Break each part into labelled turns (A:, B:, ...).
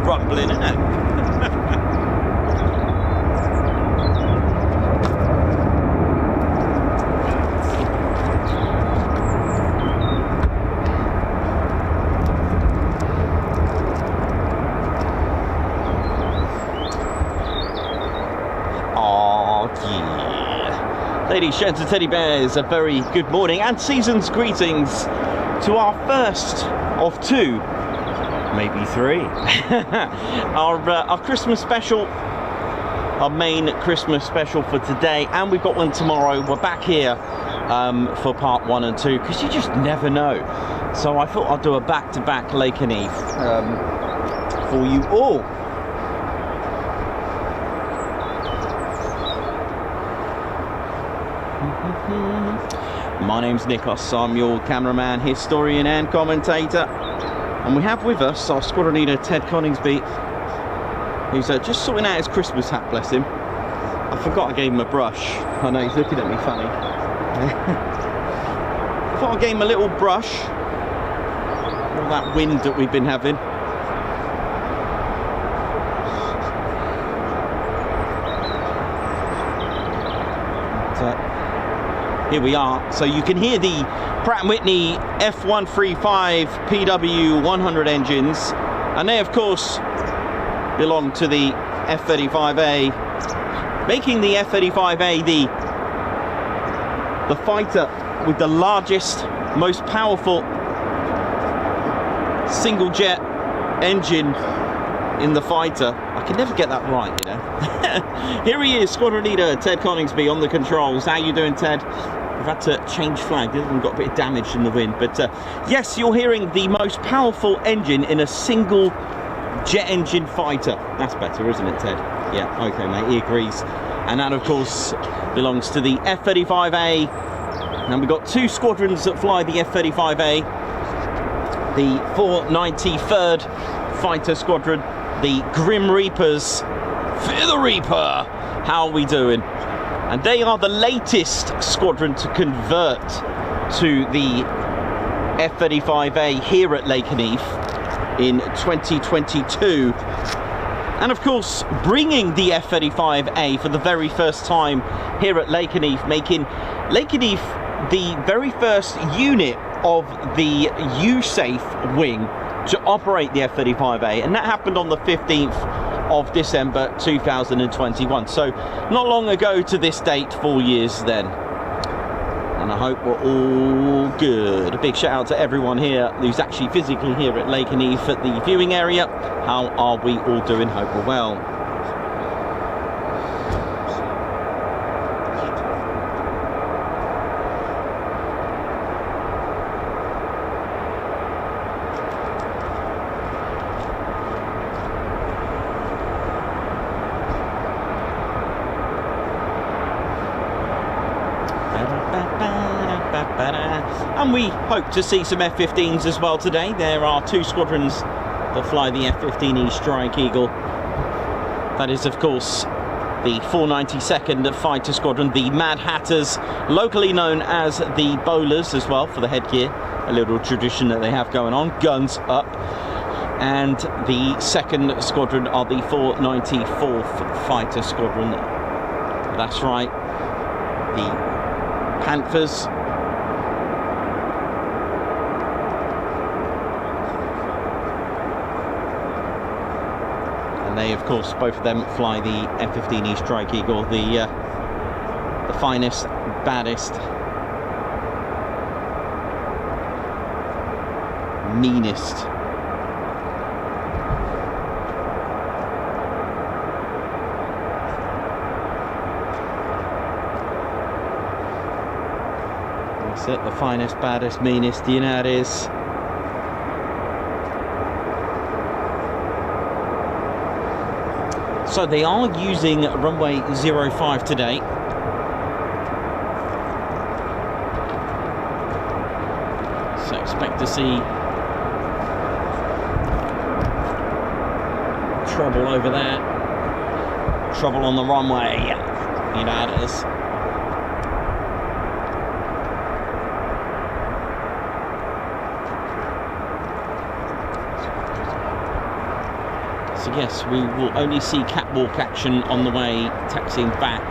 A: rumbling, isn't it? Ladies, gents and teddy bears, a very good morning and season's greetings to our first of two, maybe three, our Christmas special, our main Christmas special for today, and we've got one tomorrow. We're back here for part 1 and 2 because you just never know. So I thought I'd do a back-to-back Lakenheath for you all. My name's Nikos, I'm your cameraman, historian and commentator, and we have with us our squadron leader Ted Coningsby, who's just sorting out his Christmas hat, bless him. I forgot I gave him a brush. I know he's looking at me funny. I thought I gave him a little brush, all that wind that we've been having. Here we are, so you can hear the Pratt & Whitney F-135 PW100 engines, and they of course belong to the F-35A, making the F-35A the fighter with the largest, most powerful single jet engine in the fighter. I can never get that right, you know. Here he is, squadron leader Ted Coningsby on the controls. How you doing, Ted? We've had to change flag, we've got a bit of damage in the wind, but yes, you're hearing the most powerful engine in a single jet engine fighter. That's better, isn't it, Ted? Yeah, okay, mate, he agrees. And that, of course, belongs to the F-35A. And we've got two squadrons that fly the F-35A. The 493rd Fighter Squadron, the Grim Reapers. Fear the Reaper! How are we doing? And they are the latest squadron to convert to the F-35A here at Lakenheath in 2022. And of course, bringing the F-35A for the very first time here at Lakenheath, making Lakenheath the very first unit of the USAF wing to operate the F-35A, and that happened on the 15th of December 2021. So not long ago to this date, 4 years then. And I hope we're all good. A big shout out to everyone here who's actually physically here at Lakenheath at the viewing area. How are we all doing? Hope we're well. And we hope to see some F-15s as well today. There are two squadrons that fly the F-15E Strike Eagle. That is, of course, the 492nd Fighter Squadron, the Mad Hatters, locally known as the Bowlers as well for the headgear, a little tradition that they have going on, guns up. And the 2nd Squadron are the 494th Fighter Squadron. That's right, the Panthers. And they, of course, both of them fly the F-15E Strike Eagle, the finest, baddest, meanest it, the finest, baddest, meanest, you know how it is. So they are using runway 05 today. So expect to see trouble over there. Trouble on the runway. You know how it is. So yes, we will only see catwalk action on the way taxiing back.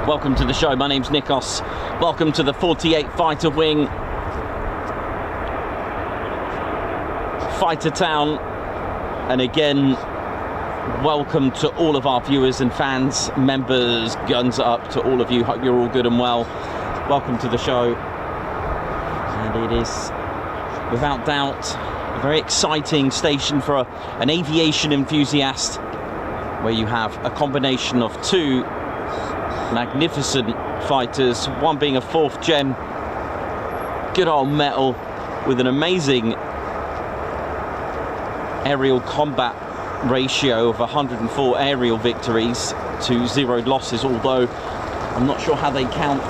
A: Welcome to the show, my name's Nikos. Welcome to the 48 Fighter Wing, Fighter Town, and again, welcome to all of our viewers and fans, members, guns up to all of you. Hope you're all good and well. Welcome to the show, and it is without doubt a very exciting station for an aviation enthusiast, where you have a combination of two magnificent fighters, one being a 4th gen good old metal with an amazing aerial combat ratio of 104 aerial victories to 0 losses, although I'm not sure how they count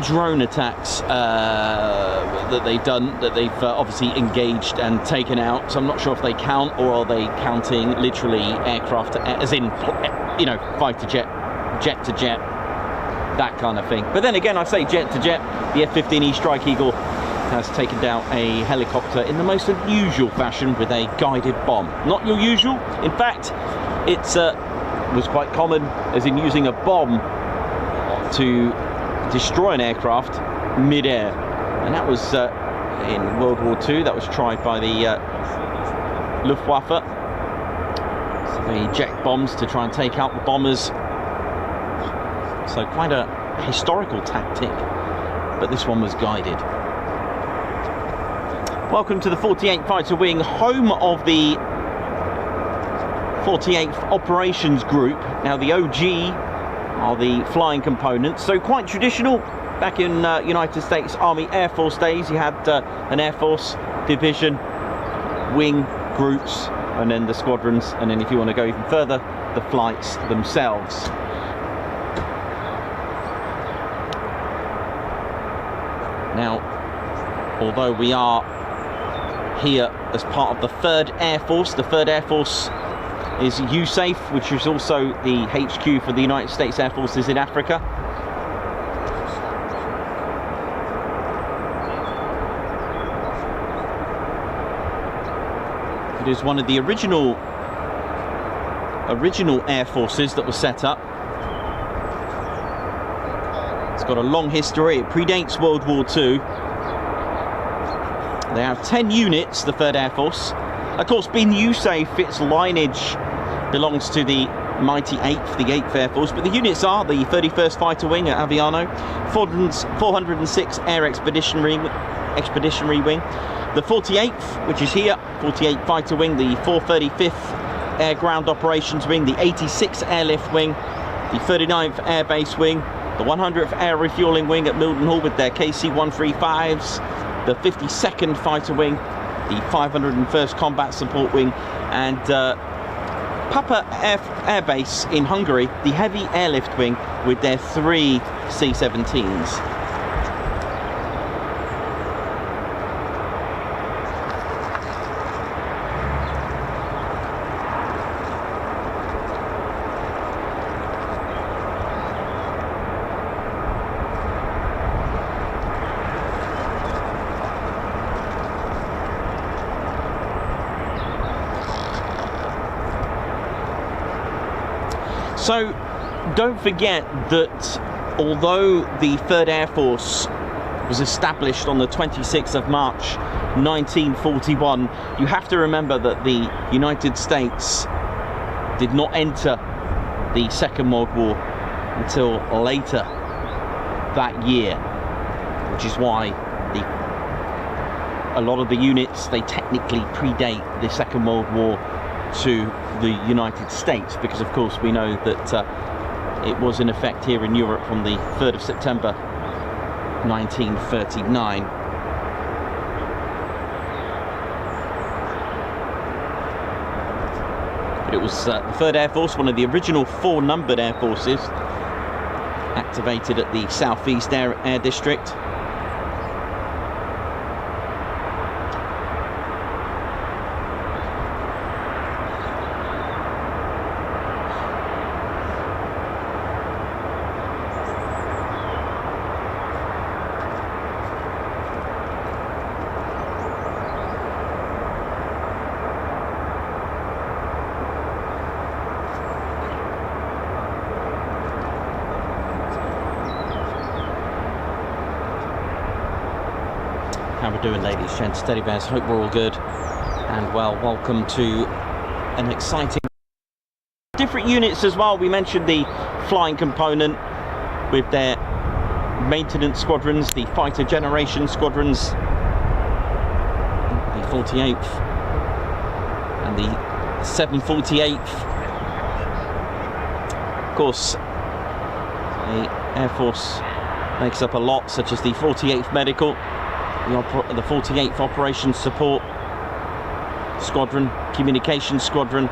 A: drone attacks that they've done, that they've obviously engaged and taken out. So I'm not sure if they count, or are they counting literally aircraft, as in, you know, fighter jet, jet to jet, that kind of thing. But then again, I say jet to jet, the F-15E Strike Eagle has taken down a helicopter in the most unusual fashion with a guided bomb. Not your usual. In fact, it was quite common, as in using a bomb to destroy an aircraft mid-air, and that was in World War II. That was tried by the Luftwaffe. So they eject bombs to try and take out the bombers. So quite a historical tactic, but this one was guided. Welcome to the 48 Fighter Wing, home of the 48th Operations Group. Now the OG are the flying components, so quite traditional. Back in United States Army Air Force days, you had an Air Force division, wing, groups, and then the squadrons, and then if you want to go even further, the flights themselves. Now, although we are here as part of the 3rd Air Force, the 3rd Air Force is USAF, which is also the HQ for the United States Air Forces in Africa. It is one of the original Air Forces that was set up. It's got a long history. It predates World War II. They have 10 units, the 3rd Air Force. Of course, being USAF, its lineage belongs to the mighty 8th, the 8th Air Force, but the units are the 31st Fighter Wing at Aviano, 406 Air Expeditionary Wing, the 48th, which is here, 48 Fighter Wing, the 435th Air Ground Operations Wing, the 86th Airlift Wing, the 39th Air Base Wing, the 100th Air Refueling Wing at Mildenhall with their KC-135s, the 52nd Fighter Wing, the 501st Combat Support Wing, and Papa Air Base in Hungary, the Heavy Airlift Wing with their 3 C-17s. So don't forget that although the 3rd Air Force was established on the 26th of March 1941, you have to remember that the United States did not enter the Second World War until later that year, which is why a lot of the units, they technically predate the Second World War to the United States, because of course we know that it was in effect here in Europe from the 3rd of September 1939. But it was the 3rd Air Force, one of the original 4 numbered air forces, activated at the Southeast Air District. How we're doing, ladies, gents, teddy bears, hope we're all good and well. Welcome to an exciting different units as well. We mentioned the flying component with their maintenance squadrons, the fighter generation squadrons, the 48th and the 748th. Of course, the Air Force makes up a lot, such as the 48th Medical, the 48th Operations Support Squadron, Communications Squadron,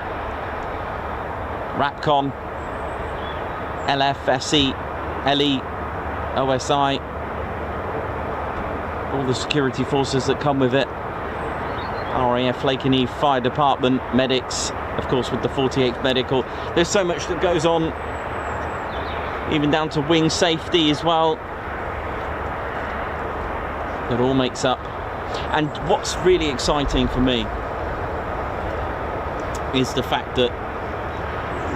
A: RAPCON, LFSE, LE, OSI, all the security forces that come with it, RAF Lakenheath Fire Department, medics, of course with the 48th Medical. There's so much that goes on, even down to wing safety as well. It all makes up. And what's really exciting for me is the fact that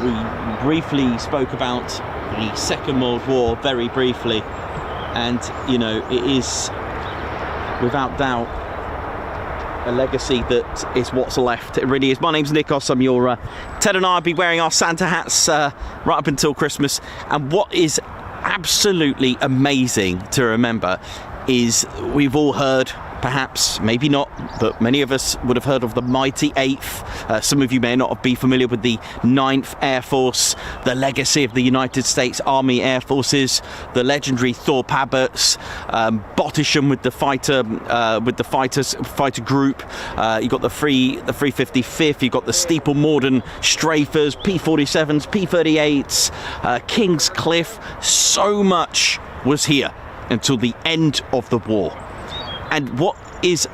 A: we briefly spoke about the Second World War, very briefly, and you know, it is without doubt a legacy that is what's left. It really is. My name's Nikos, I'm your Ted and I will be wearing our Santa hats right up until Christmas. And what is absolutely amazing to remember is we've all heard, perhaps, maybe not, but many of us would have heard of the mighty 8th. Some of you may not be familiar with the 9th Air Force, the legacy of the United States Army Air Forces, the legendary Thorpe Abbots, Bottisham with the fighter group. You've got the 355th, you've got the Steeple Morden Strafers, P-47s, P-38s, King's Cliff. So much was here until the end of the war. And what is,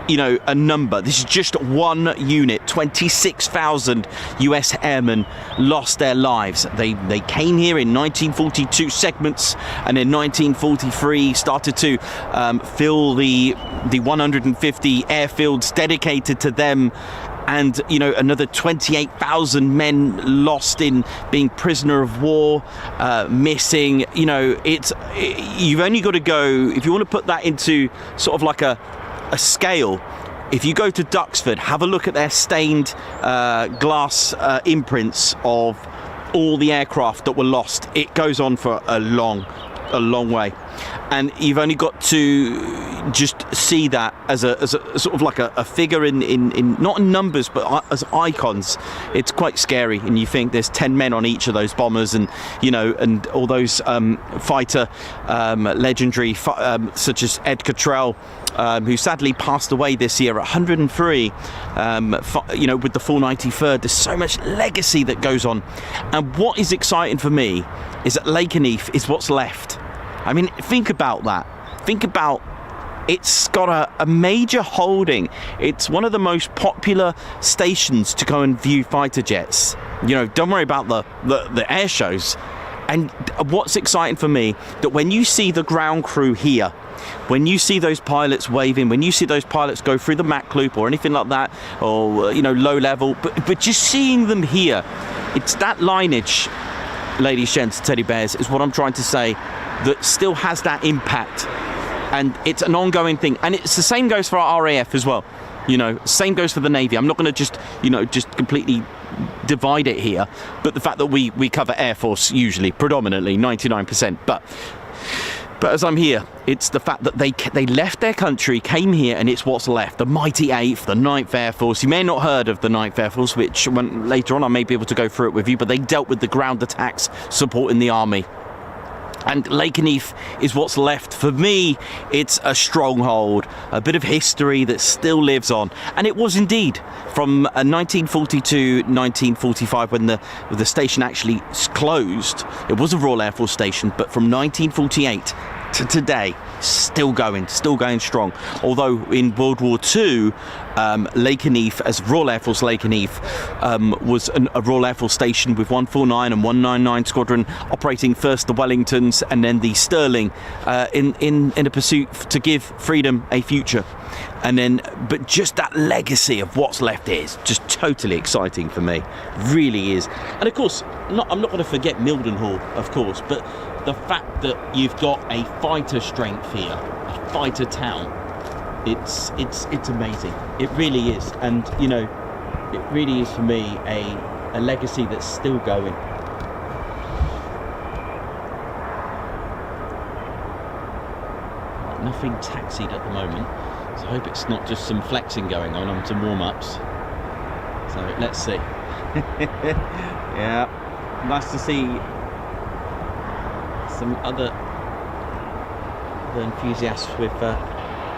A: you know, a number? This is just one unit. 26,000 US airmen lost their lives. They came here in 1942 segments, and in 1943 started to fill the 150 airfields dedicated to them. And, you know, another 28,000 men lost in being prisoner of war, missing. You know, you've only got to go, if you want to put that into sort of like a scale, if you go to Duxford, have a look at their stained glass imprints of all the aircraft that were lost. It goes on for a long way. and you've only got to just see that as a sort of like a figure in not in numbers but as icons. It's quite scary, and you think there's 10 men on each of those bombers, and you know, and all those fighter legendary such as Ed Cottrell, who sadly passed away this year at 103, you know, with the 493rd. There's so much legacy that goes on, and what is exciting for me is that Lakenheath is what's left. I mean, think about that. Think about, it's got a major holding. It's one of the most popular stations to go and view fighter jets. You know, don't worry about the air shows. And what's exciting for me, that when you see the ground crew here, when you see those pilots waving, when you see those pilots go through the Mach loop or anything like that, or you know, low level, but just seeing them here, it's that lineage, ladies, gents, teddy bears, is what I'm trying to say, that still has that impact, and it's an ongoing thing. And it's the same goes for our RAF as well. You know, same goes for the Navy. I'm not going to just, you know, just completely divide it here, but the fact that we cover Air Force usually, predominantly, 99%. But as I'm here, it's the fact that they left their country, came here, and it's what's left. The mighty 8th, the 9th Air Force. You may not have heard of the 9th Air Force, which later on I may be able to go through it with you, but they dealt with the ground attacks supporting the army. And Lakenheath is what's left. For me, it's a stronghold, a bit of history that still lives on. And it was indeed from 1942, 1945, when the station actually closed. It was a Royal Air Force station, but from 1948 to today, still going strong. Although in World War II, Lakenheath, as Royal Air Force Lakenheath, was a Royal Air Force station with 149 and 199 Squadron operating first the Wellingtons and then the Sterling in a pursuit to give freedom a future. And then, but just that legacy of what's left is just totally exciting for me, really is. And of course, I'm not going to forget Mildenhall, of course, but the fact that you've got a fighter strength here, a fighter town, it's amazing. It really is. And you know, it really is for me a legacy that's still going. Nothing taxied at the moment, so I hope it's not just some flexing going on some warm-ups. So let's see. Yeah, nice to see some other enthusiasts with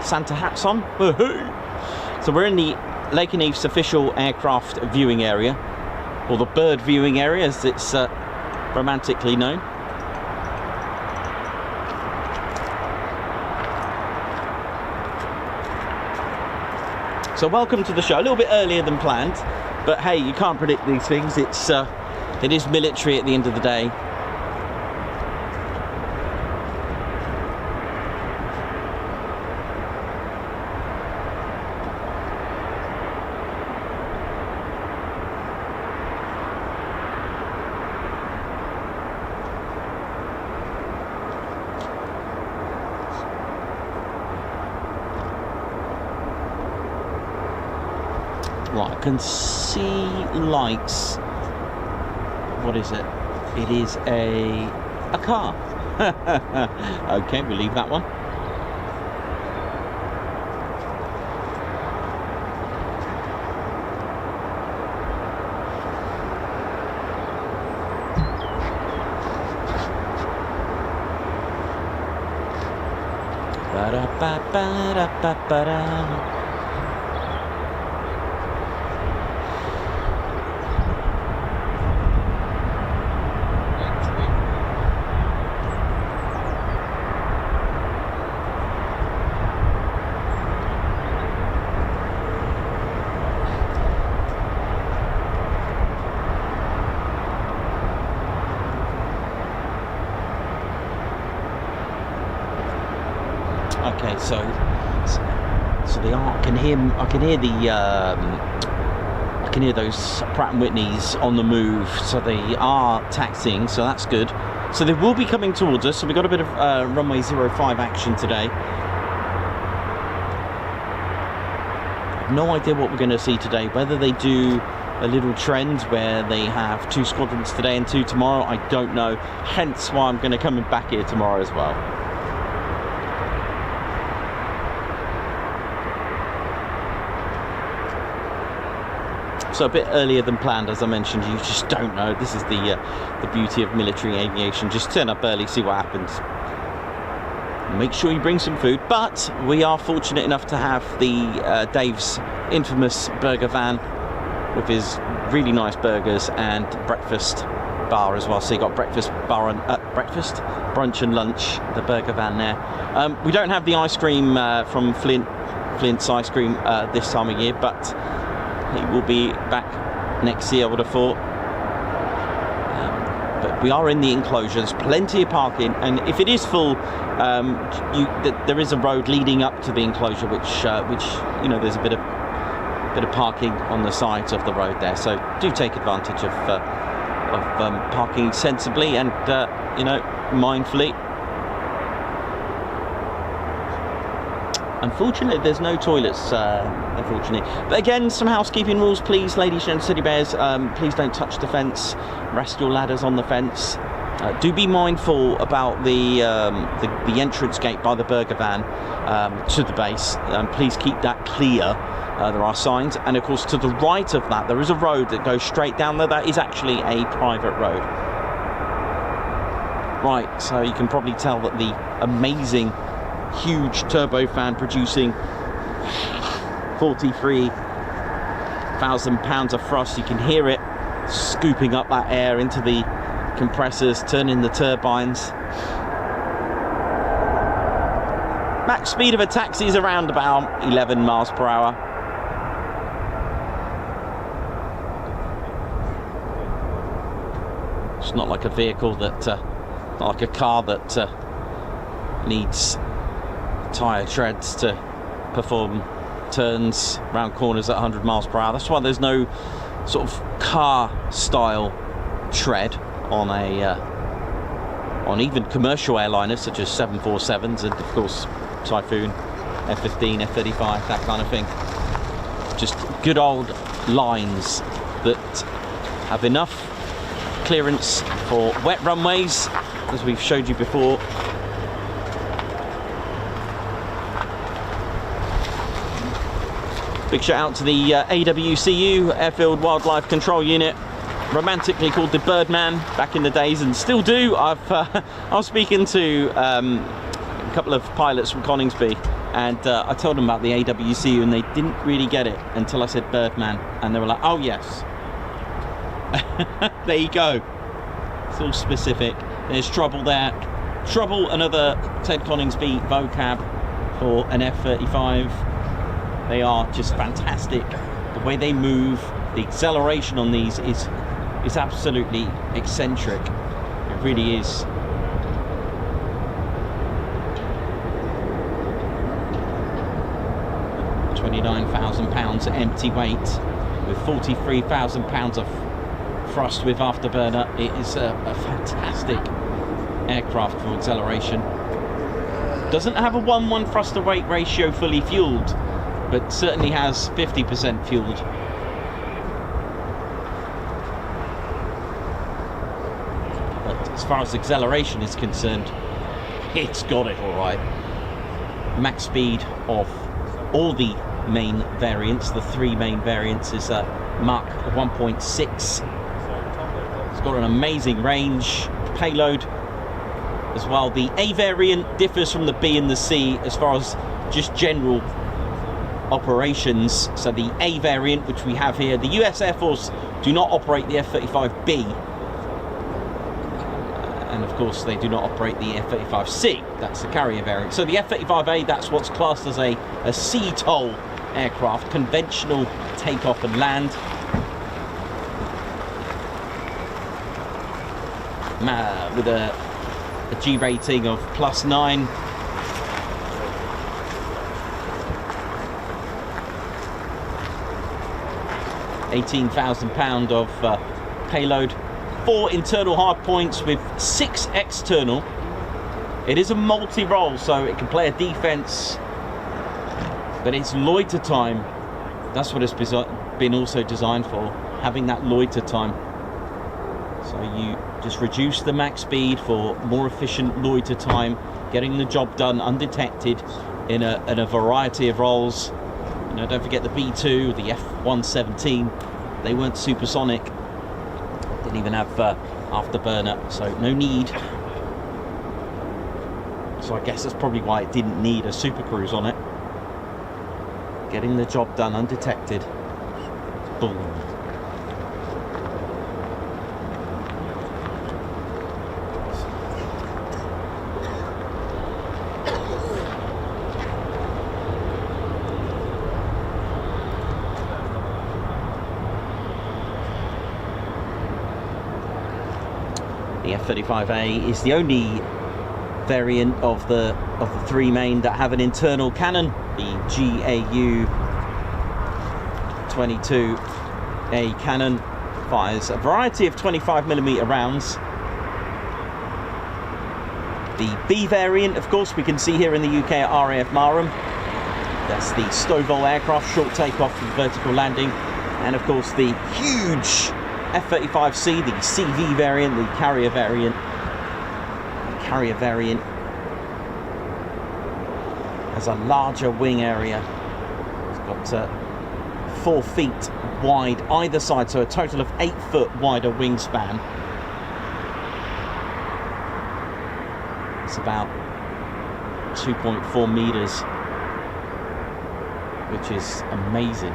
A: Santa hats on. So we're in the Lakenheath's official aircraft viewing area, or the bird viewing area as it's romantically known. So welcome to the show, a little bit earlier than planned, but hey, you can't predict these things. It is military at the end of the day. Right, I can see lights. What is it? It is a car. Okay, we'll leave that one. Ba-da-ba-ba-da-ba-ba-da. Okay, so I can hear those Pratt & Whitneys on the move, so they are taxiing, so that's good. So they will be coming towards us, so we've got a bit of Runway 05 action today. No idea what we're going to see today, whether they do a little trend where they have 2 squadrons today and 2 tomorrow, I don't know, hence why I'm going to come back here tomorrow as well. So a bit earlier than planned, as I mentioned. You just don't know. This is the beauty of military aviation. Just turn up early, see what happens. Make sure you bring some food. But we are fortunate enough to have the Dave's infamous burger van with his really nice burgers and breakfast bar as well. So you got breakfast, bar and breakfast, brunch and lunch. The burger van there. We don't have the ice cream from Flint's ice cream this time of year, but he will be back next year, I would have thought. But we are in the enclosure. There's plenty of parking, and if it is full, there is a road leading up to the enclosure, which you know, there's a bit of parking on the sides of the road there. So do take advantage of parking sensibly and you know, mindfully. Unfortunately, there's no toilets, unfortunately. But again, some housekeeping rules, please, ladies and teddy bears. Please don't touch the fence. Rest your ladders on the fence. Do be mindful about the entrance gate by the burger van to the base. Please keep that clear. There are signs. And of course, to the right of that, there is a road that goes straight down there. That is actually a private road. Right, so you can probably tell that the amazing huge turbofan producing 43,000 pounds of thrust. You can hear it scooping up that air into the compressors, turning the turbines. Max speed of a taxi is around about 11 miles per hour. It's not like a vehicle that, not like a car that needs tyre treads to perform turns round corners at 100 miles per hour. That's why there's no sort of car style tread on even commercial airliners such as 747s and of course Typhoon, F-15, F-35, that kind of thing. Just good old lines that have enough clearance for wet runways, as we've showed you before. Big shout out to the AWCU, Airfield Wildlife Control Unit, romantically called the Birdman back in the days, and still do. I was speaking to a couple of pilots from Coningsby, and I told them about the AWCU, and they didn't really get it until I said Birdman, and they were like, oh yes. There you go. It's all specific. There's trouble there. Trouble, another Ted Coningsby vocab for an F-35. They are just fantastic. The way they move, the acceleration on these is absolutely eccentric. It really is. £29,000 empty weight with 43,000 pounds of thrust with afterburner. It is a fantastic aircraft for acceleration. Doesn't have a 1:1 thrust to weight ratio fully fueled, but certainly has 50% fueled. But as far as acceleration is concerned, it's got it all right. Max speed of all the main variants, the three main variants, is Mach 1.6. It's got an amazing range, payload as well. The A variant differs from the B and the C as far as just general operations. So the A variant, which we have here, the US Air Force do not operate the F-35B, and of course they do not operate the F-35C. That's the carrier variant. So the F-35A, that's what's classed as a CTOL aircraft, conventional takeoff and land. With a G rating of +9. £18,000 of payload, 4 internal hard points with 6 external. It is a multi-role, so it can play a defense, but it's loiter time. That's what it's been also designed for, having that loiter time. So you just reduce the max speed for more efficient loiter time, getting the job done undetected in a variety of roles. You know, don't forget the B2, the F-117, They weren't supersonic. Didn't even have afterburner, so no need. So I guess that's probably why it didn't need a super cruise on it. Getting the job done undetected. Boom. The F-35A is the only variant of the three main that have an internal cannon. The GAU-22 Cannon fires a variety of 25mm rounds. The B variant, of course, we can see here in the UK at RAF Marham. That's the Stovall aircraft, short takeoff and vertical landing. And of course the huge F-35C, the CV variant, the carrier variant. The carrier variant has a larger wing area. It's got 4 feet wide either side, so a total of 8 foot wider wingspan. It's about 2.4 meters, which is amazing.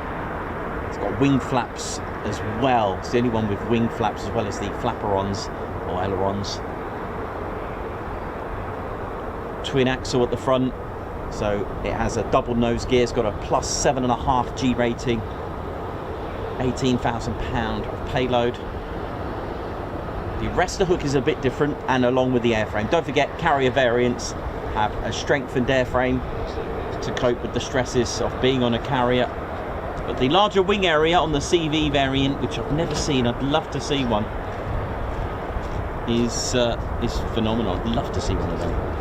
A: It's got wing flaps as well. It's the only one with wing flaps as well as the flaperons or ailerons. Twin axle at the front, so it has a double nose gear. It's got a plus 7.5 G rating, 18,000 pound of payload. The rest of the hook is a bit different, and along with the airframe. Don't forget, carrier variants have a strengthened airframe to cope with the stresses of being on a carrier. But the larger wing area on the CV variant, which I've never seen, I'd love to see one, is phenomenal. I'd love to see one of them.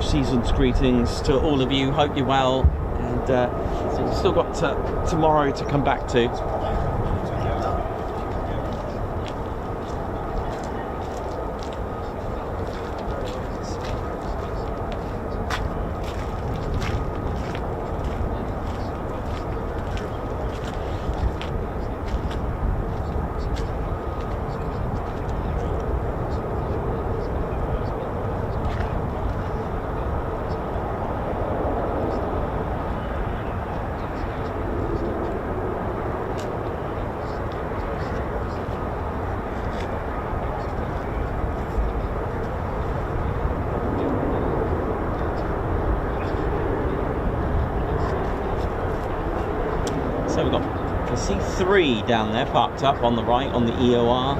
A: Season's greetings to all of you. Hope you're well, and so we've still got tomorrow to come back to. So we've got the C3 down there parked up on the right on the EOR.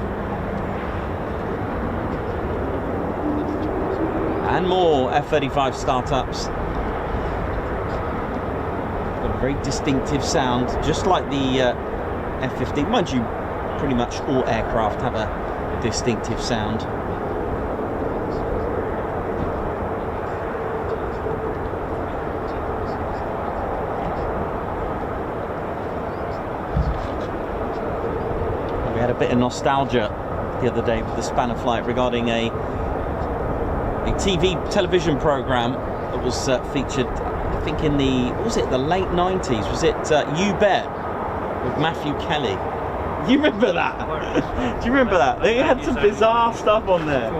A: And more F-35 startups. Got a very distinctive sound, just like the F-15. Mind you, pretty much all aircraft have a distinctive sound. A bit of nostalgia the other day with the spanner flight regarding a television program that was featured, I think, in the, what was it, the late 90s? Was it You Bet with Matthew Kelly? You remember that? Do you remember that? They had some bizarre stuff on there.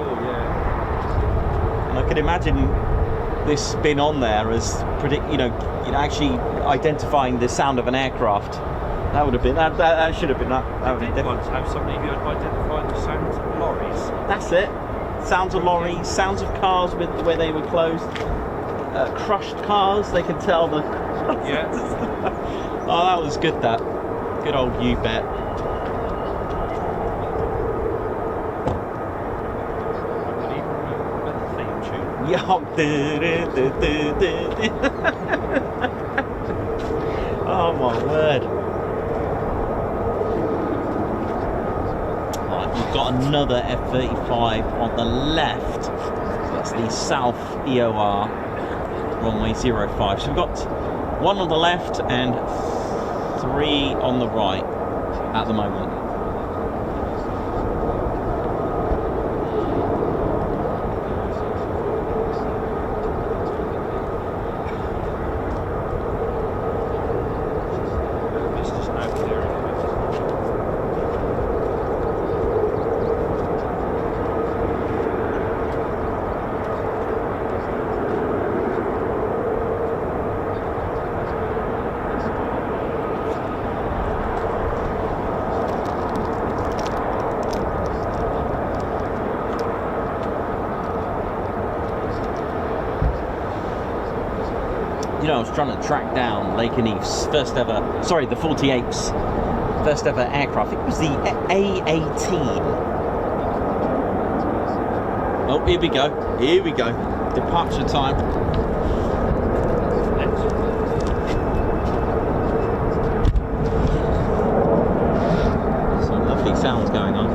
A: And I can imagine this being on there as actually identifying the sound of an aircraft. That would have been, that should have been that. That
B: did once have somebody who had identified the sounds of lorries.
A: That's it. Sounds of lorries, sounds of cars with the way they were closed. Crushed cars, they can tell the...
B: Yeah.
A: Oh, that was good, that. Good old U-Bet. Yeah. Oh my word. Right, we've got another F-35 on the left. That's the South EOR runway 05. So we've got one on the left and three on the right at the moment. You know, I was trying to track down Lakenheath's first ever, sorry, the 48's first ever aircraft. It was the A-18. Oh, here we go. Here we go. Departure time. Some lovely sounds going on.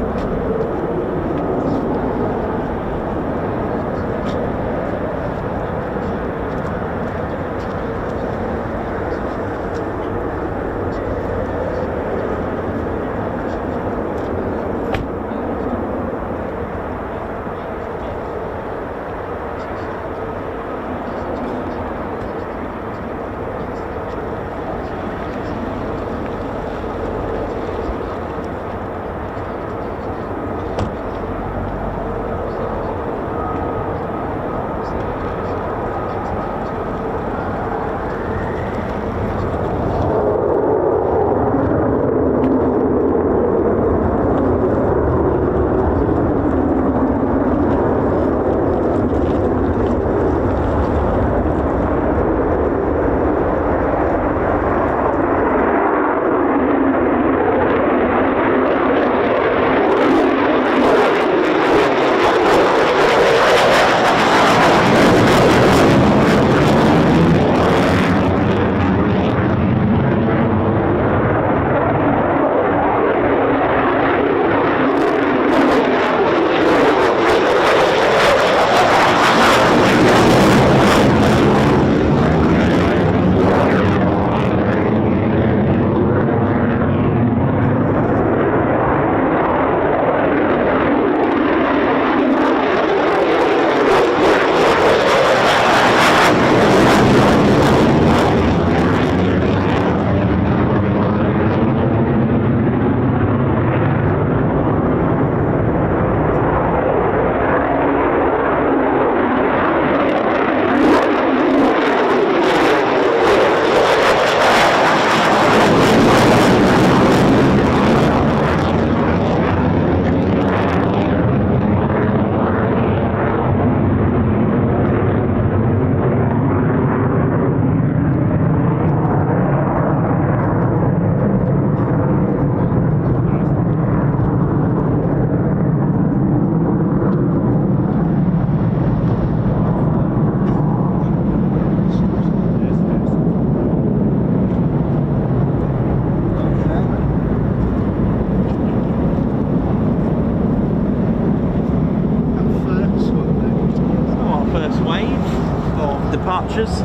A: Departures.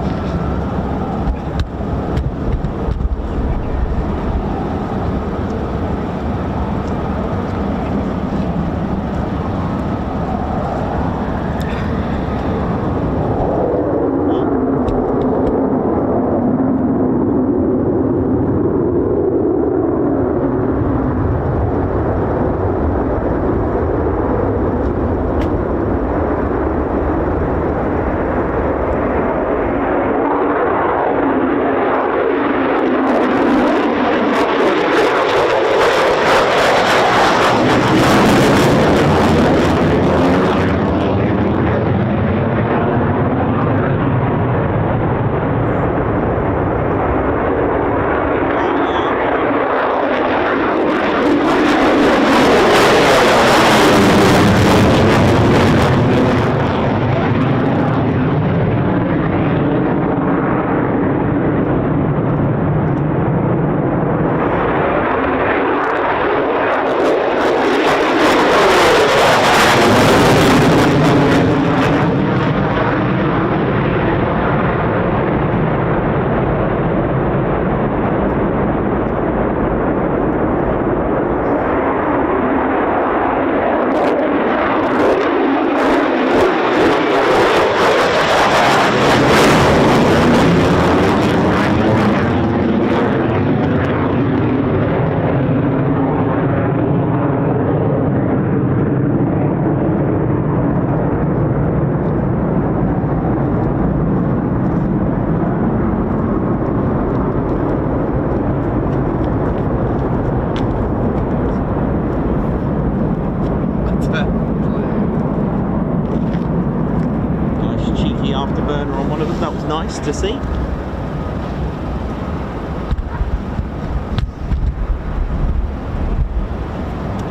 A: one of them. That was nice to see.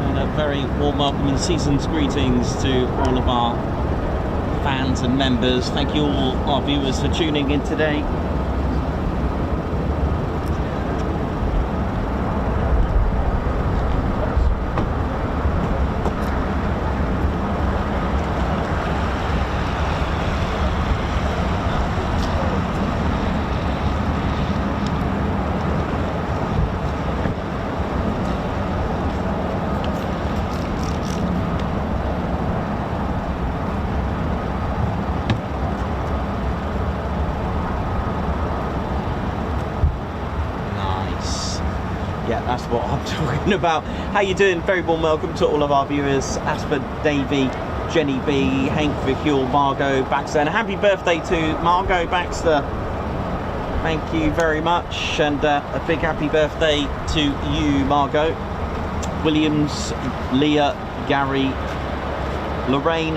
A: And a very warm welcome and season's greetings to all of our fans and members. Thank you all our viewers for tuning in today. That's what I'm talking about. How you doing? Very warm welcome to all of our viewers. Asper, Davey, Jenny B, Hank, Refuel, Margot, Baxter, and happy birthday to Margot Baxter. Thank you very much, and a big happy birthday to you, Margot. Williams, Leah, Gary, Lorraine,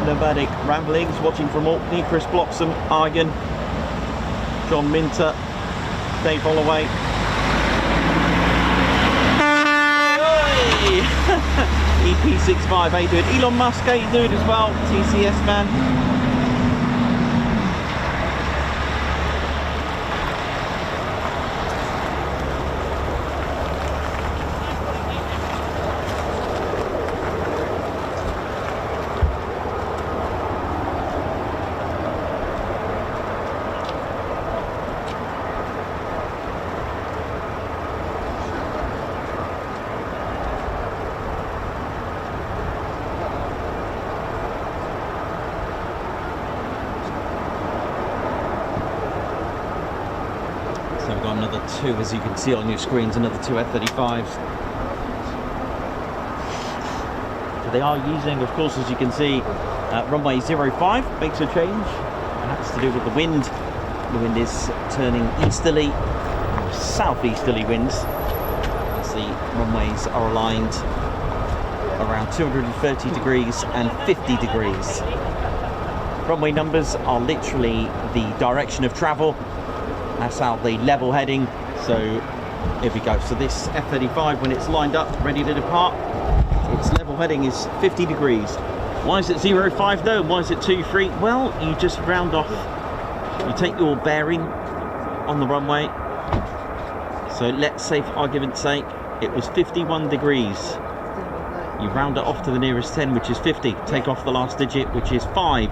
A: Nomadic Ramblings, watching from Orkney, Chris Bloxham, Argan, John Minter, Dave Holloway. EP65, how you doing? Elon Musk, how you doing as well? TCS man. Two, as you can see on your screens, another two F-35s. So they are using, of course, as you can see, runway 05 makes a change, and that's to do with the wind. The wind is turning easterly, southeasterly winds, as the runways are aligned around 230 degrees and 50 degrees. Runway numbers are literally the direction of travel. That's how the level heading. So here we go. So this F-35, when it's lined up, ready to depart, its level heading is 50 degrees. Why is it 05 though? Why is it 23? Well, you just round off. You take your bearing on the runway. So let's say, for argument's sake, it was 51 degrees. You round it off to the nearest 10, which is 50. Take off the last digit, which is 5.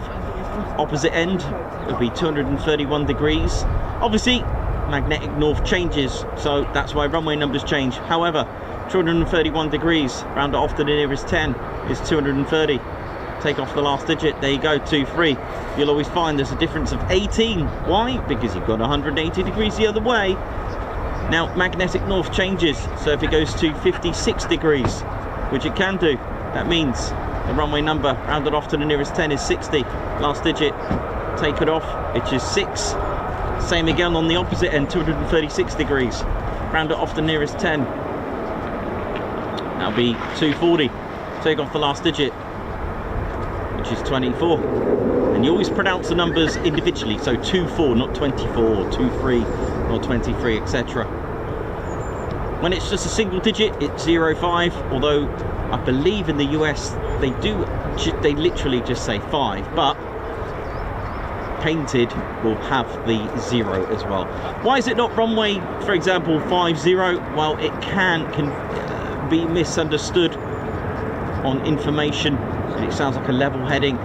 A: Opposite end, it'll be 231 degrees. Obviously, magnetic north changes, so that's why runway numbers change. However, 231 degrees, round it off to the nearest 10 is 230. Take off the last digit, there you go, 23. You'll always find there's a difference of 18. Why? Because you've got 180 degrees the other way. Now, magnetic north changes, so if it goes to 56 degrees, which it can do, that means the runway number rounded off to the nearest 10 is 60. Last digit, take it off, which is 6. Same again on the opposite end, 236 degrees. Round it off the nearest 10. That'll be 240. Take off the last digit, which is 24. And you always pronounce the numbers individually, so 24, not 24, 23, not 23, etc. When it's just a single digit, it's 05, although I believe in the US they literally just say 5, but painted will have the 0 as well. Why is it not runway, for example, 50? Well, it can be misunderstood on information. It sounds like a level heading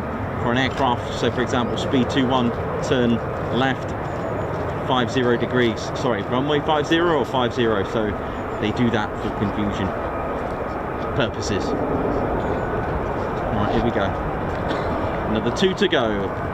A: for an aircraft. So, for example, speed 21, turn left, 50 degrees. Sorry, runway 50 or 50. So they do that for confusion purposes. Right, here we go. Another 2 to go.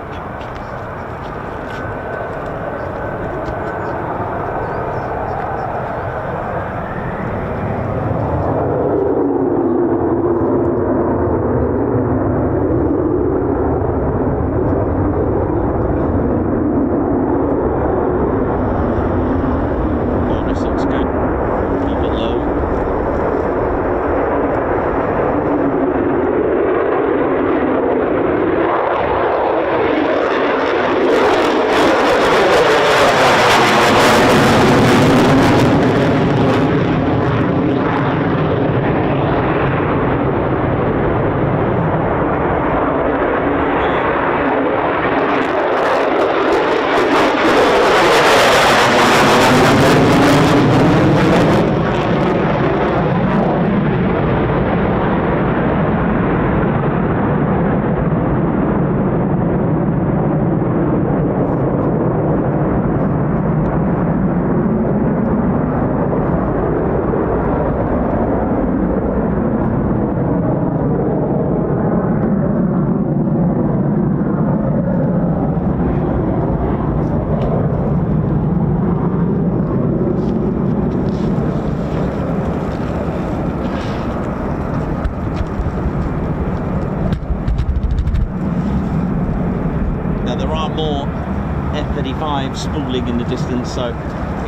A: F-35 spooling in the distance, so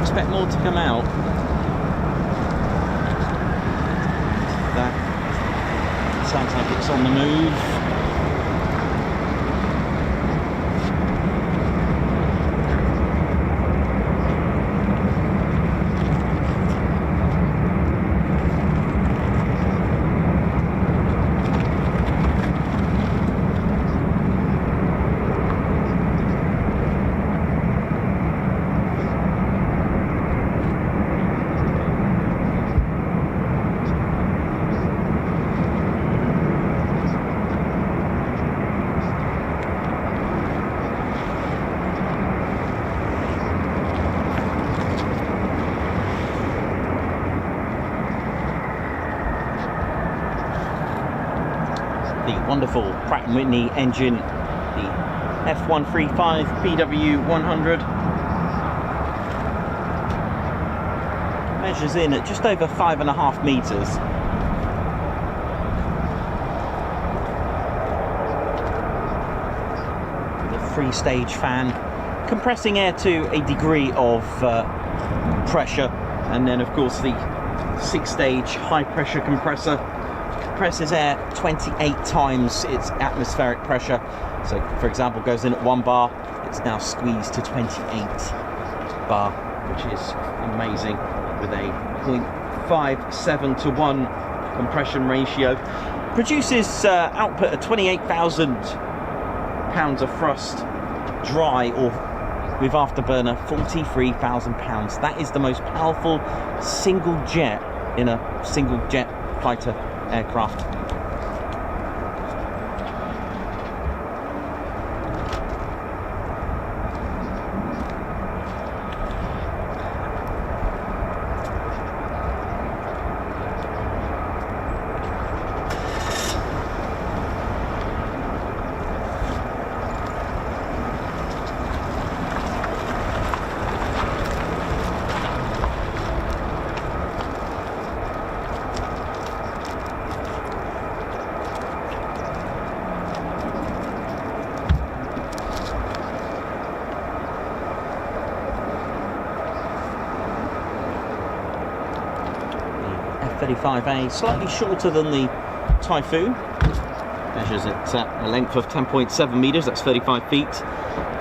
A: expect more to come out. That sounds like it's on the move. Wonderful Pratt & Whitney engine, the F-135 PW100, measures in at just over 5.5 meters. The 3-stage fan, compressing air to a degree of pressure, and then of course the 6-stage high pressure compressor compresses air 28 times its atmospheric pressure. So for example, goes in at 1 bar, it's now squeezed to 28 bar, which is amazing, with a 0.57 to 1 compression ratio. Produces output of 28,000 pounds of thrust dry, or with afterburner 43,000 pounds. That is the most powerful single jet in a single jet fighter aircraft. F-35A, slightly shorter than the Typhoon, measures at a length of 10.7 meters, that's 35 feet,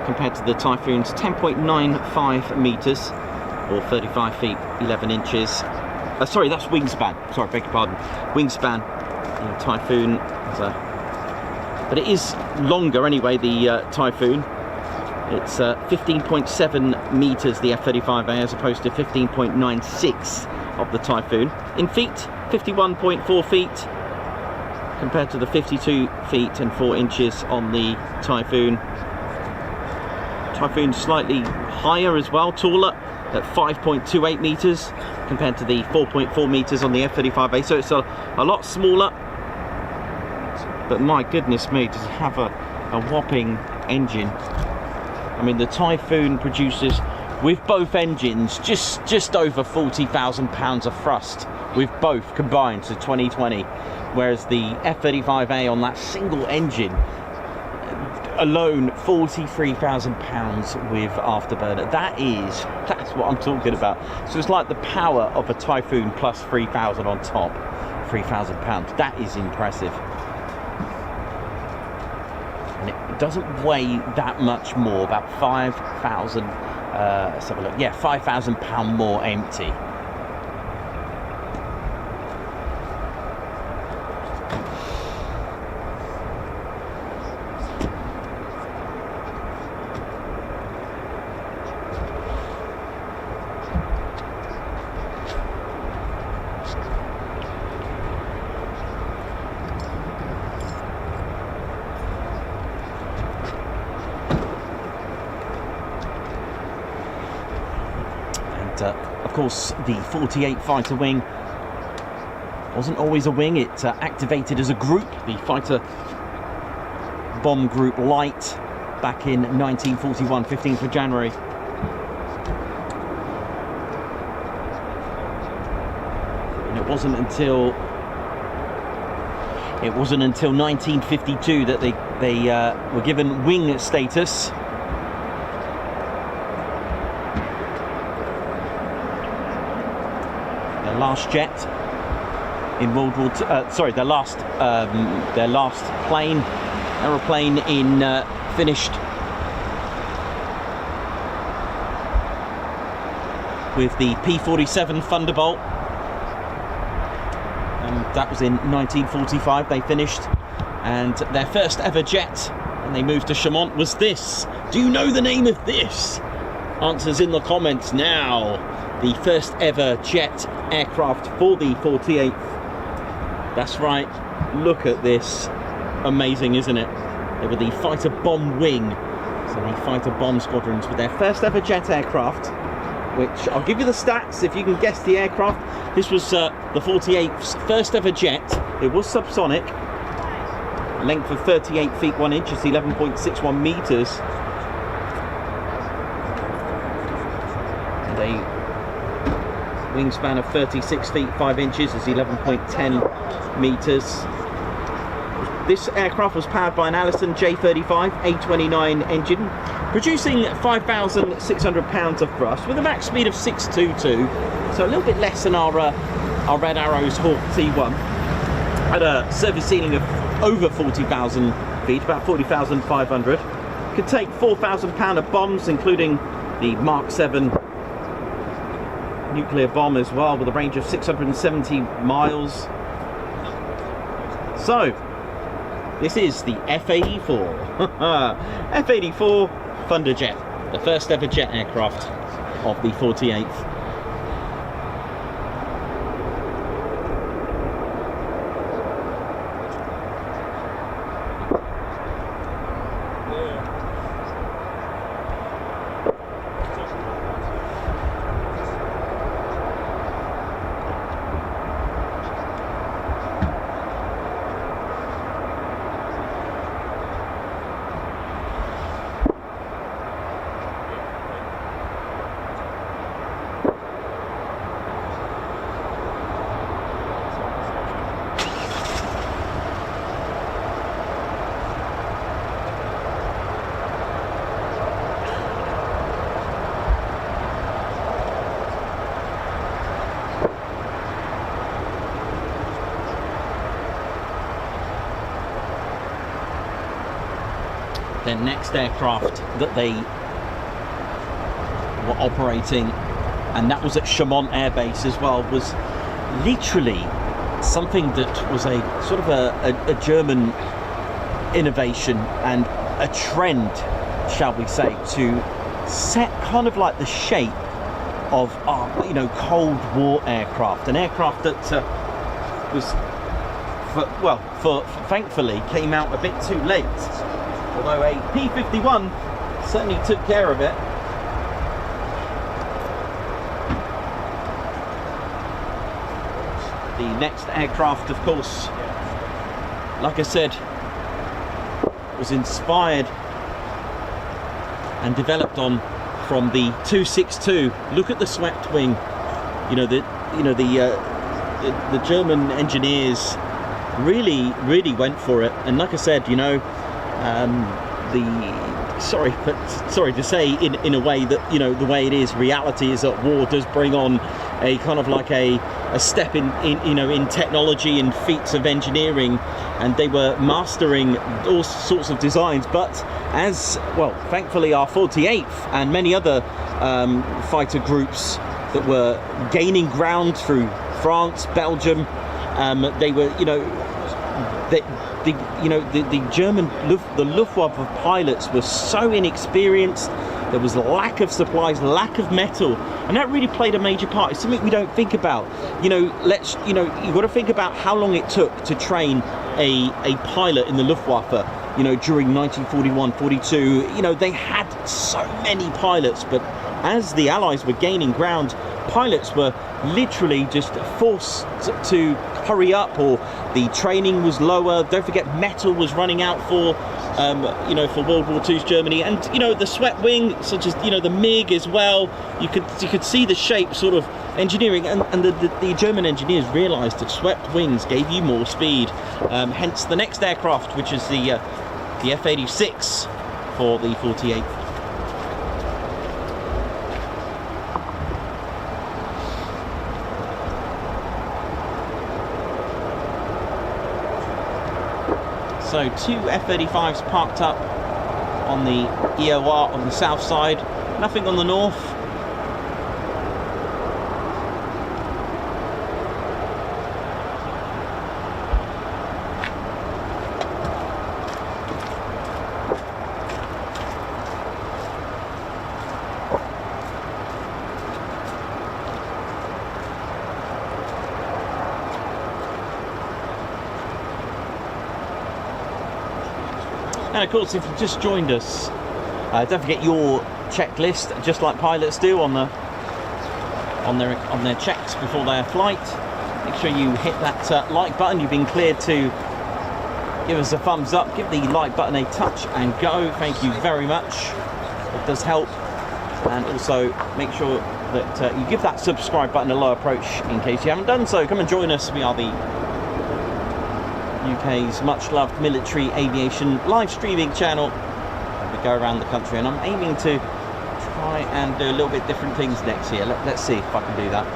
A: compared to the Typhoon's 10.95 meters, or 35 feet 11 inches. Sorry, that's wingspan, sorry, beg your pardon, wingspan. The Typhoon is but it is longer anyway, the Typhoon. It's 15.7 meters, the F-35A, as opposed to 15.96 of the Typhoon. In feet, 51.4 feet compared to the 52 feet and 4 inches on the Typhoon. Typhoon slightly higher as well, taller, at 5.28 meters compared to the 4.4 meters on the F-35A, so it's a lot smaller. But my goodness me, does it have a whopping engine. I mean, the Typhoon produces, with both engines, just over 40,000 pounds of thrust with both combined to 2020, whereas the F-35A on that single engine alone, 43,000 pounds with afterburner. That's what I'm talking about. So it's like the power of a Typhoon plus 3,000 on top, 3,000 pounds. That is impressive. And it doesn't weigh that much more, about 5,000. Let's have a look. Yeah, 5,000 pound more empty. Of course, the 48 fighter wing wasn't always a wing. It activated as a group, the Fighter Bomb Group Light, back in 1941, 15th of January. And it wasn't until 1952 that they were given wing status. last jet in World War II. Sorry, their last aeroplane in finished with the P-47 Thunderbolt, and that was in 1945 they finished. And their first ever jet, and they moved to Chaumont, was this. Do you know the name of this? Answers in the comments now. The first ever jet aircraft for the 48th. That's right, look at this. Amazing, isn't it? They were the fighter bomb wing, so the fighter bomb squadrons with their first ever jet aircraft, which I'll give you the stats if you can guess the aircraft. This was the 48th's first ever jet. It was subsonic, length of 38 feet 1 inch, it's 11.61 meters, and a wingspan of 36 feet 5 inches is 11.10 meters. This aircraft was powered by an Allison J-35 A29 engine, producing 5,600 pounds of thrust with a max speed of 622, so a little bit less than our Red Arrow's Hawk T1. Had a service ceiling of over 40,000 feet, about 40,500. Could take 4,000 pound of bombs, including the Mark 7 nuclear bomb as well, with a range of 670 miles. So this is the F-84. F-84 Thunderjet, the first ever jet aircraft of the 48th. Their next aircraft that they were operating, and that was at Chaumont Air Base as well, was literally something that was a sort of a German innovation and a trend, shall we say, to set kind of like the shape of our, Cold War aircraft, an aircraft that was, thankfully came out a bit too late. Although a P-51 certainly took care of it. The next aircraft, of course, like I said, was inspired and developed from the 262. Look at the swept wing. The German engineers really went for it. And like I said, sorry to say, in a way that the way it is, reality is that war does bring on a kind of like a step in technology and feats of engineering, and they were mastering all sorts of designs. But as well, thankfully our 48th and many other fighter groups that were gaining ground through France, Belgium, they were the German Luftwaffe pilots were so inexperienced. There was lack of supplies, lack of metal, and that really played a major part. It's something we don't think about. You've got to think about how long it took to train a pilot in the Luftwaffe. During 1941-42, they had so many pilots, but as the Allies were gaining ground, pilots were literally just forced to hurry up, or the training was lower. Don't forget, metal was running out for World War II's Germany, and the swept wing, such as the MiG as well. You could see the shape, sort of engineering, and the German engineers realised that swept wings gave you more speed. Hence the next aircraft, which is the F-86 for the 48th. So 2 F-35s parked up on the EOR on the south side, nothing on the north. And of course, if you just joined us, don't forget your checklist, just like pilots do on their checks before their flight. Make sure you hit that like button. You've been cleared to give us a thumbs up. Give the like button a touch and go. Thank you very much. It does help. And also make sure that you give that subscribe button a low approach in case you haven't done so. Come and join us. We are the UK's much loved military aviation live streaming channel. We go around the country, and I'm aiming to try and do a little bit different things next year. Let's see if I can do that.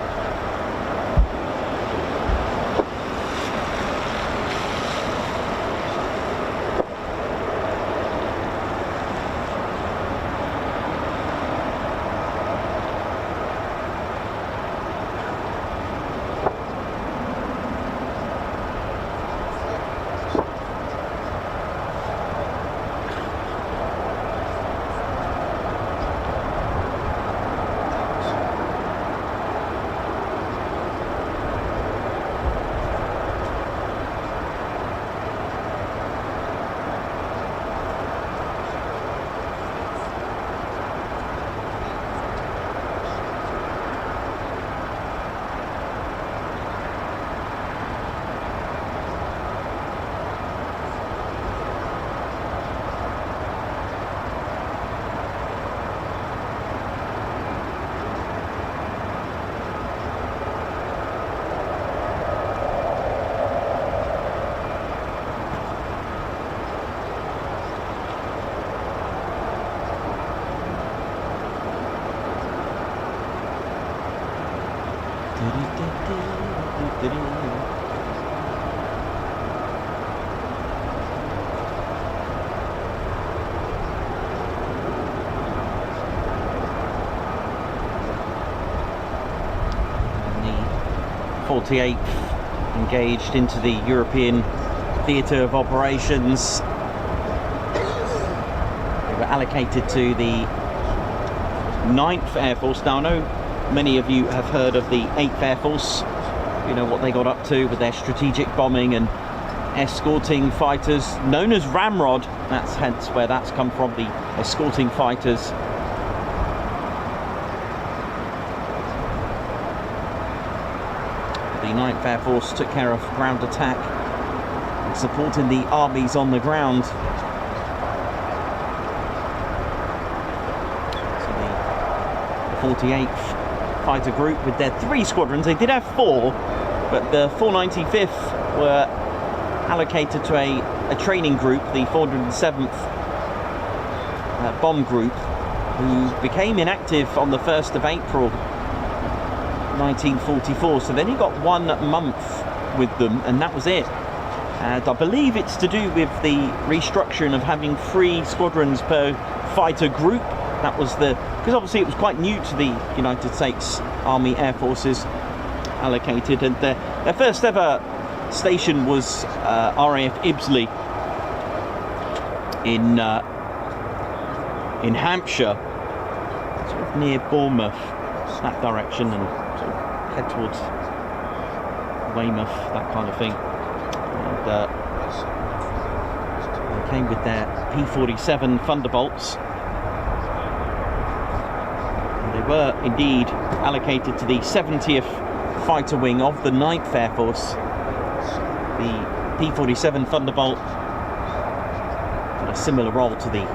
A: The 48th engaged into the European Theatre of Operations. They were allocated to the 9th Air Force. Now I know many of you have heard of the 8th Air Force. You know what they got up to with their strategic bombing and escorting fighters, known as Ramrod. That's hence where that's come from, the escorting fighters. The 9th Air Force took care of ground attack, supporting the armies on the ground. So the 48th Fighter Group with their 3 squadrons, they did have 4, but the 495th were allocated to a training group, the 407th Bomb Group, who became inactive on the 1st of April 1944, so then he got 1 month with them, and that was it. And I believe it's to do with the restructuring of having 3 squadrons per fighter group. That was because obviously it was quite new to the United States Army Air Forces allocated, and their first ever station was RAF Ibbsley in Hampshire, sort of near Bournemouth, that direction, and sort of head towards Weymouth, that kind of thing. And they came with their P-47 Thunderbolts. And they were indeed allocated to the 70th Fighter Wing of the 9th Air Force. The P-47 Thunderbolt had a similar role to the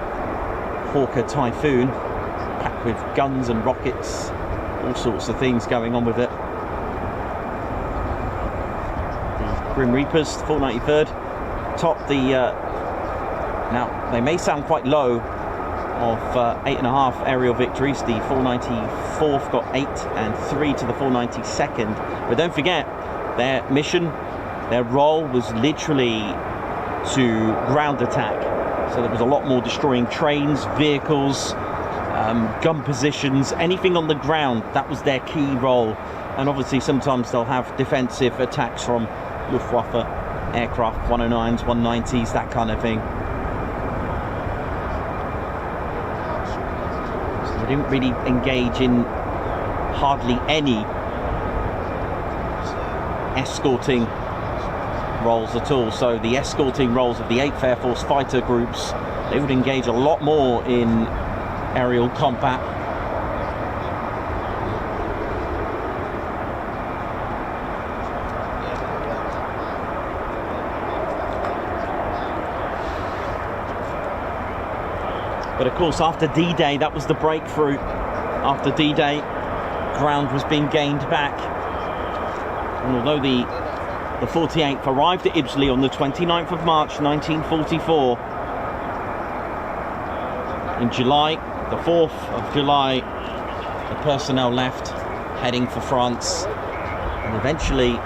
A: Hawker Typhoon, packed with guns and rockets, all sorts of things going on with it. The Grim Reapers, 493rd, topped the, now they may sound quite low, of 8.5 aerial victories. The 494th got 8 and 3 to the 492nd. But don't forget, their mission, their role was literally to ground attack. So there was a lot more destroying trains, vehicles, gun positions, anything on the ground. That was their key role. And obviously sometimes they'll have defensive attacks from Luftwaffe aircraft, 109s, 190s, that kind of thing. So they didn't really engage in hardly any escorting roles at all. So the escorting roles of the 8th Air Force fighter groups, they would engage a lot more in aerial combat. But of course, after D-Day, that was the breakthrough. After D-Day, ground was being gained back. And although the 48th arrived at Ibbsley on the 29th of March 1944, in July, the 4th of July, the personnel left, heading for France, and eventually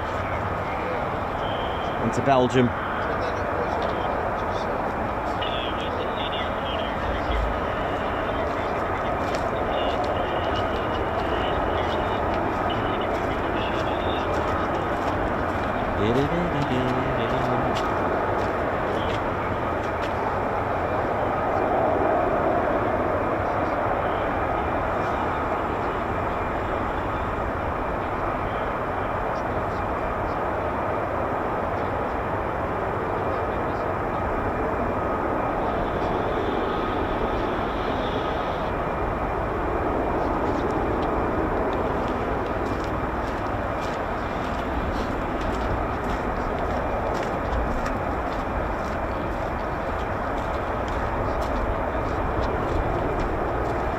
A: went to Belgium.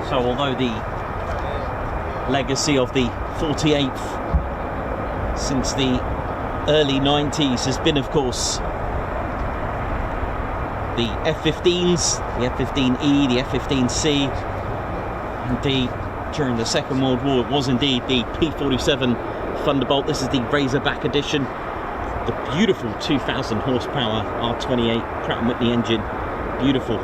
A: So although the legacy of the 48th since the early 90s has been, of course, the F-15s, the F-15E, the F-15C, indeed during the Second World War it was indeed the P-47 Thunderbolt. This is the Razorback edition, the beautiful 2,000 horsepower R28 Pratt & Whitney engine, beautiful.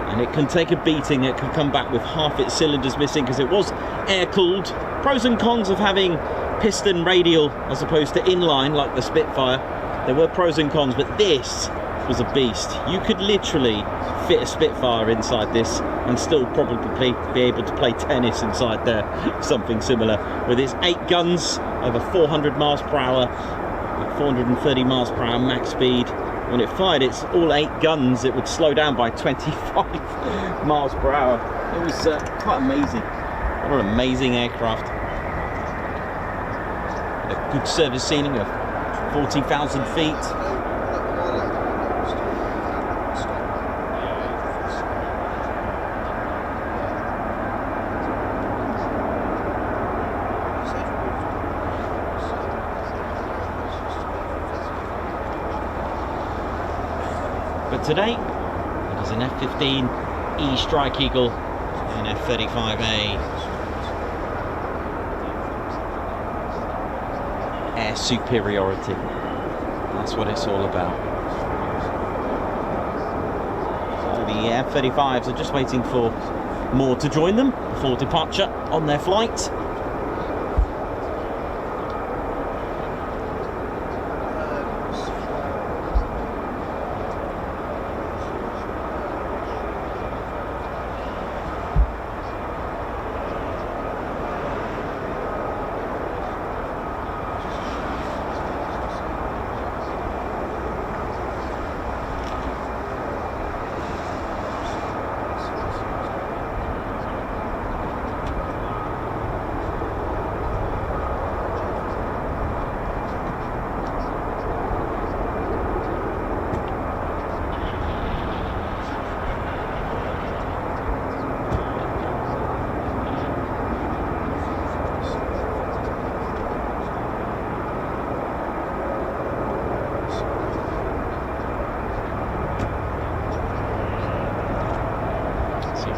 A: And it can take a beating. It can come back with half its cylinders missing because it was air-cooled. Pros and cons of having piston radial as opposed to inline like the Spitfire. There were pros and cons, but this was a beast. You could literally fit a Spitfire inside this and still probably be able to play tennis inside there, something similar. With its 8 guns, over 400 miles per hour, 430 miles per hour max speed. When it fired its all 8 guns, it would slow down by 25 miles per hour. It was quite amazing. What an amazing aircraft. With a good service ceiling of 40,000 feet. But today, it is an F-15E Strike Eagle and F-35A air superiority. That's what it's all about. So the F-35s are just waiting for more to join them before departure on their flight.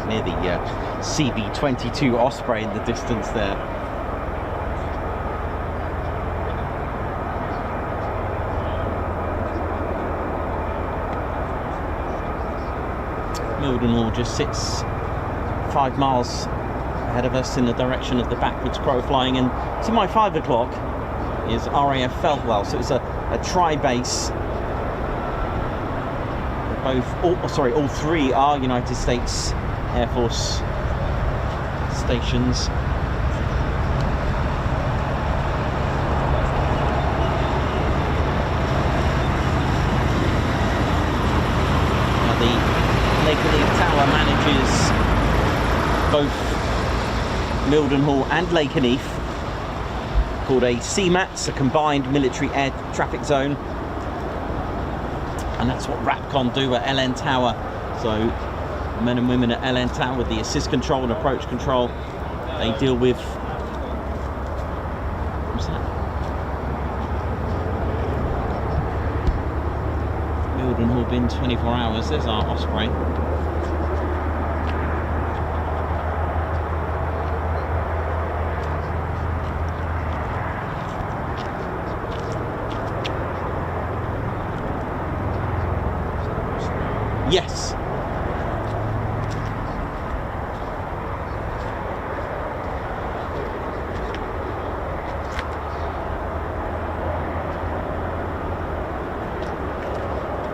A: Near the CB-22 Osprey in the distance there. Mildenhall just sits 5 miles ahead of us in the direction of the backwards crow flying, and to my 5 o'clock is RAF Feltwell. So it's a tri-base. All three are United States Air Force stations. Now the Lakenheath Tower manages both Mildenhall and Lakenheath, called a CMATS, a combined military air traffic zone. And that's what RAPCON do at LN Tower. So men and women at LN Tower with the assist control and approach control, they deal with, what's that? Mildenhall been 24 hours. There's our Osprey. Yes.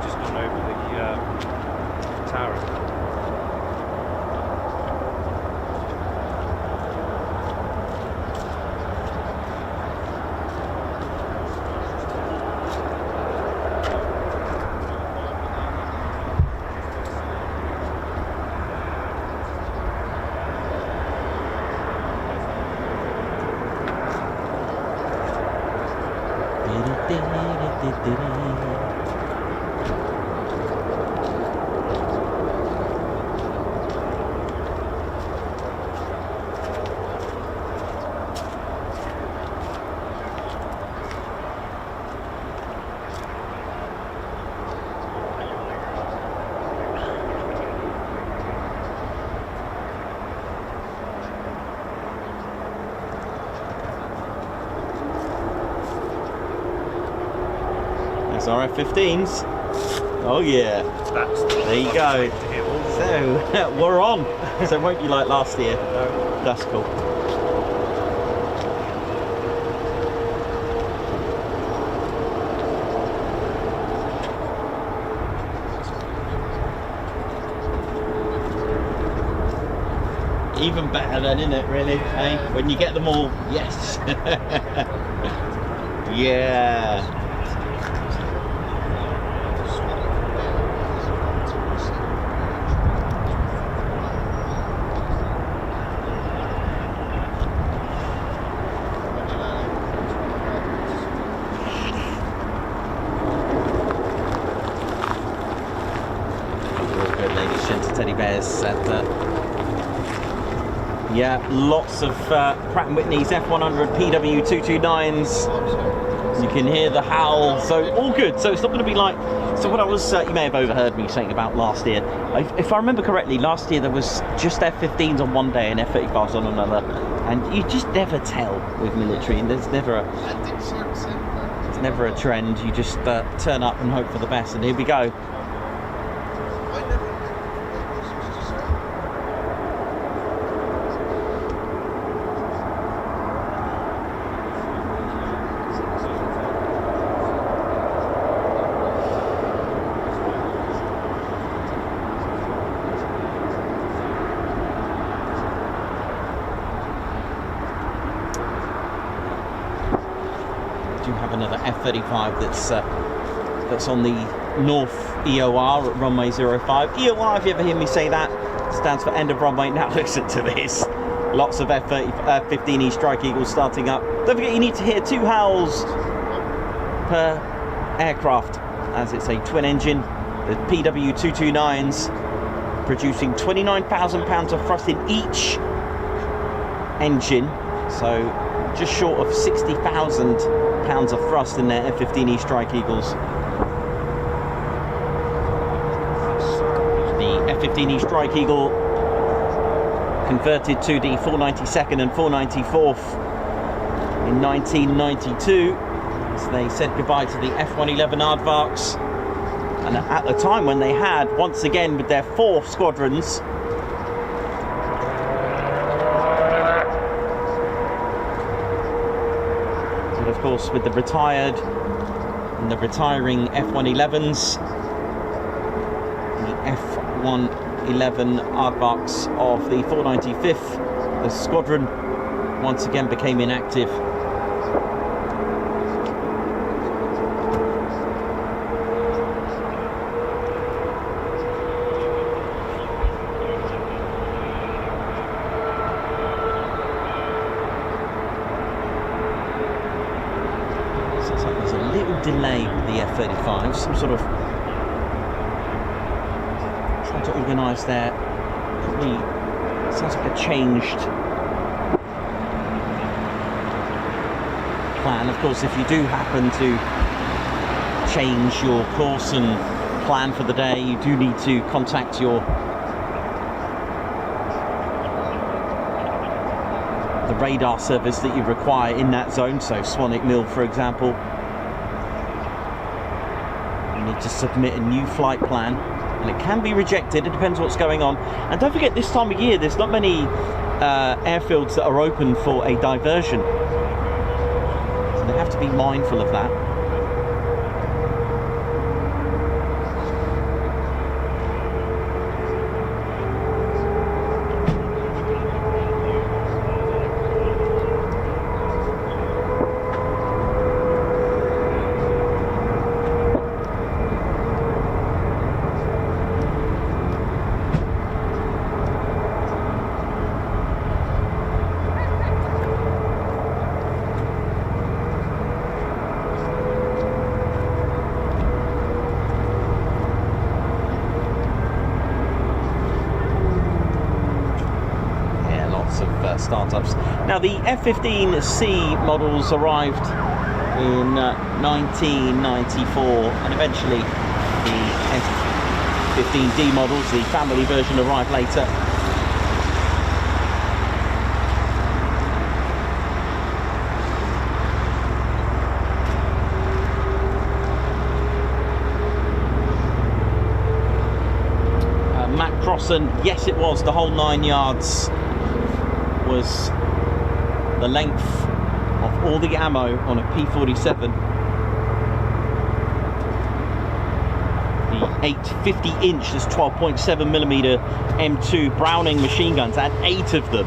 B: Just gone over the tower. RF-15s. Oh yeah. There you go. So we're on. So it won't be like last year. No. That's cool. Even better then, isn't it, really? Hey, when you get them all. Yes. Yeah. Teddy bears at yeah, lots of Pratt & Whitney's F100 PW229s. You can hear the howl, so all good. So it's not going to be like, so what I was, you may have overheard me saying about last year. If I remember correctly, last year there was just F-15s on one day and F-35s on another, and you just never tell with military, and there's never a trend. You just turn up and hope for the best, and here we go. Another F-35 that's on the North EOR at runway 05. EOR, if you ever hear me say that, stands for end of runway. Now listen to this. Lots of F-15E Strike Eagles starting up. Don't forget, you need to hear 2 howls per aircraft, as it's a twin engine. The PW229s producing 29,000 pounds of thrust in each engine, so just short of 60,000 pounds of thrust in their F-15E Strike Eagles. The F-15E Strike Eagle converted to the 492nd and 494th in 1992, as they said goodbye to the F-111 Aardvarks And at the time when they had, once again with their 4 squadrons, and of course with the retired and the retiring F-111s, the F-111 aardvarks of the 495th, the squadron once again became inactive.
A: Delay with the F-35, some sort of trying to organise their, probably sounds like a changed plan. Of course, if you do happen to change your course and plan for the day, you do need to contact the radar service that you require in that zone, so Swanwick Mill for example. To submit a new flight plan, and it can be rejected. It depends what's going on. And don't forget, this time of year there's not many airfields that are open for a diversion, so they have to be mindful of that. Startups. Now the F-15C models arrived in 1994, and eventually the F-15D models, the family version, arrived later. Matt Crossan, yes it was the whole 9 yards. Was the length of all the ammo on a P-47. The 850-inch, this 12.7mm M2 Browning machine guns, had 8 of them.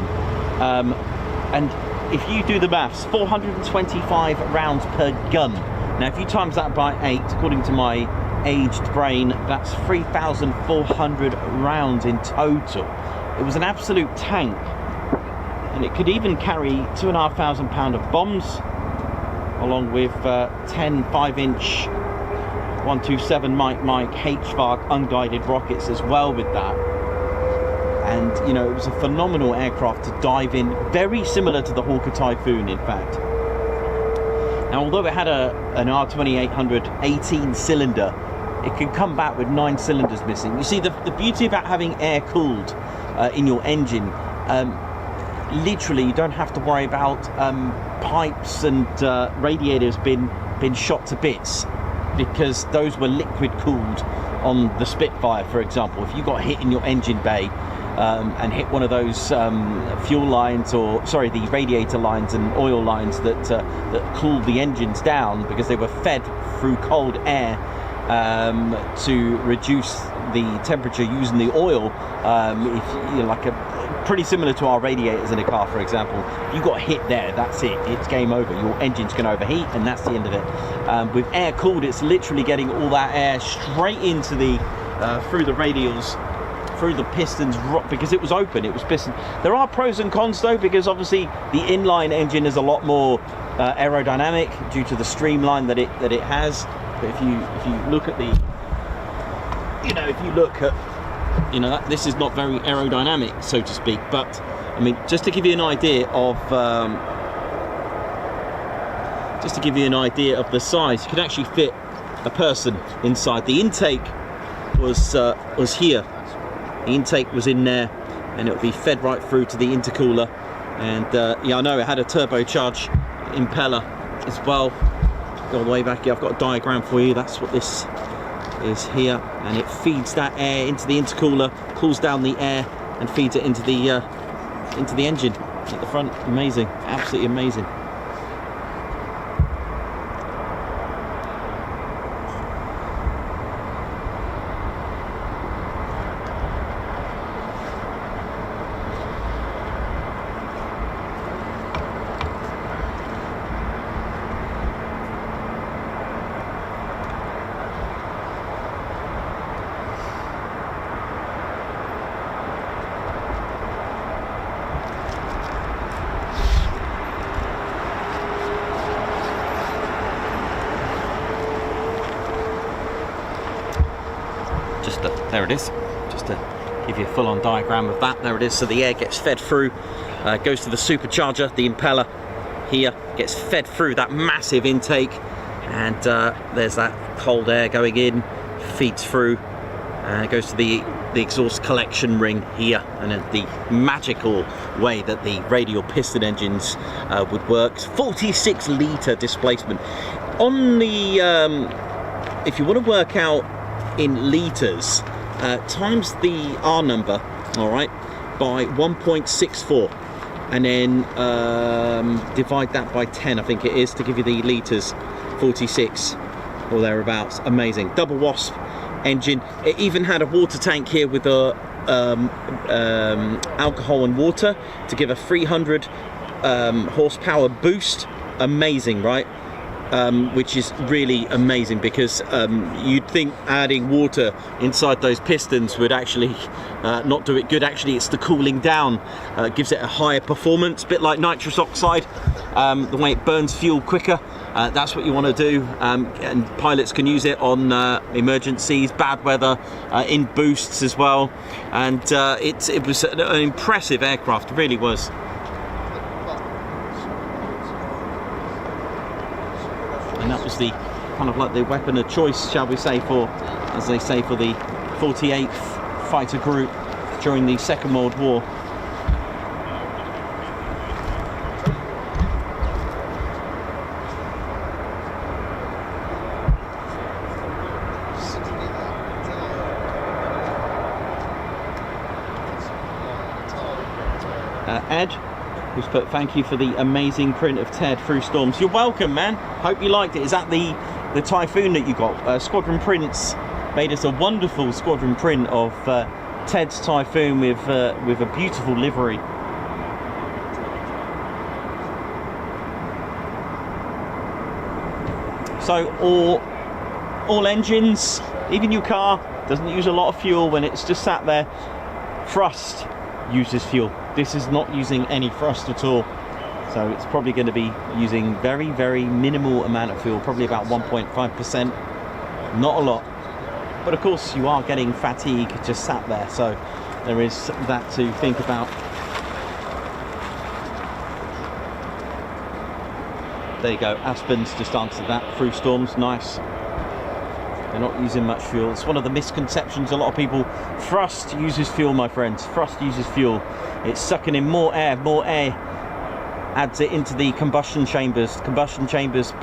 A: And if you do the maths, 425 rounds per gun. Now if you times that by 8, according to my aged brain, that's 3,400 rounds in total. It was an absolute tank. And it could even carry 2,500 pounds of bombs, along with 10 5-inch 127 Mike HVAC unguided rockets as well with that. And you know, it was a phenomenal aircraft to dive in, very similar to the Hawker Typhoon in fact. Now although it had an R2800 18 cylinder, it could come back with 9 cylinders missing. You see, the beauty about having air cooled in your engine, literally you don't have to worry about pipes and radiators being shot to bits, because those were liquid cooled on the Spitfire, for example. If you got hit in your engine bay and hit one of those fuel lines, or sorry, the radiator lines and oil lines that cooled the engines down because they were fed through cold air to reduce the temperature using the oil, if you like pretty similar to our radiators in a car, for example. If you got hit there, that's it, it's game over. Your engine's going to overheat, and that's the end of it. With air cooled, it's literally getting all that air straight into the through the radials, through the pistons, because it was open, it was piston. There are pros and cons though, because obviously the inline engine is a lot more aerodynamic due to the streamline that it has. But if you look at the, if you look at, this is not very aerodynamic, so to speak. But I mean, just to give you an idea of the size, you could actually fit a person inside. The intake was here. The intake was in there, and it would be fed right through to the intercooler. And yeah, I know it had a turbocharged impeller as well. Go all the way back here. I've got a diagram for you. That's what this is here, and it feeds that air into the intercooler, cools down the air, and feeds it into the engine at the front. Amazing, absolutely amazing. There it is, just to give you a full-on diagram of that. There it is. So the air gets fed through, goes to the supercharger, the impeller here, gets fed through that massive intake, and there's that cold air going in, feeds through, goes to the exhaust collection ring here, and the magical way that the radial piston engines would work. 46 litre displacement. On the, if you want to work out in litres, times the R number, all right, by 1.64, and then divide that by 10, I think it is, to give you the litres. 46 or thereabouts. Amazing. Double wasp engine. It even had a water tank here with a alcohol and water to give a 300 horsepower boost. Amazing, right? Which is really amazing, because you'd think adding water inside those pistons would actually not do it good. Actually, it's the cooling down gives it a higher performance, a bit like nitrous oxide, the way it burns fuel quicker. That's what you want to do, and pilots can use it on emergencies, bad weather, in boosts as well, and it was an impressive aircraft, it really was. And that was the kind of like the weapon of choice, shall we say, for, as they say, for the 48th Fighter Group during the Second World War. Ed, who's put, thank you for the amazing print of Ted through storms. You're welcome, man. Hope you liked it. Is that the Typhoon that you got? Squadron Prints made us a wonderful squadron print of Ted's Typhoon with a beautiful livery. So all engines, even your car, doesn't use a lot of fuel when it's just sat there. Thrust uses fuel. This is not using any thrust at all, so it's probably going to be using very, very minimal amount of fuel, probably about 1.5%, not a lot. But of course you are getting fatigue just sat there, so there is that to think about. There you go, Aspen's just answered that through storms. Nice. They're not using much fuel. It's one of the misconceptions a lot of people. Thrust uses fuel, my friends. Thrust uses fuel. It's sucking in more air. More air adds it into the combustion chambers. Combustion chambers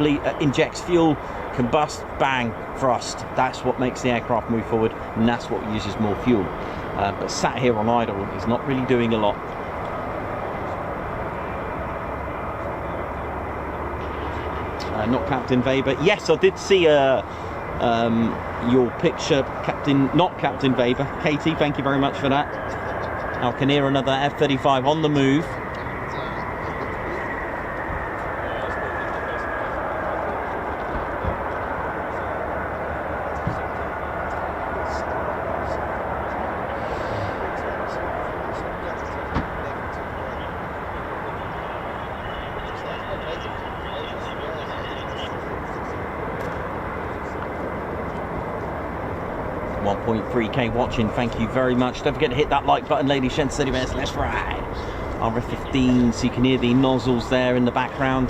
A: injects fuel, combust, bang, thrust. That's what makes the aircraft move forward, and that's what uses more fuel. But sat here on idle is not really doing a lot. Not Captain Weber. Yes, I did see your picture, not Captain Weber. Katie, thank you very much for that. I can hear another F-35 on the move. .3k watching, thank you very much. Don't forget to hit that like button, ladies, gents, let's ride. RF-15, so you can hear the nozzles there in the background.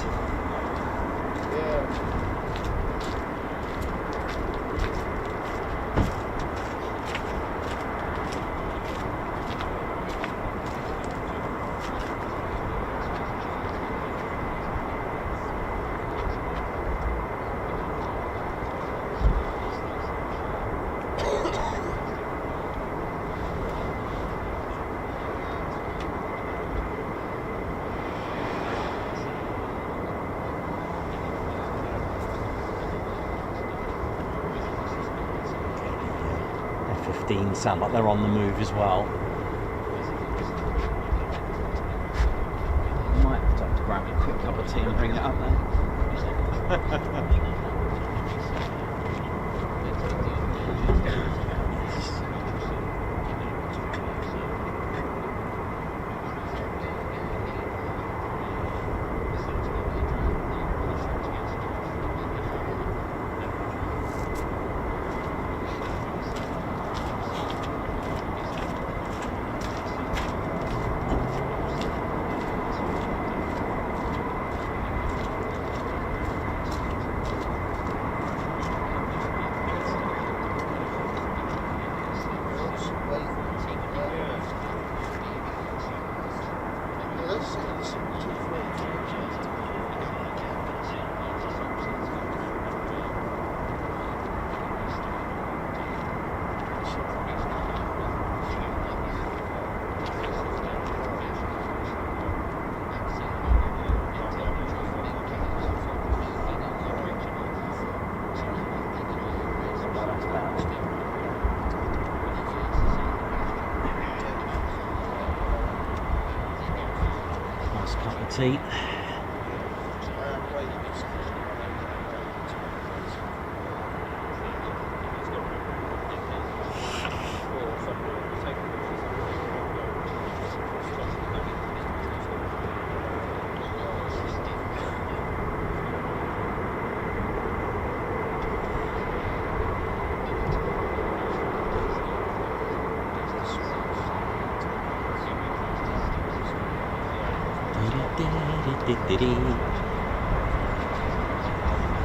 B: F-15s sound like they're on the move as well. Might have to grab a quick cup of tea and bring it up there. Tea.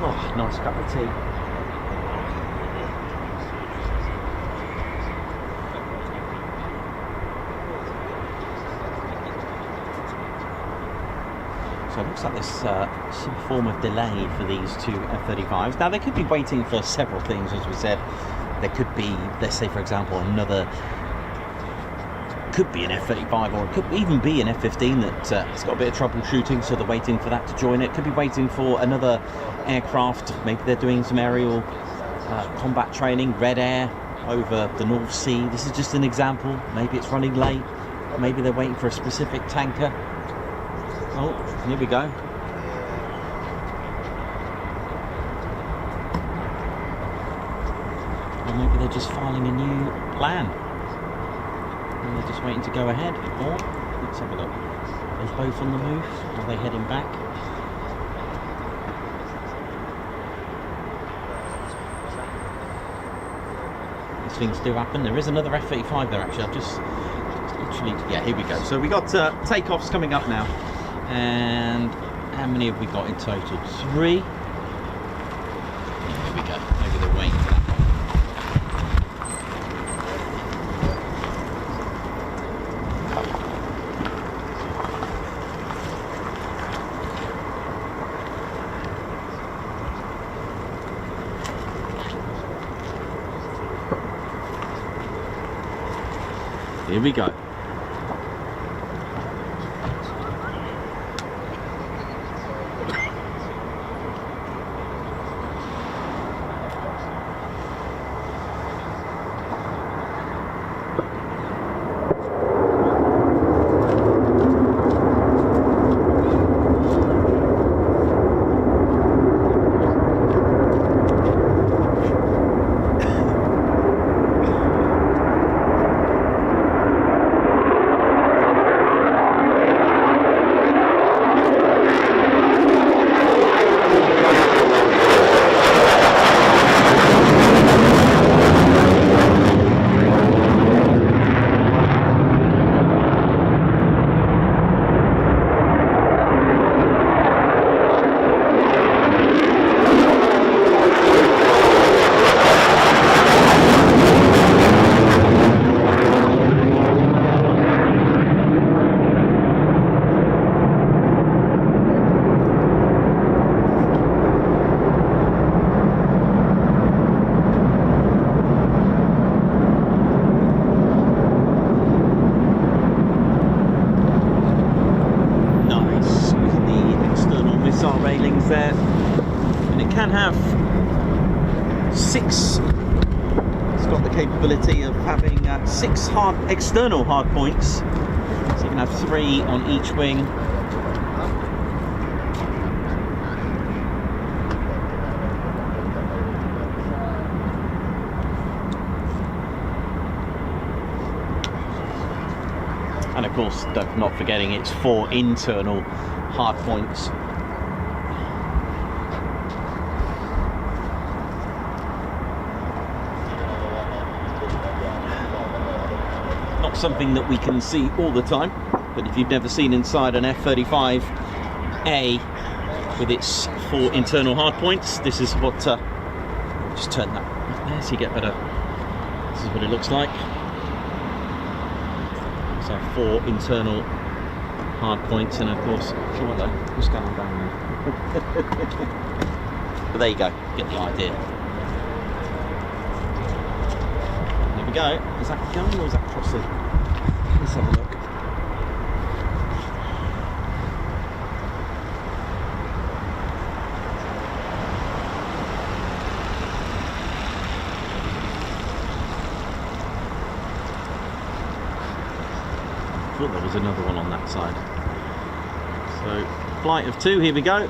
B: Oh, nice cup of tea. So it looks like there's some form of delay for these two F-35s. Now they could be waiting for several things, as we said. There could be, let's say for example, could be an F-35, or it could even be an F-15 that it's got a bit of troubleshooting, so they're waiting for that to join it. Could be waiting for another aircraft. Maybe they're doing some aerial combat training, Red Air over the North Sea. This is just an example. Maybe it's running late. Maybe they're waiting for a specific tanker. Oh, here we go. Or maybe they're just filing a new plan. And they're just waiting to go ahead. Or, let's have a look. Are they both on the move? Are they heading back? These things do happen. There is another F-35 there actually. I've just literally, yeah, here we go. So we got takeoffs coming up now. And how many have we got in total? 3. Here we go. Maybe they're waiting for that. Here we go. There, and it can have 6. It's got the capability
A: capability of having 6 external hard points. So you can have 3 on each wing. And of course, not forgetting it's 4 internal hard points. Not something that we can see all the time, but if you've never seen inside an F-35A with its 4 internal hard points, this is what, just turn that there so you get better. This is what it looks like. So 4 internal hard points, and of course, what's going on down there? But there you go, get the idea. There we go. Is that going or is that crossing? Let's have a look. I thought there was another one on that side. So, flight of 2, here we go.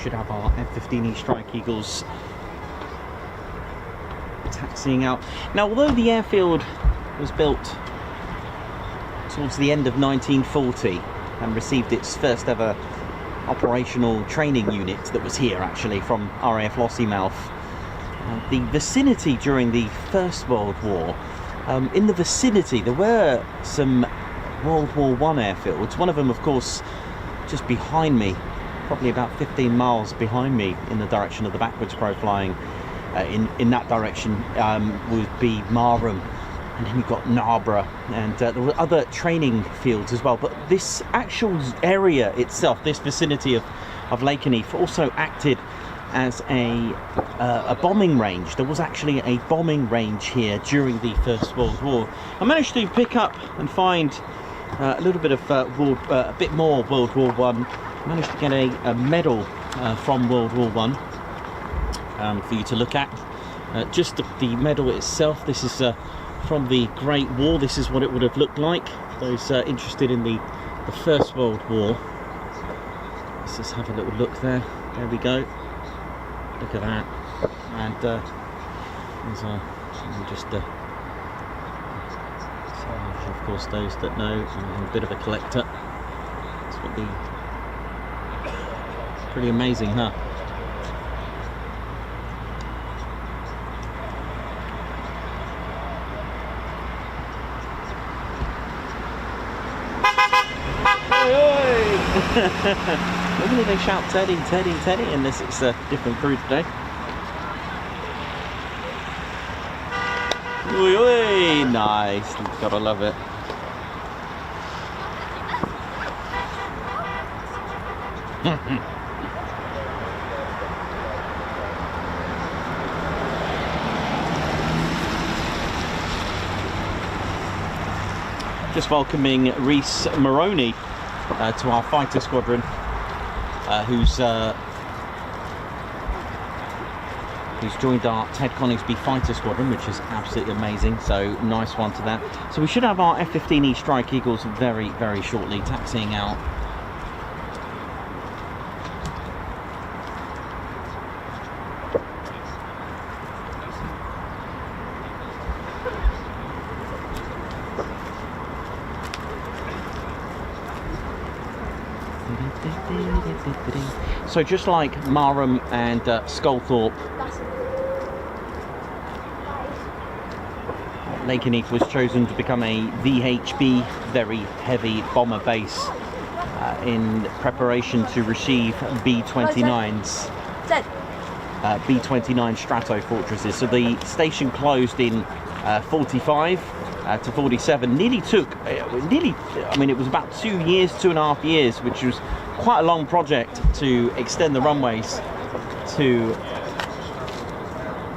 B: should have our F-15E Strike Eagles taxiing out. Now, although the airfield was built towards the end of 1940 and received its first ever operational training unit that was here actually from RAF Lakenheath, the vicinity during the First World War, in the vicinity there were some World War I airfields. One of them, of course, just behind me, probably about 15 miles behind me in the direction of the backwards profiling. In that direction would be Marham, and then you've got Narborough, and there were other training fields as well. But this actual area itself, this vicinity of Lakenheath, also acted as a bombing range. There was actually a bombing range here during the First World War. I managed to pick up and find a little bit of a bit more World War One. Managed to get a medal from World War One for you to look at. Just the medal itself. This is from the Great War. This is what it would have looked like. Those interested in the First World War. Let's just have a little look there. There we go. Look at that. And there's just so of course those that know, I'm a bit of a collector. That's what the pretty amazing, huh? Normally they shout Teddy, Teddy, Teddy, unless it's a different crew today. Oi, oi, nice, gotta love it. Just welcoming Reese Moroney to our Fighter Squadron, who's joined our Ted Coningsby Fighter Squadron, which is absolutely amazing. So nice one to that. So we should have our F-15E Strike Eagles very, very shortly taxiing out. So just like Marham and Sculthorpe, Lakenheath was chosen to become a VHB, very heavy bomber base, in preparation to receive B-29s, B-29 Strato fortresses. So the station closed in 45 to 47. Nearly took, I mean, it was about 2 years, 2.5 years, which was quite a long project to extend the runways to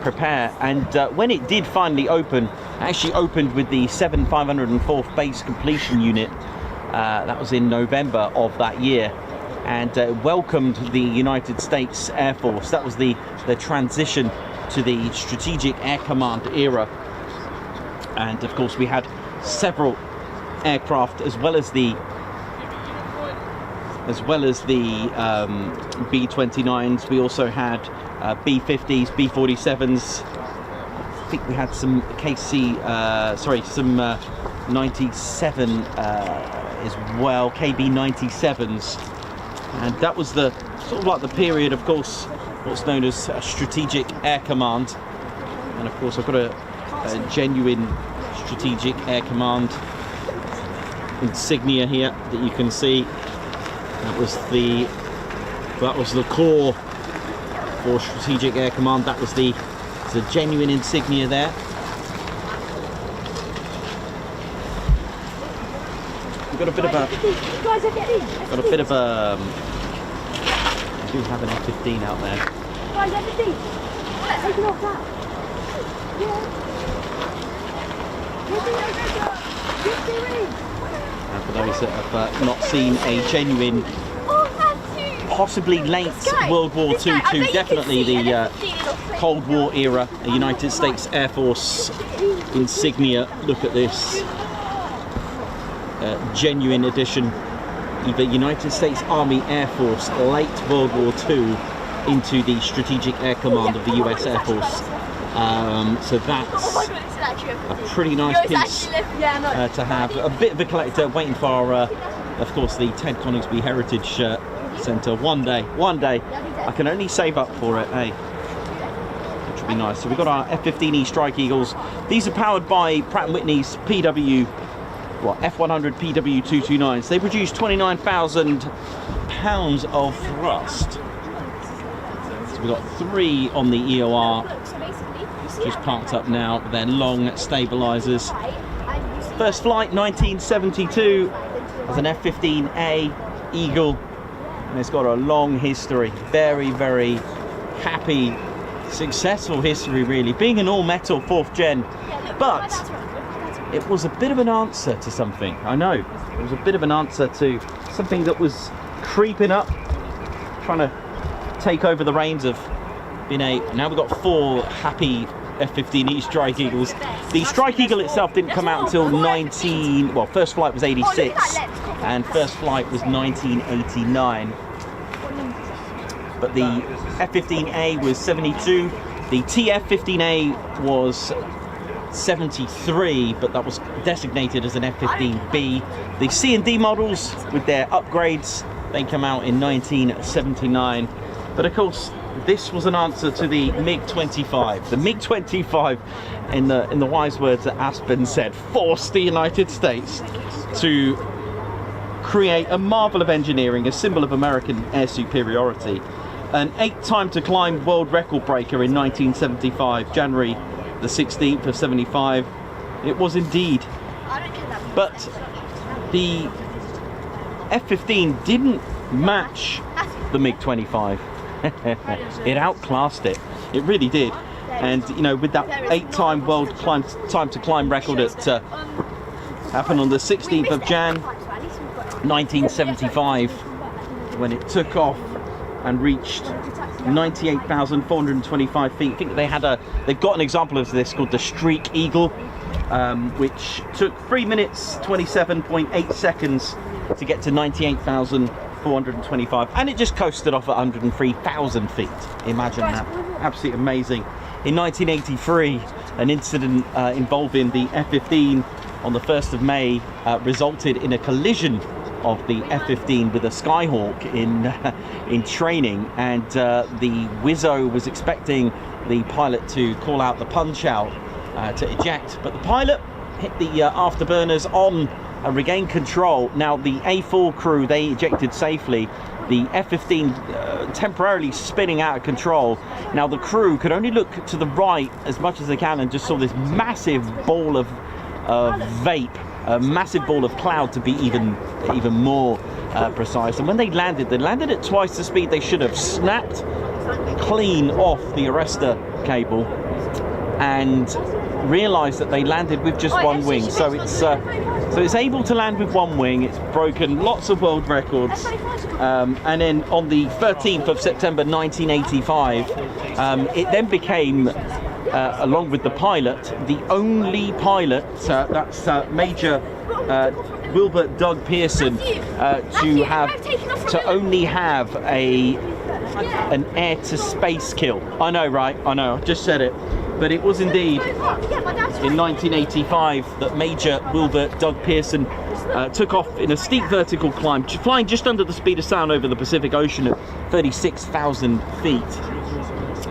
B: prepare. And when it did finally open, it actually opened with the 7504th base completion unit. That was in November of that year, and welcomed the United States Air Force. That was the transition to the Strategic Air Command era. And of course we had several aircraft as well as the B-29s. We also had B-50s, B-47s. I think we had some some 97 as well, KB-97s. And that was the sort of like the period, of course, what's known as Strategic Air Command. And of course I've got a genuine Strategic Air Command insignia here that you can see. That was the core for Strategic Air Command. That was the genuine insignia there. We've got a bit of a I do have an F-15 out there.
C: Guys, F-15. Taking off that.
B: And for those that have not seen a genuine, possibly late World War II to definitely the Cold War era, a United States Air Force insignia. Look at this genuine edition, either United States Army Air Force late World War II
A: into the Strategic Air Command of the US Air Force. So that's a pretty nice piece to have. A bit of a collector, waiting for, of course, the Ted Coningsby Heritage Centre. One day, I can only save up for it, eh? Which would be nice. So we've got our F-15E Strike Eagles. These are powered by Pratt & Whitney's F100 PW229s. They produce 29,000 pounds of thrust. So we've got 3 on the EOR, just parked up now. They're long stabilizers. First flight 1972 as an F-15A Eagle, and it's got a long history. Very, very happy, successful history, really, being an all-metal 4th gen. But it was a bit of an answer to something. I know, it was a bit of an answer to something that was creeping up, trying to take over the reins of being a... Now we've got 4 happy F-15E Strike Eagles. The Strike Eagle itself didn't come out until first flight was 86 and first flight was 1989. But the F-15A was 72. The TF-15A was 73, but that was designated as an F-15B. The C&D models with their upgrades, they come out in 1979. But of course, this was an answer to the MiG-25. The MiG-25, in the wise words that Aspen said, forced the United States to create a marvel of engineering, a symbol of American air superiority. An 8-time to climb world record breaker in 1975, January the 16th of 75. It was indeed. But the F-15 didn't match the MiG-25. It outclassed it. It really did. And you know, with that 8-time world time to climb record that happened on the 16th of Jan 1975, when it took off and reached 98,425 feet. I think they've got an example of this called the Streak Eagle, which took 3 minutes 27.8 seconds to get to 98,425, and it just coasted off at 103,000 feet. Imagine that. Absolutely amazing. In 1983, an incident involving the F-15 on the 1st of May resulted in a collision of the F-15 with a Skyhawk in training, and the Wizzo was expecting the pilot to call out the punch out to eject, but the pilot hit the afterburners on and regained control. Now the A4 crew, they ejected safely. The F-15 temporarily spinning out of control. Now the crew could only look to the right as much as they can and just saw this massive ball of vape, a massive ball of cloud to be even more precise. And when they landed at twice the speed they should have, snapped clean off the arrestor cable, and realized that they landed with just one wing. So it's able to land with one wing. It's broken lots of world records. And then on the 13th of September 1985, it then became, along with the pilot, the only pilot, that's Major Wilbert Doug Pearson, to only have an air-to-space kill. I know, right? I know, I just said it. But it was indeed in 1985 that Major Wilbert Doug Pearson took off in a steep vertical climb, flying just under the speed of sound over the Pacific Ocean at 36,000 feet.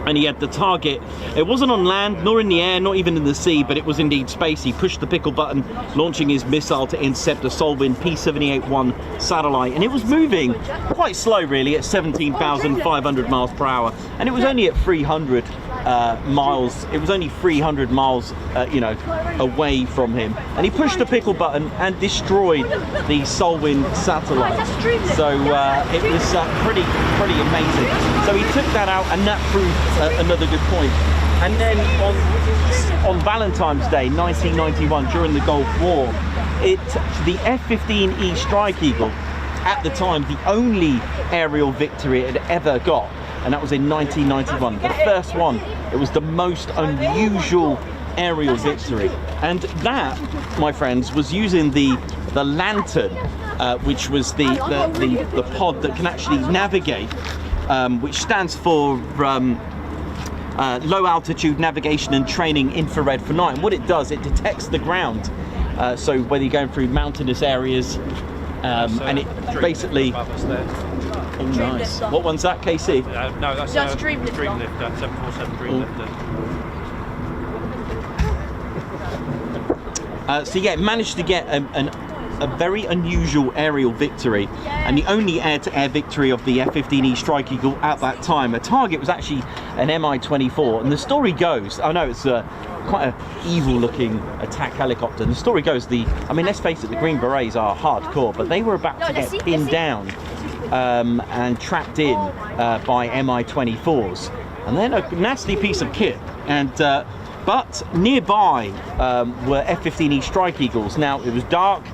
A: And he had the target. It wasn't on land, nor in the air, not even in the sea, but it was indeed space. He pushed the pickle button, launching his missile to intercept a Solwyn P-78-1 satellite. And it was moving quite slow, really, at 17,500 miles per hour. And it was only at 300 miles. It was only 300 miles, away from him. And he pushed the pickle button and destroyed the Solwyn satellite. So it was pretty amazing. So he took that out, and that proved another good point. And then on Valentine's Day 1991, during the Gulf War, the F-15E Strike Eagle, at the time the only aerial victory it had ever got, and that was in 1991, the first one. It was the most unusual aerial victory, and that, my friends, was using the Lantern, which was the pod that can actually navigate which stands for Low Altitude Navigation and Training Infrared for Night. And what it does, it detects the ground. So whether you're going through mountainous areas, and it basically... Oh, nice. What one's that, KC?
D: No, that's
C: Just Dream Lifter.
D: 747 Dream Lifter.
A: So yeah, it managed to get a very unusual aerial victory, and the only air-to-air victory of the F-15E Strike Eagle at that time. A target was actually an Mi-24, and the story goes, I know it's quite an evil-looking attack helicopter, and the story goes, I mean, let's face it, the Green Berets are hardcore, but they were about to get pinned down and trapped in by Mi-24s, and then a nasty piece of kit. And but nearby were F-15E Strike Eagles. Now, it was dark,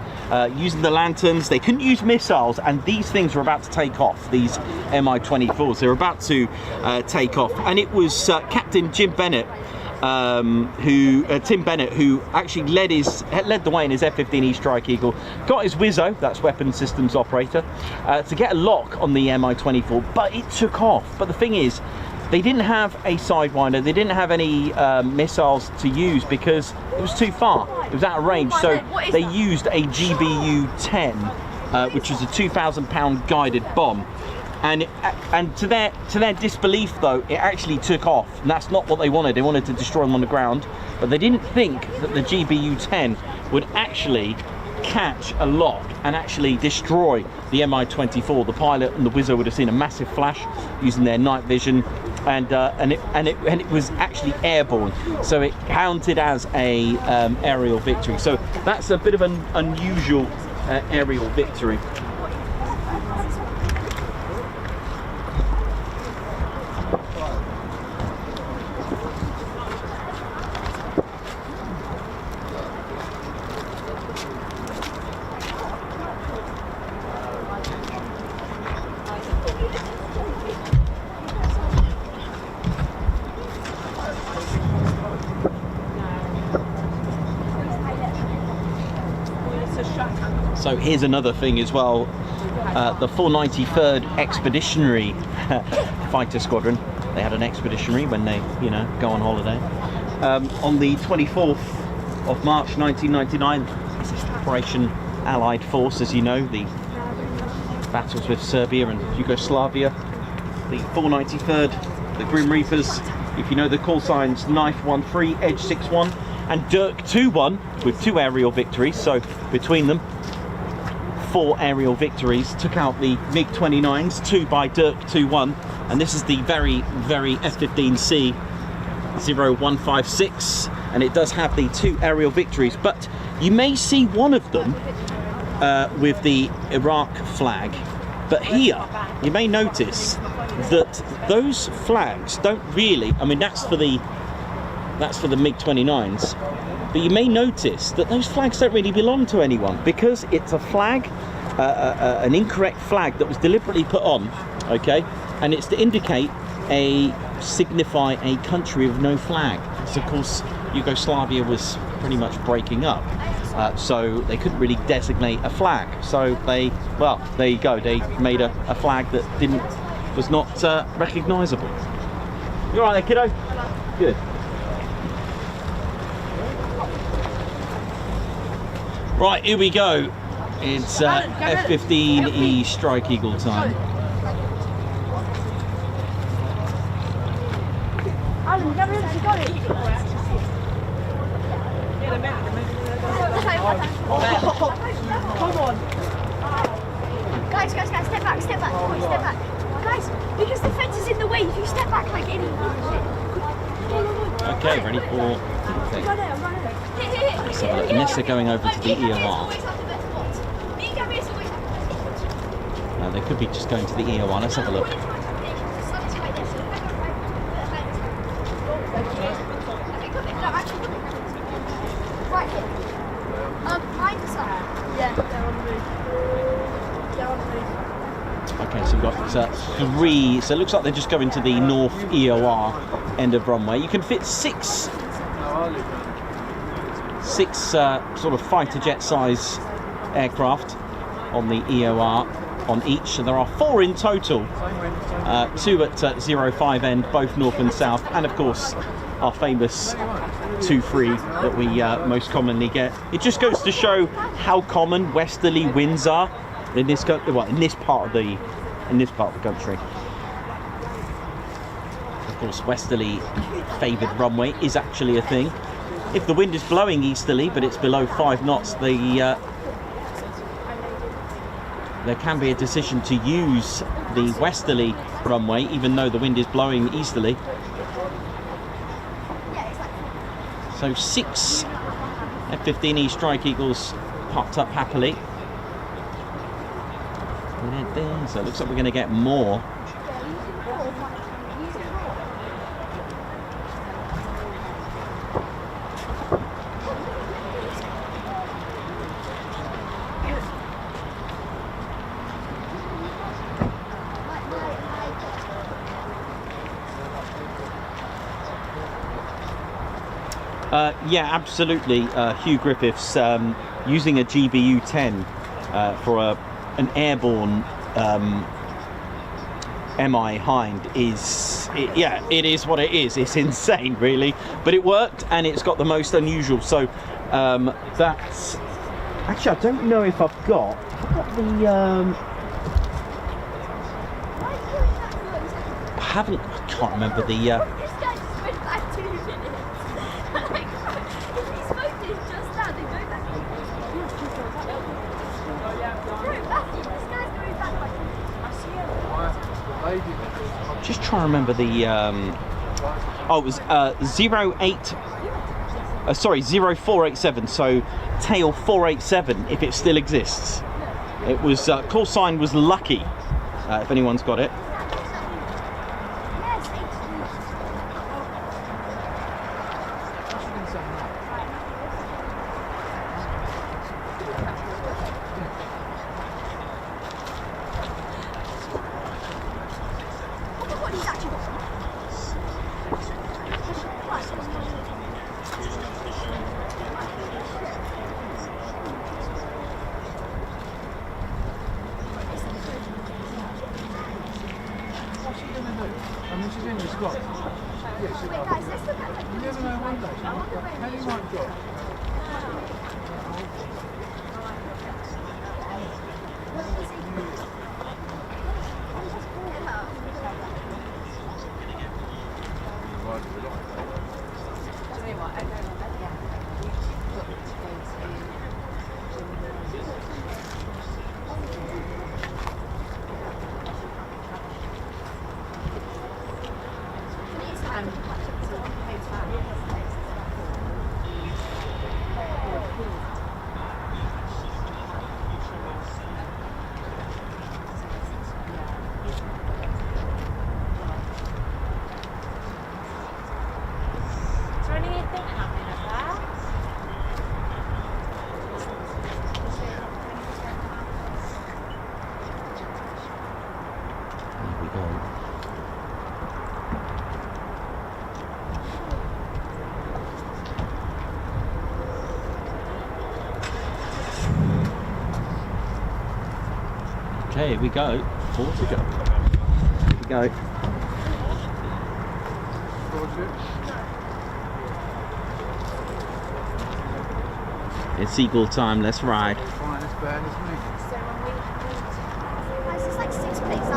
A: using the lanterns, they couldn't use missiles, and these things were about to take off, these Mi-24s. They were about to take off, and it was Captain Tim Bennett, who actually led the way in his F-15E Strike Eagle, got his WISO, that's Weapons Systems Operator, to get a lock on the Mi-24, but it took off. But the thing is, they didn't have a Sidewinder, they didn't have any missiles to use because it was too far, it was out of range, so they used a GBU-10, which was a 2,000-pound guided bomb. And to their disbelief, though, it actually took off, and that's not what they wanted. They wanted to destroy them on the ground, but they didn't think that the GBU-10 would actually catch a lock and actually destroy the Mi-24. The pilot and the WISO would have seen a massive flash using their night vision, and it was actually airborne, so it counted as a aerial victory. So that's a bit of an unusual aerial victory. So here's another thing as well, the 493rd Expeditionary Fighter Squadron. They had an expeditionary when they, go on holiday. On the 24th of March 1999, this is Operation Allied Force, as you know, the battles with Serbia and Yugoslavia. The 493rd, the Grim Reapers, if you know the call signs, Knife 1-3, Edge 6-1, and Dirk 2-1 with 2 aerial victories. So between them, 4 aerial victories, took out the MiG-29s, 2 by Dirk 2-1, and this is the very, very F-15C 0156, and it does have the 2 aerial victories, but you may see one of them with the Iraq flag, but here you may notice that those flags don't really, I mean that's for the MiG-29s, but you may notice that those flags don't really belong to anyone, because it's a flag, an incorrect flag that was deliberately put on, okay, and it's to indicate signify a country with no flag. So of course Yugoslavia was pretty much breaking up, so they couldn't really designate a flag, so there you go, they made a flag that was not recognisable. You alright there, kiddo? Good. Right, here we go. It's F-15E Strike Eagle time.
C: Alan, you never actually got it. Come on. Guys, step back. Step back. Guys, because the fence is in the way, if you step back like any...
A: Okay, ready for... So unless they're going over to the EOR. No, they could be just going to the EOR. Let's have a look. Okay, so we've got 3. So it looks like they're just going to the north EOR end of runway. You can fit 6 sort of fighter jet size aircraft on the EOR.
B: on each, so there are 4 in total. 2 at 05 end, both north and south, and of course our famous 2-3 that we most commonly get. It just goes to show how common westerly winds are in this part of the country. Of course, westerly favoured runway is actually a thing. If the wind is blowing easterly, but it's below 5 knots, there can be a decision to use the westerly runway, even though the wind is blowing easterly. So 6 F-15E Strike Eagles parked up happily. So it looks like we're going to get more. Yeah, absolutely. Hugh Griffiths using a GBU-10 for an airborne MI Hind it is what it is. It's insane, really, but it worked, and it's got the most unusual. So that's actually, I don't know if I've got the. I can't remember the.
C: This guy just went back 2 minutes. Like, if he spoke to him just now, they go back. This guy's going back like.
B: Just trying to remember the. Oh, it was 0487. So tail 487, if it still exists. It was call sign was Lucky. If anyone's got it. Okay, here we go. 4 to go. Here we go. It's eagle time, let's ride.
C: It's just like 6 plates.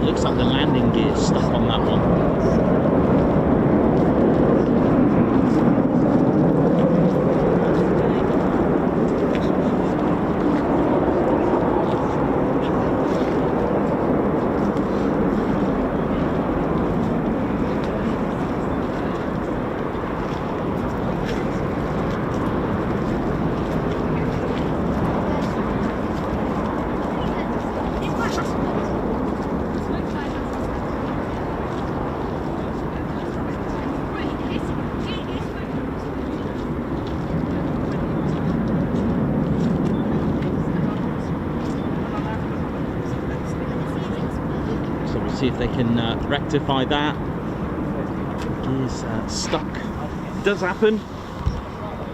A: Looks like the landing gear's stuck on that one. See if they can rectify that. Gears stuck. It does happen.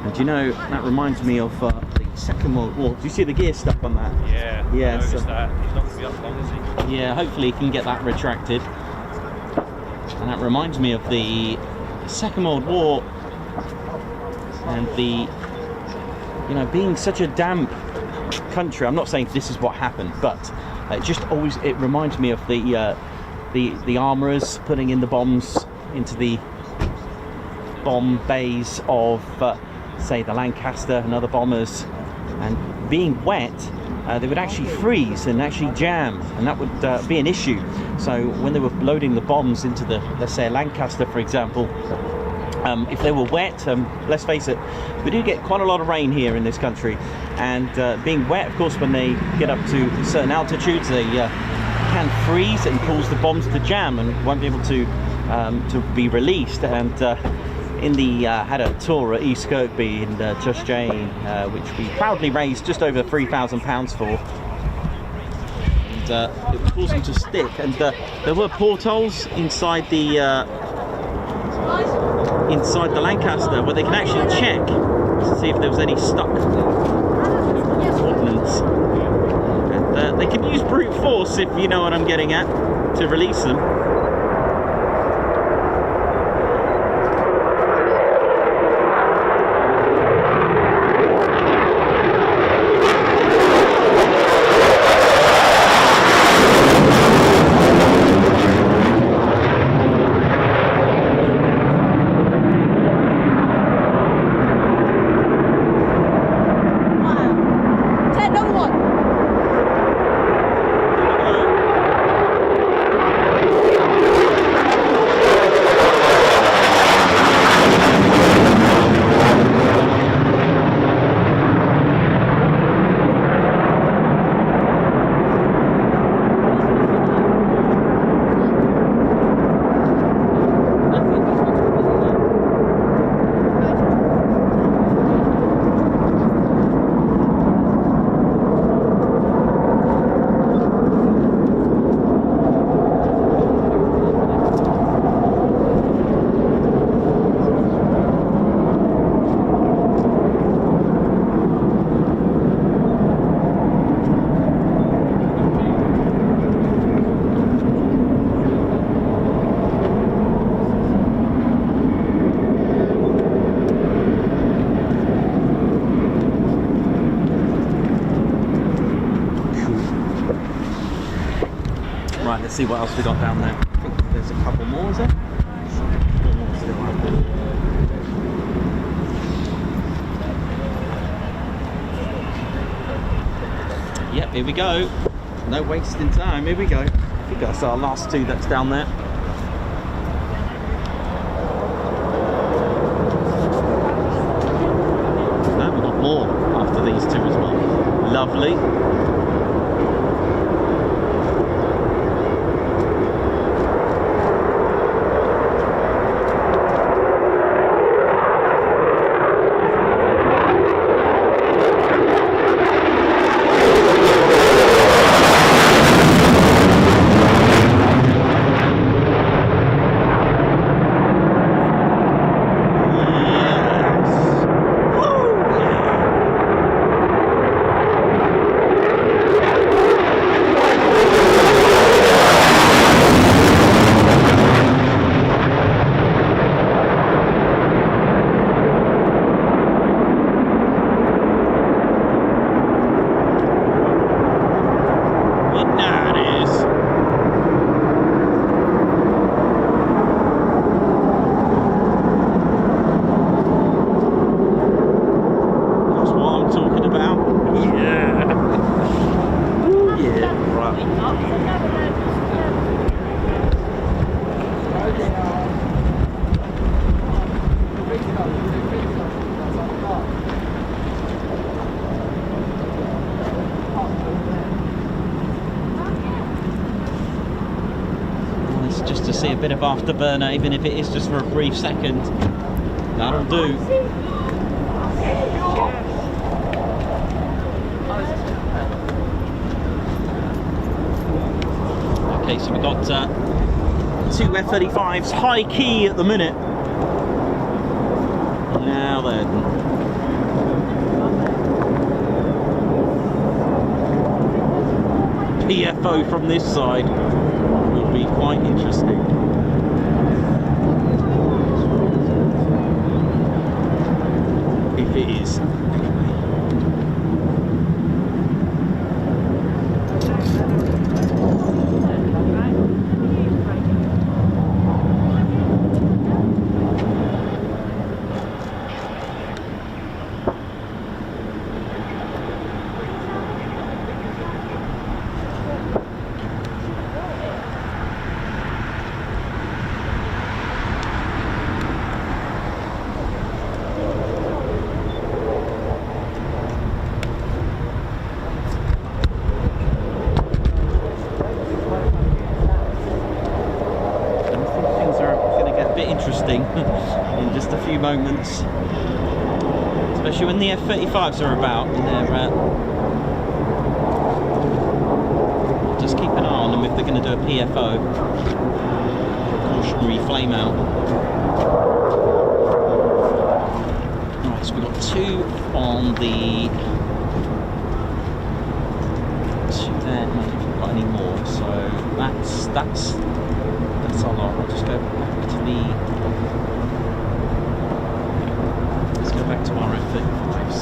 A: And you know, that reminds me of the Second World War. Do you see the gear stuck on that?
D: Yeah.
A: Yeah.
D: I noticed that. He's not going to be up long, is he?
A: Yeah. Hopefully, he can get that retracted. And that reminds me of the Second World War and the, you know, being such a damp country. I'm not saying this is what happened, but it just always reminds me of the armourers putting in the bombs into the bomb bays of say the Lancaster and other bombers, and being wet, they would actually freeze and actually jam, and that would be an issue. So when they were loading the bombs into the, let's say a Lancaster for example, if they were wet, let's face it, we do get quite a lot of rain here in this country, and being wet, of course, when they get up to certain altitudes, they can freeze and cause the bombs to jam and won't be able to be released. And in the had a tour at East Kirkby in Just Jane, which we proudly raised just over £3,000 for, and it would cause them to stick. And there were portholes inside the Lancaster where they can actually check to see if there was any stuck ordnance. They can use brute force, if you know what I'm getting at, to release them. Right, let's see what else we got down there. I think there's a couple more, is there? Four more still out there. Yep, here we go. No wasting time, here we go. I think that's our last two that's down there. No, we've got more after these two as well. Lovely.
B: just to see a bit of afterburner, even if it is just for a brief second. That'll do. Okay, so we've got 2 F-35s high key at the minute. Now then. PFO from this side will be quite interesting. If it is. In just a few moments, especially when the F-35s are about, and they're just keep an eye on them if they're going to do a PFO, precautionary flame out. Alright, so we've got 2 on the 2 there, I don't know if we've got any more, so that's a lot. I'll just go back to the back to our F-35s.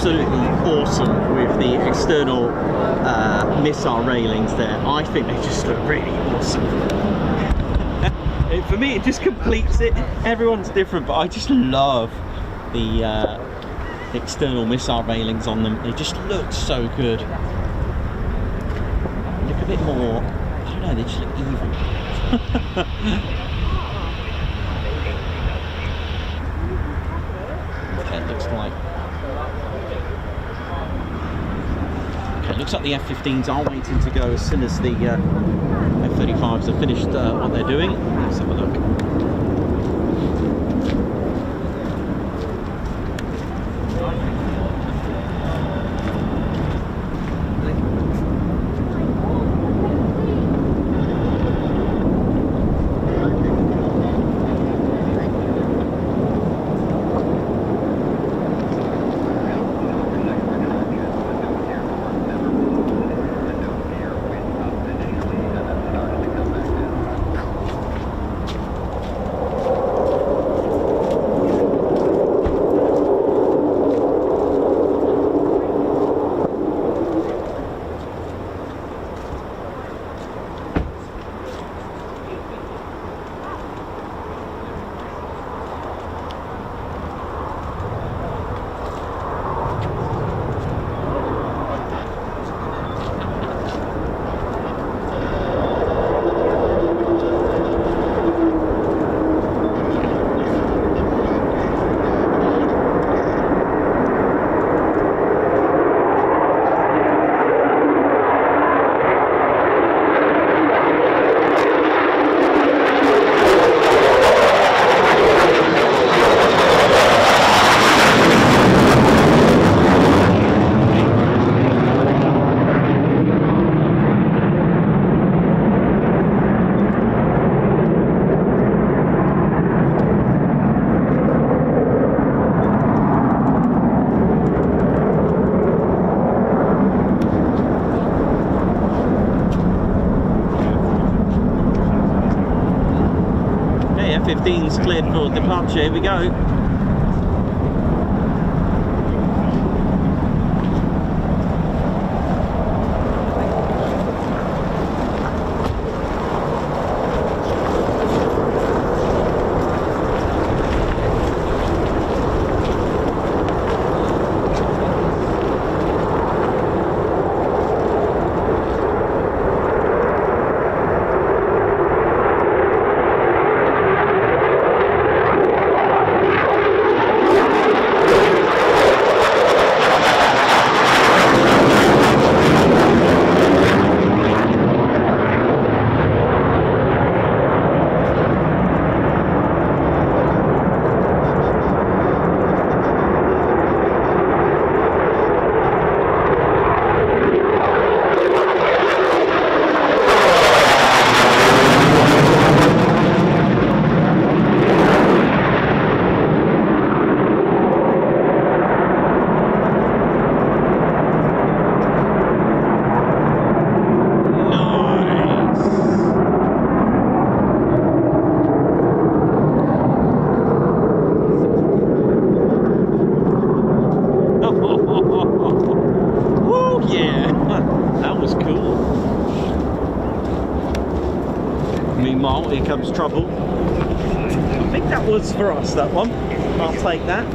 B: absolutely awesome with the external missile railings there. I think they just look really awesome. For me, it just completes it. Everyone's different, but I just love the external missile railings on them. They just look so good. Look a bit more, I don't know, they just look evil. Okay, it looks like... Okay, it looks like the F-15s are waiting to go as soon as the F-35s have finished what they're doing. Let's have a look.
A: F-15's cleared for departure. Here we go. Here comes trouble. I think that was for us, that one. I'll take that.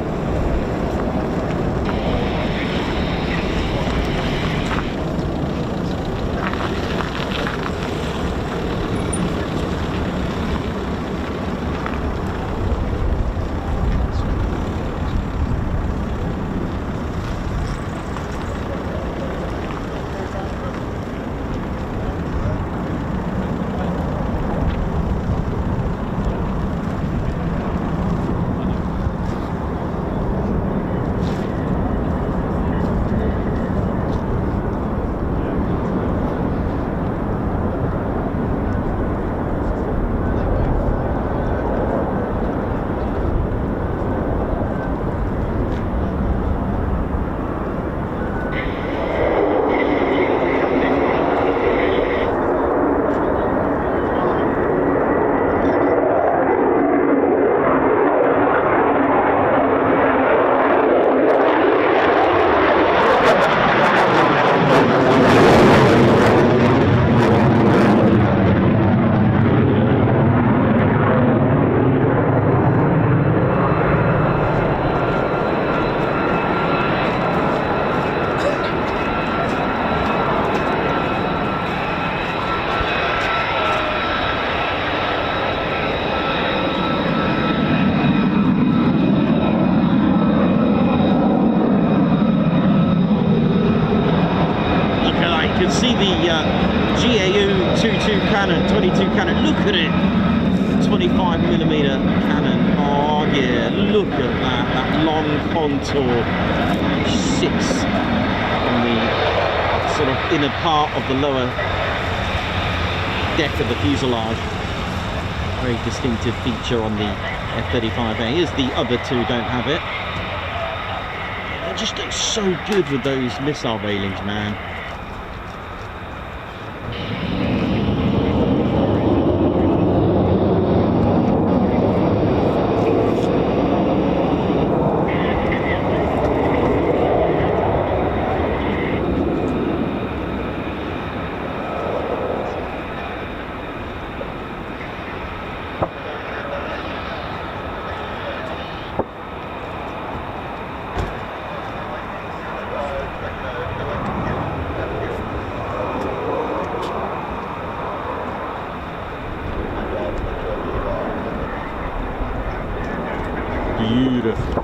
A: GAU-22 Cannon, 22 Cannon, look at it! 25mm cannon, oh yeah, look at that long contour. Sits on the sort of inner part of the lower deck of the fuselage. Very distinctive feature on the F-35A, as the other two don't have it. It just looks so good with those missile railings, man. Beautiful.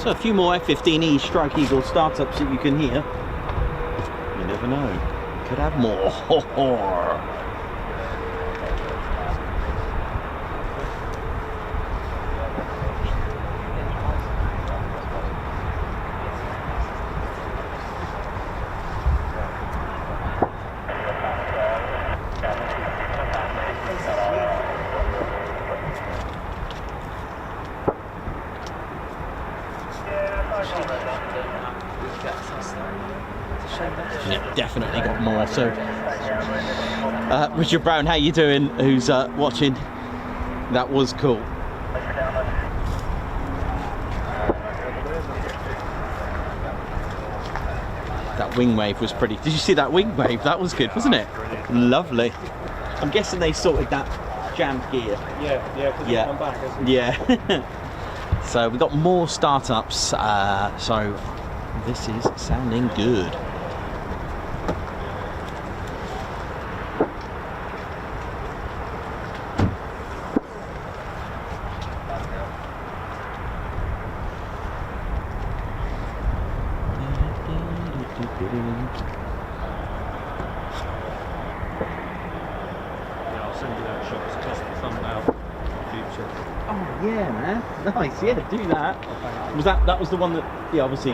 A: So a few more F-15E Strike Eagle startups that you can hear. You never know. Could have more. Yeah, definitely got more. So, Richard Brown, how you doing? Who's watching? That was cool. That wing wave was pretty. Did you see that wing wave? That was good, wasn't it? Lovely. I'm guessing they sorted that jammed gear.
D: Yeah, come back, hasn't it?
A: Yeah. So we've got more startups. So this is sounding good.
D: Yeah, I'll send you that shot as a custom thumbnail for the future.
A: Oh yeah, man. Nice. Yeah, do that. Was that was the one that? Yeah, obviously.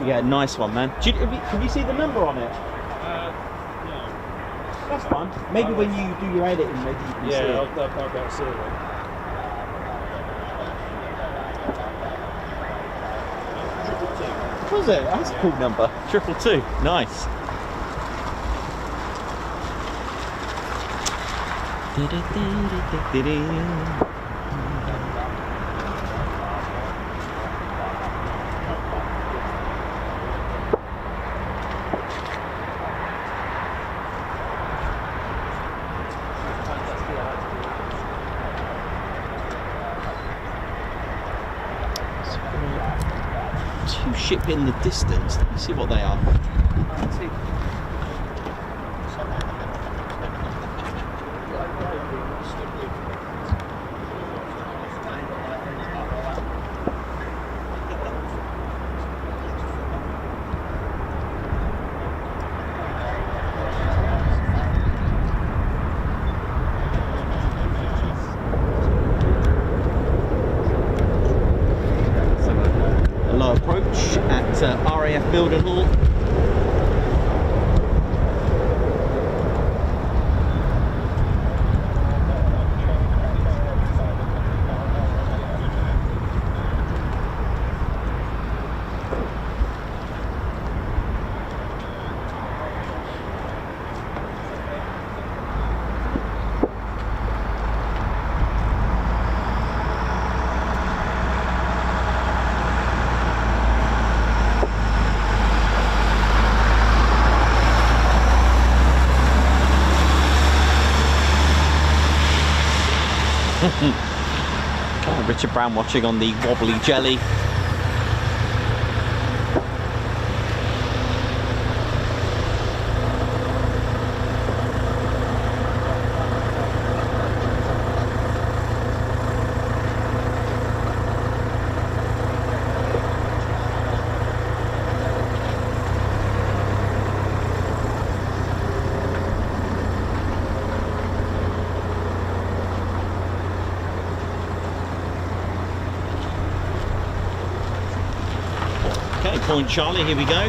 A: Yeah, nice one, man. Can you see the number on it?
D: No.
A: That's fine. Maybe when you do your editing, maybe you can see it.
D: Yeah, I'll be able to see it.
A: Was it? That's a cool number. 222. Nice. Two ship in the distance. Let me see what they are. Approach at RAF Mildenhall. Richard Brown watching on the wobbly jelly. Point Charlie, here we go.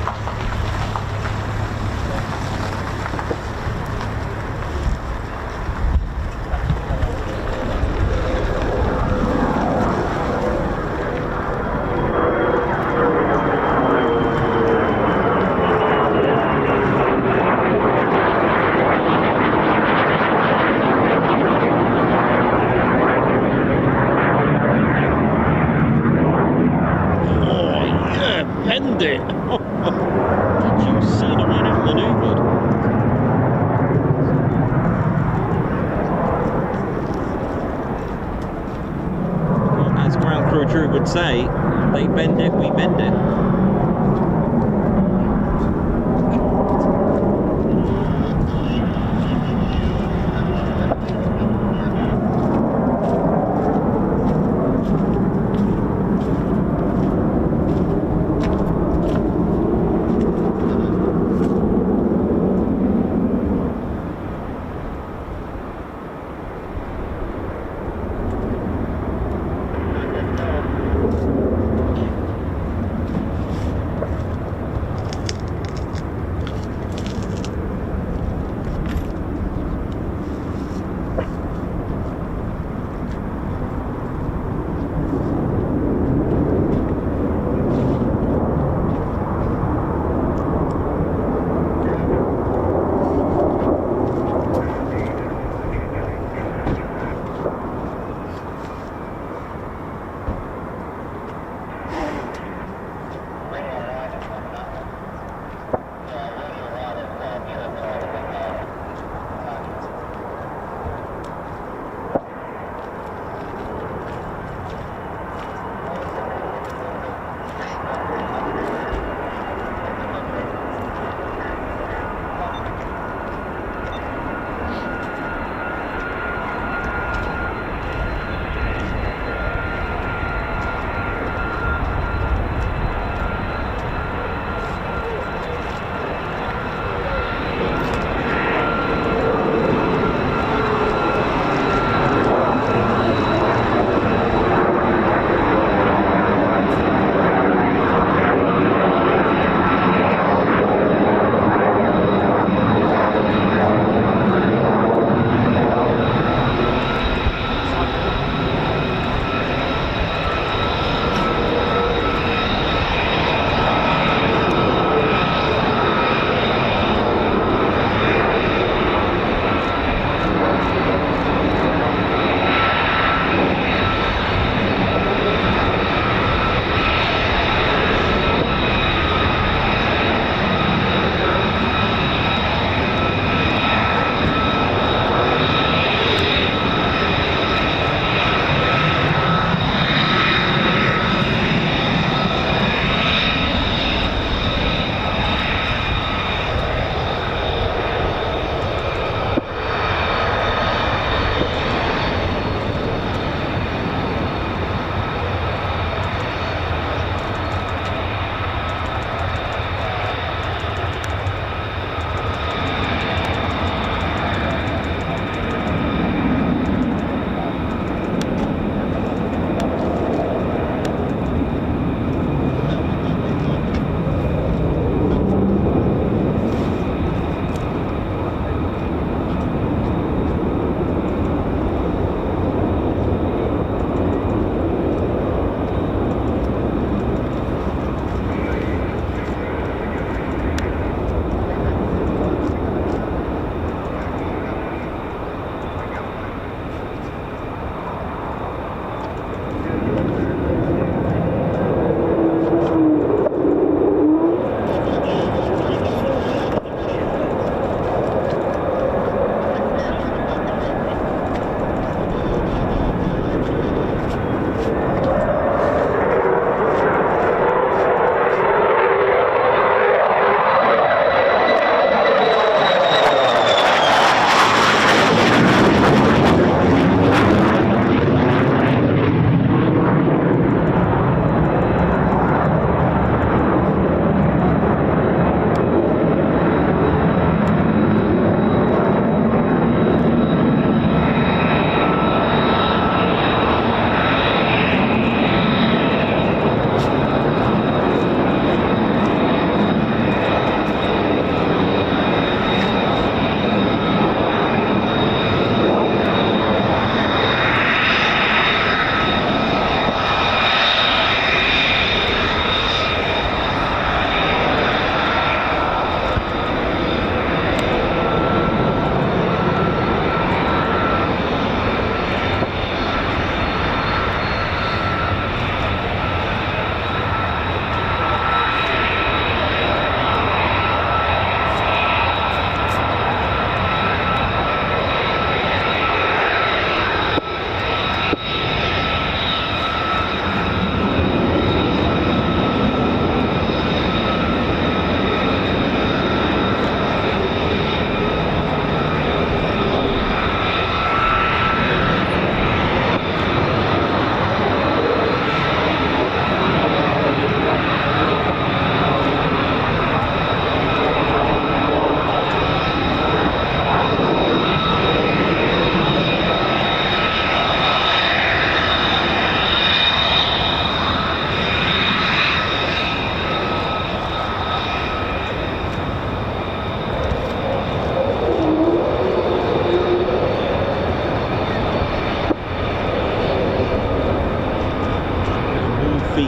A: Did you see the way it manoeuvred? As ground crew would say, they bend it, we bend it.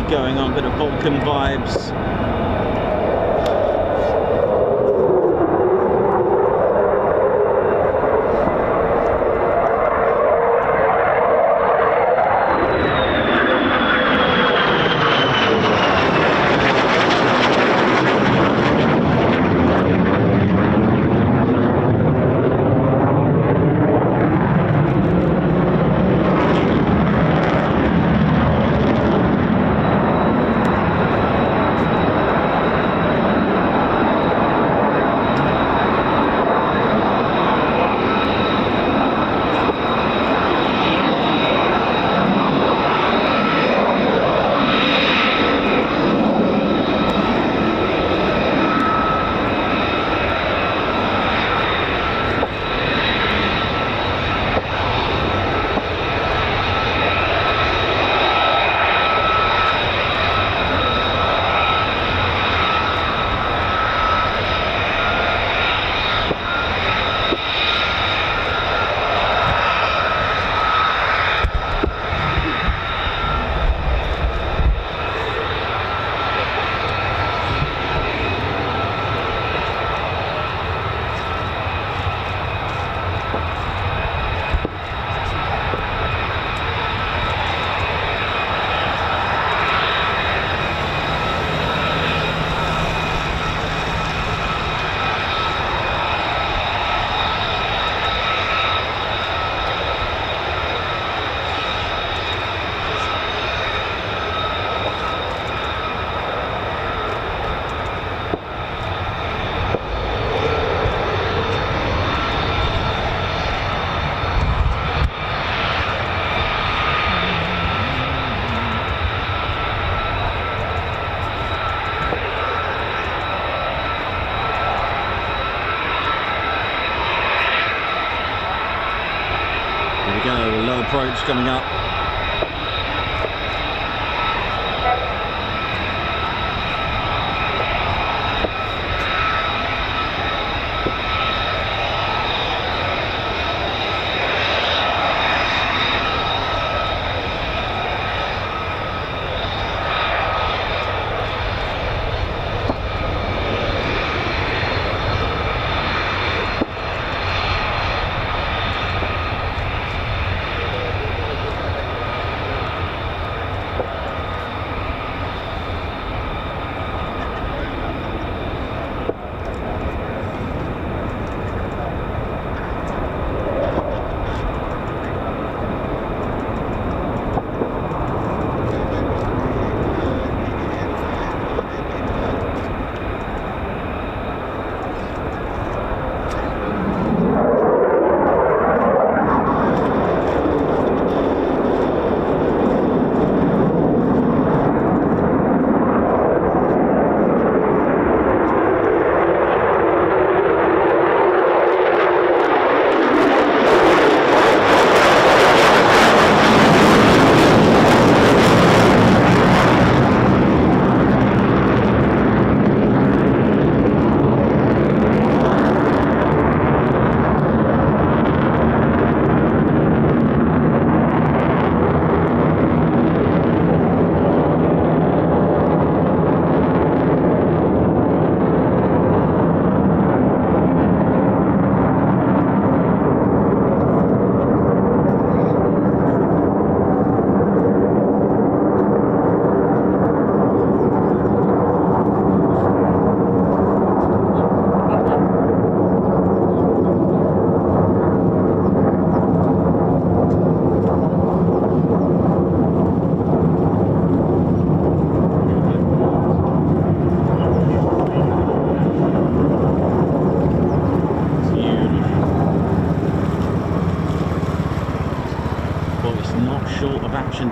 A: going on, a bit of Vulcan vibes. Low approach coming up.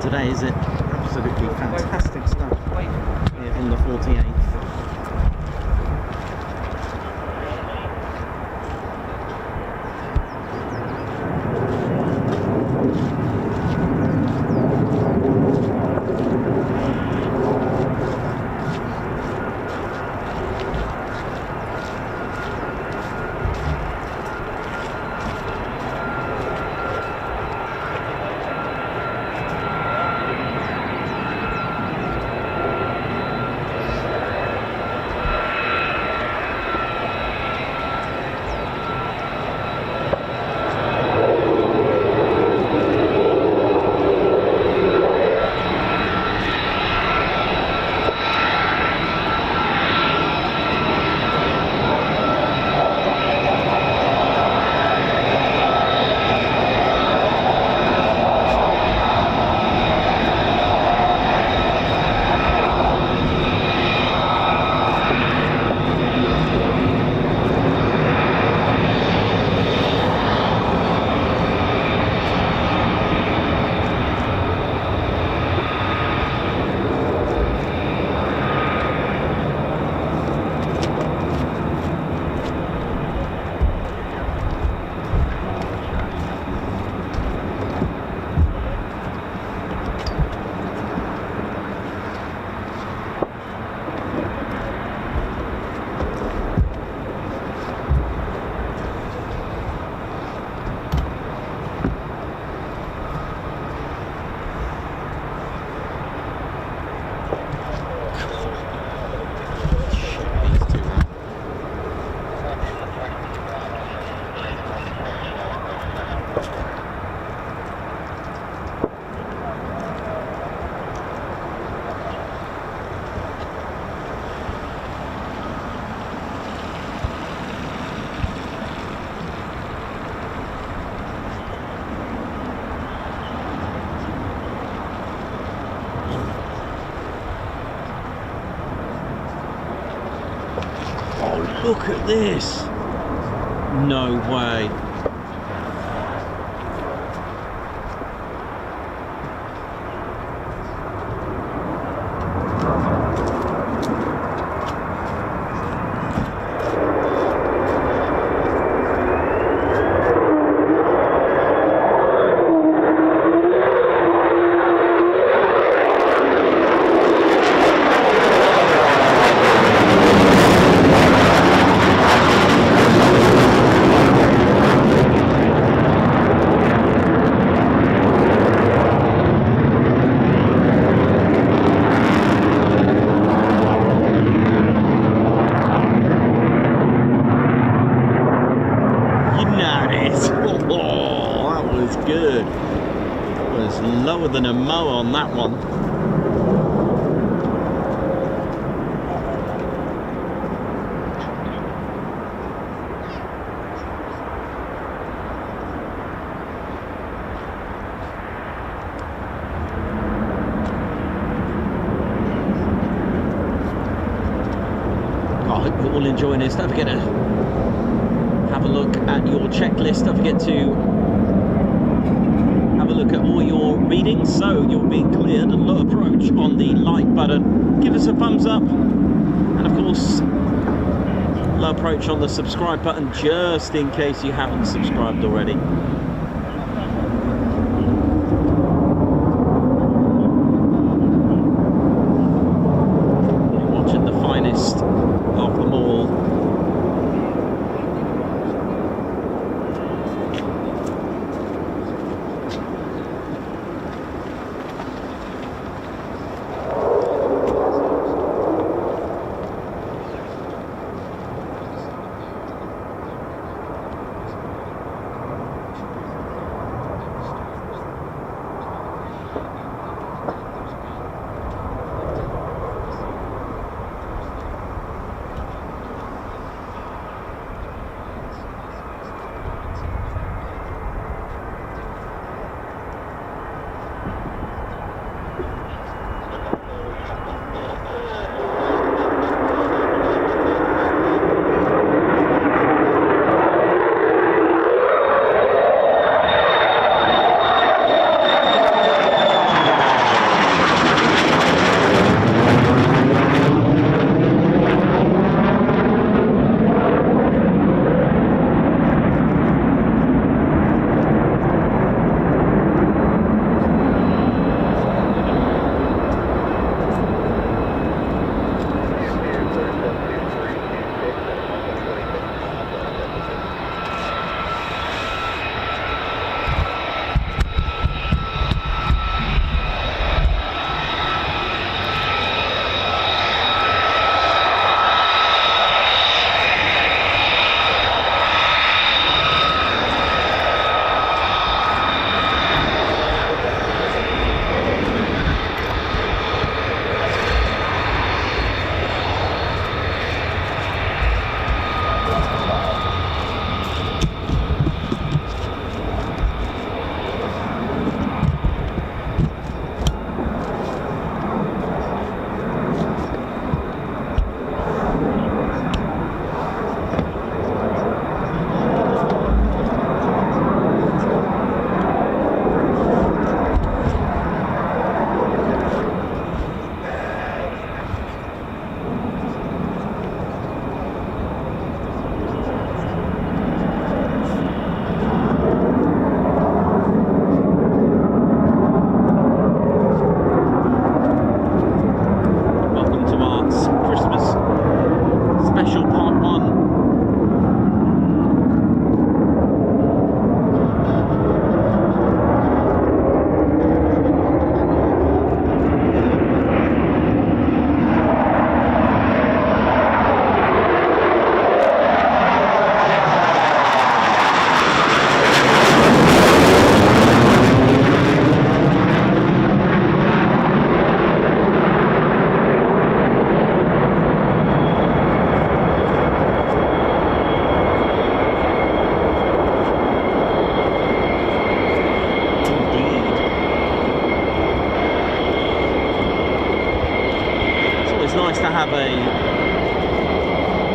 A: Today, is it? Absolutely fantastic stuff here on the 48th. Look at this! No way. Than a mow on that one. I hope you're all enjoying this. Don't forget to have a look at your checklist. Don't forget to look at all your readings, so you're being cleared. A low approach on the like button, give us a thumbs up, and of course low approach on the subscribe button, just in case you haven't subscribed already. You're watching the finest of them all. have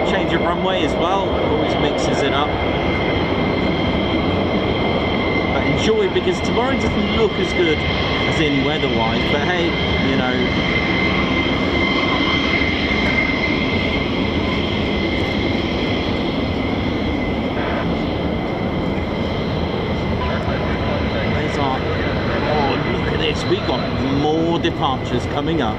A: a change of runway as well. Always mixes it up. But enjoy, because tomorrow doesn't look as good as in weather-wise. But hey, you know. We got more departures coming up.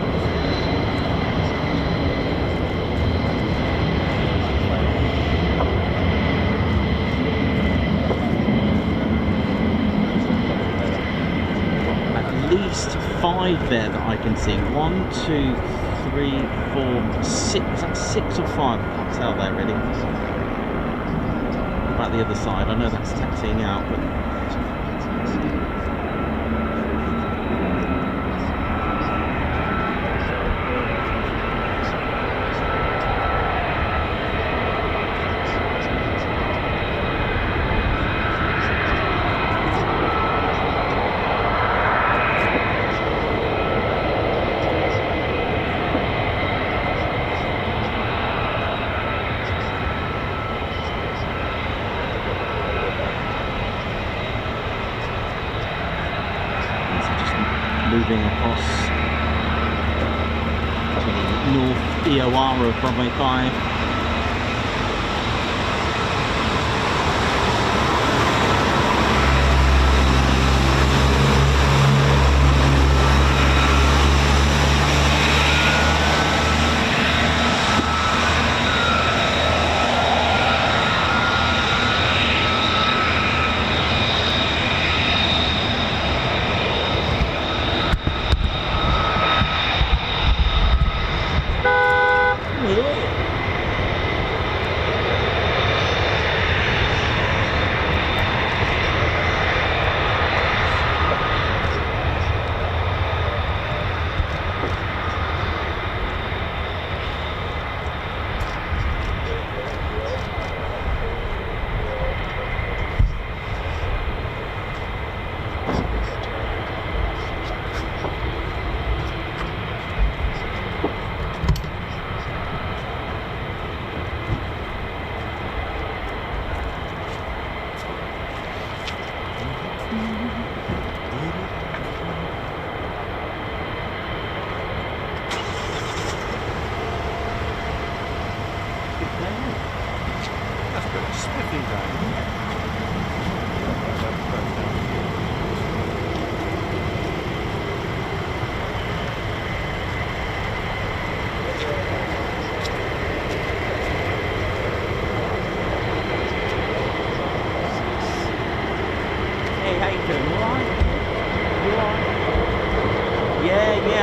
A: At least 5 there that I can see. 1, 2, 3, 4, 6. That's 6 or 5. I can't tell there really. What about the other side? I know that's taxiing out, but. Moving across to the north EOR of Runway 5.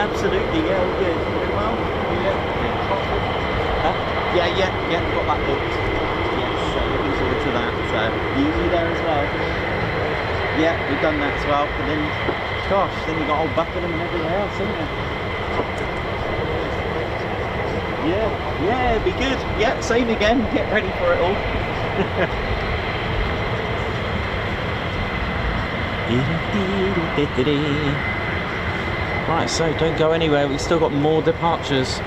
A: Absolutely, yeah, all good. Very well. Yeah, got that booked. Yes, so looking forward to that. So, you there as well? Yeah, we've done that as well. But then, gosh, then you got old Buckingham and everywhere else, isn't there? Yeah, it'd be good. Yeah, same again. Get ready for it all. Right, so don't go anywhere, we've still got more departures.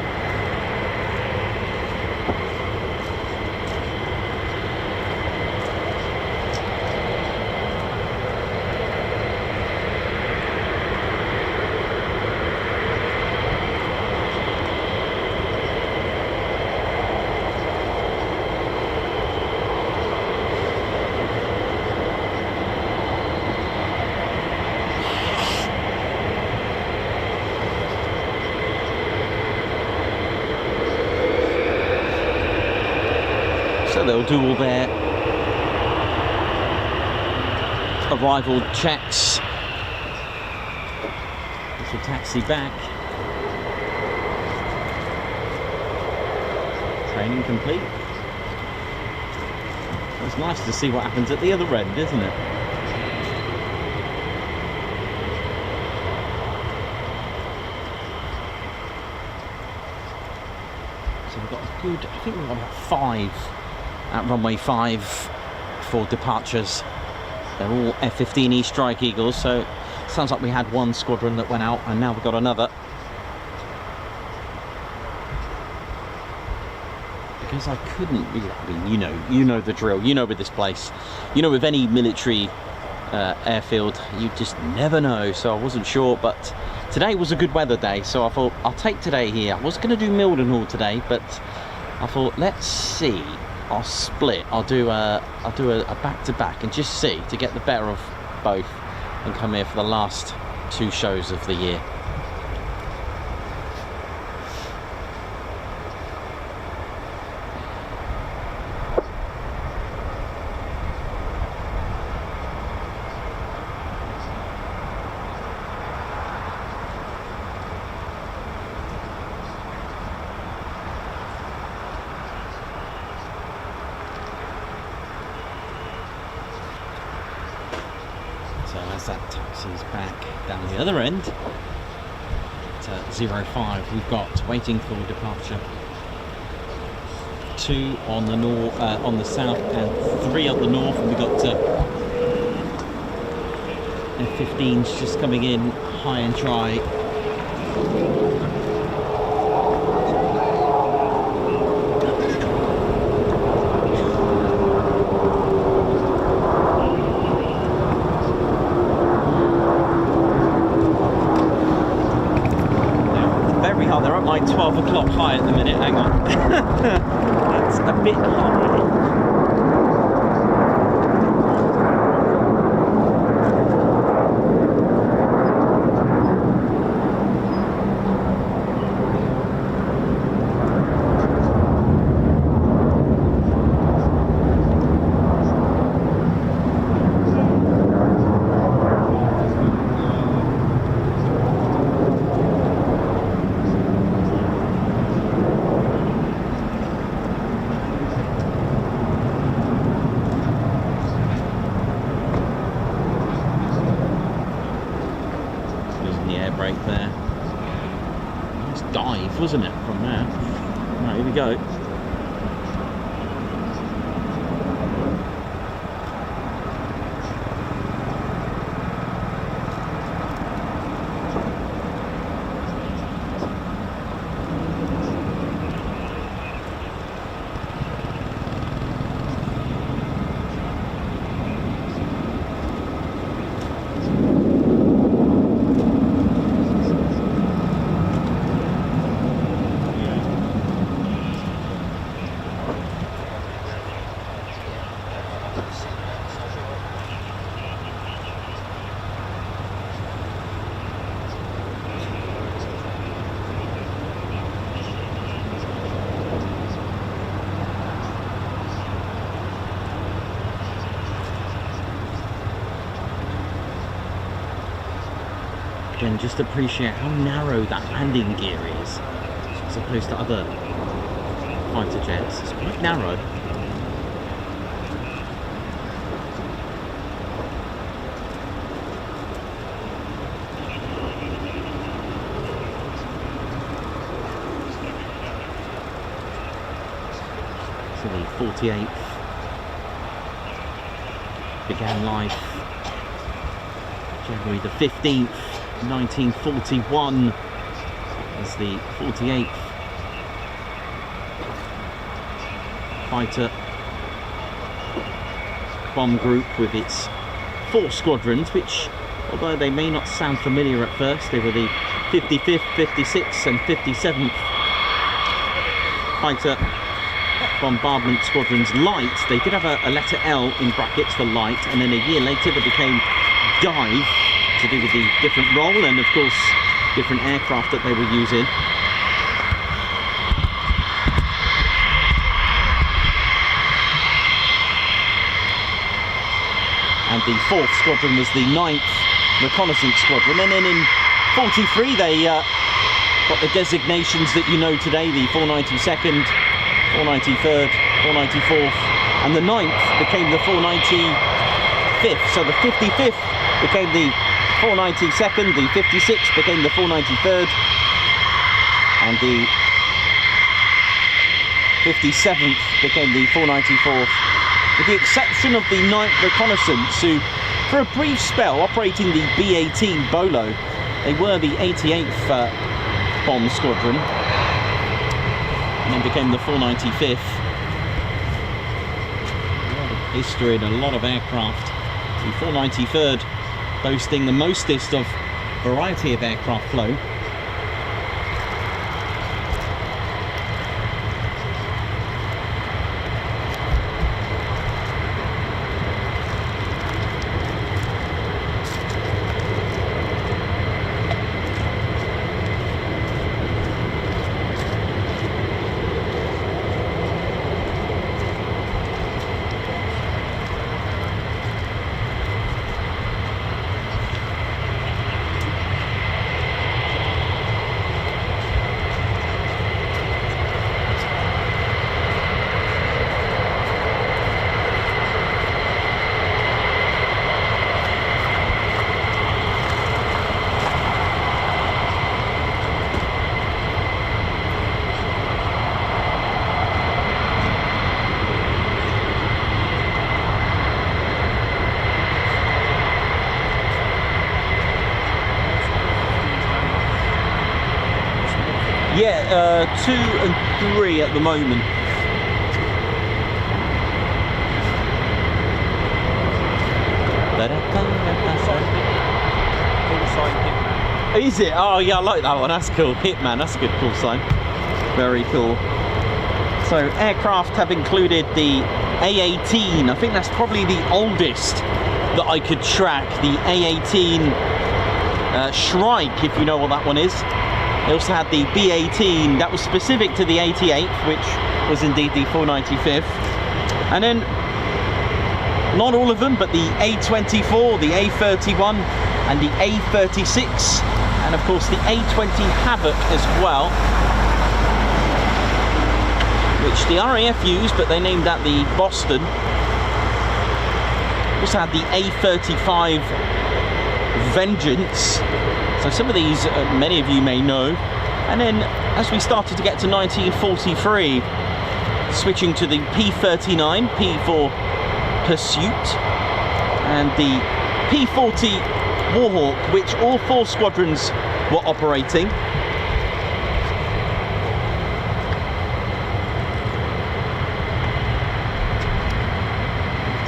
A: So they'll do all their arrival checks. Little taxi back. Training complete. It's nice to see what happens at the other end, isn't it? So we've got a good, I think we've got about 5 at runway 5 for departures. They're all F-15E Strike Eagles, so sounds like we had one squadron that went out and now we've got another. because I couldn't. I mean, you know the drill. You know with this place, with any military airfield, you just never know. So I wasn't sure, but today was a good weather day, so I thought I'll take today here. I was going to do Mildenhall today, but I thought let's see. I'll split. I'll do a back-to-back and just see to get the better of both, and come here for the last 2 shows of the year. So as that taxis back down the other end at 05, we've got waiting for departure 2 on the north, on the south, and 3 up the north, and we've got F-15s just coming in high and dry. They're at like 12 o'clock high at the minute, hang on. That's a bit high. Brake there. Nice dive, wasn't it, from there? Right, here we go. Again, just appreciate how narrow that landing gear is, as opposed to other fighter jets. It's quite narrow. So the 48th began life January the 15th. 1941 as the 48th Fighter Bomb Group with its 4 squadrons, which, although they may not sound familiar at first, they were the 55th, 56th and 57th Fighter Bombardment Squadrons Light. They did have a letter L in brackets for light, and then a year later they became Dive, to do with the different role and of course different aircraft that they were using. And the 4th squadron was the 9th Reconnaissance Squadron, and then in 43 they got the designations that you know today, the 492nd, 493rd, 494th, and the 9th became the 495th. So the 55th became the 492nd, the 56th became the 493rd, and the 57th became the 494th, with the exception of the 9th Reconnaissance, who for a brief spell operating the B-18 Bolo, they were the 88th Bomb Squadron, and then became the 495th. history and a lot of aircraft. The 493rd boasting the mostest of variety of aircraft flown. Yeah, 2 and 3 at the moment. Is it? Oh yeah, I like that one. That's cool. Hitman, that's a good call sign. Very cool. So aircraft have included the A-18. I think that's probably the oldest that I could track. The A-18 Shrike, if you know what that one is. They also had the B-18, that was specific to the 88th, which was indeed the 495th. And then, not all of them, but the A-24, the A-31, and the A-36, and of course the A-20 Havoc as well, which the RAF used, but they named that the Boston. Also had the A-35 Vengeance. So some of these, many of you may know. And then, as we started to get to 1943, switching to the P-39, P-4 Pursuit, and the P-40 Warhawk, which all 4 squadrons were operating.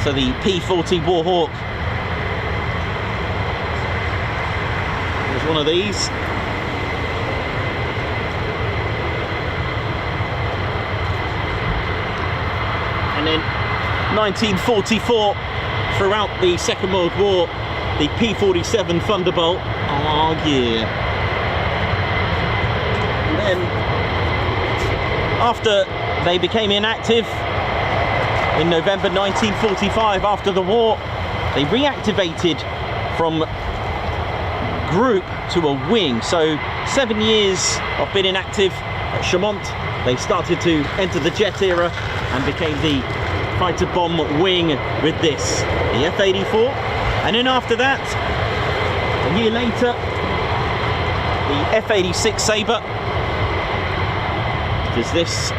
A: So the P-40 Warhawk was one of these. And then 1944, throughout the Second World War, the P-47 Thunderbolt. Oh yeah. And then, after they became inactive in November 1945, after the war, they reactivated from group to a wing. So 7 years of being inactive at Chaumont, they started to enter the jet era and became the fighter bomb wing with this, the F-84. And then after that, a year later, the F-86 Sabre does this.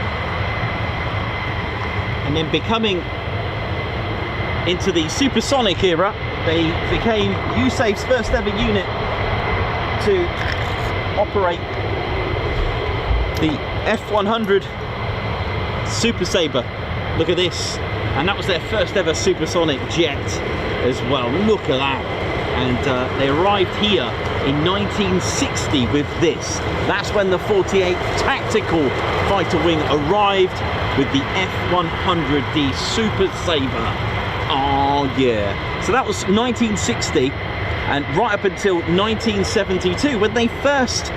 A: And then becoming into the supersonic era, they became USAF's first ever unit to operate the F-100 Super Sabre. Look at this. And that was their first ever supersonic jet as well. Look at that. And they arrived here in 1960 with this. That's when the 48th Tactical Fighter Wing arrived with the F-100, the Super Sabre. Oh yeah. So that was 1960, and right up until 1972 when they first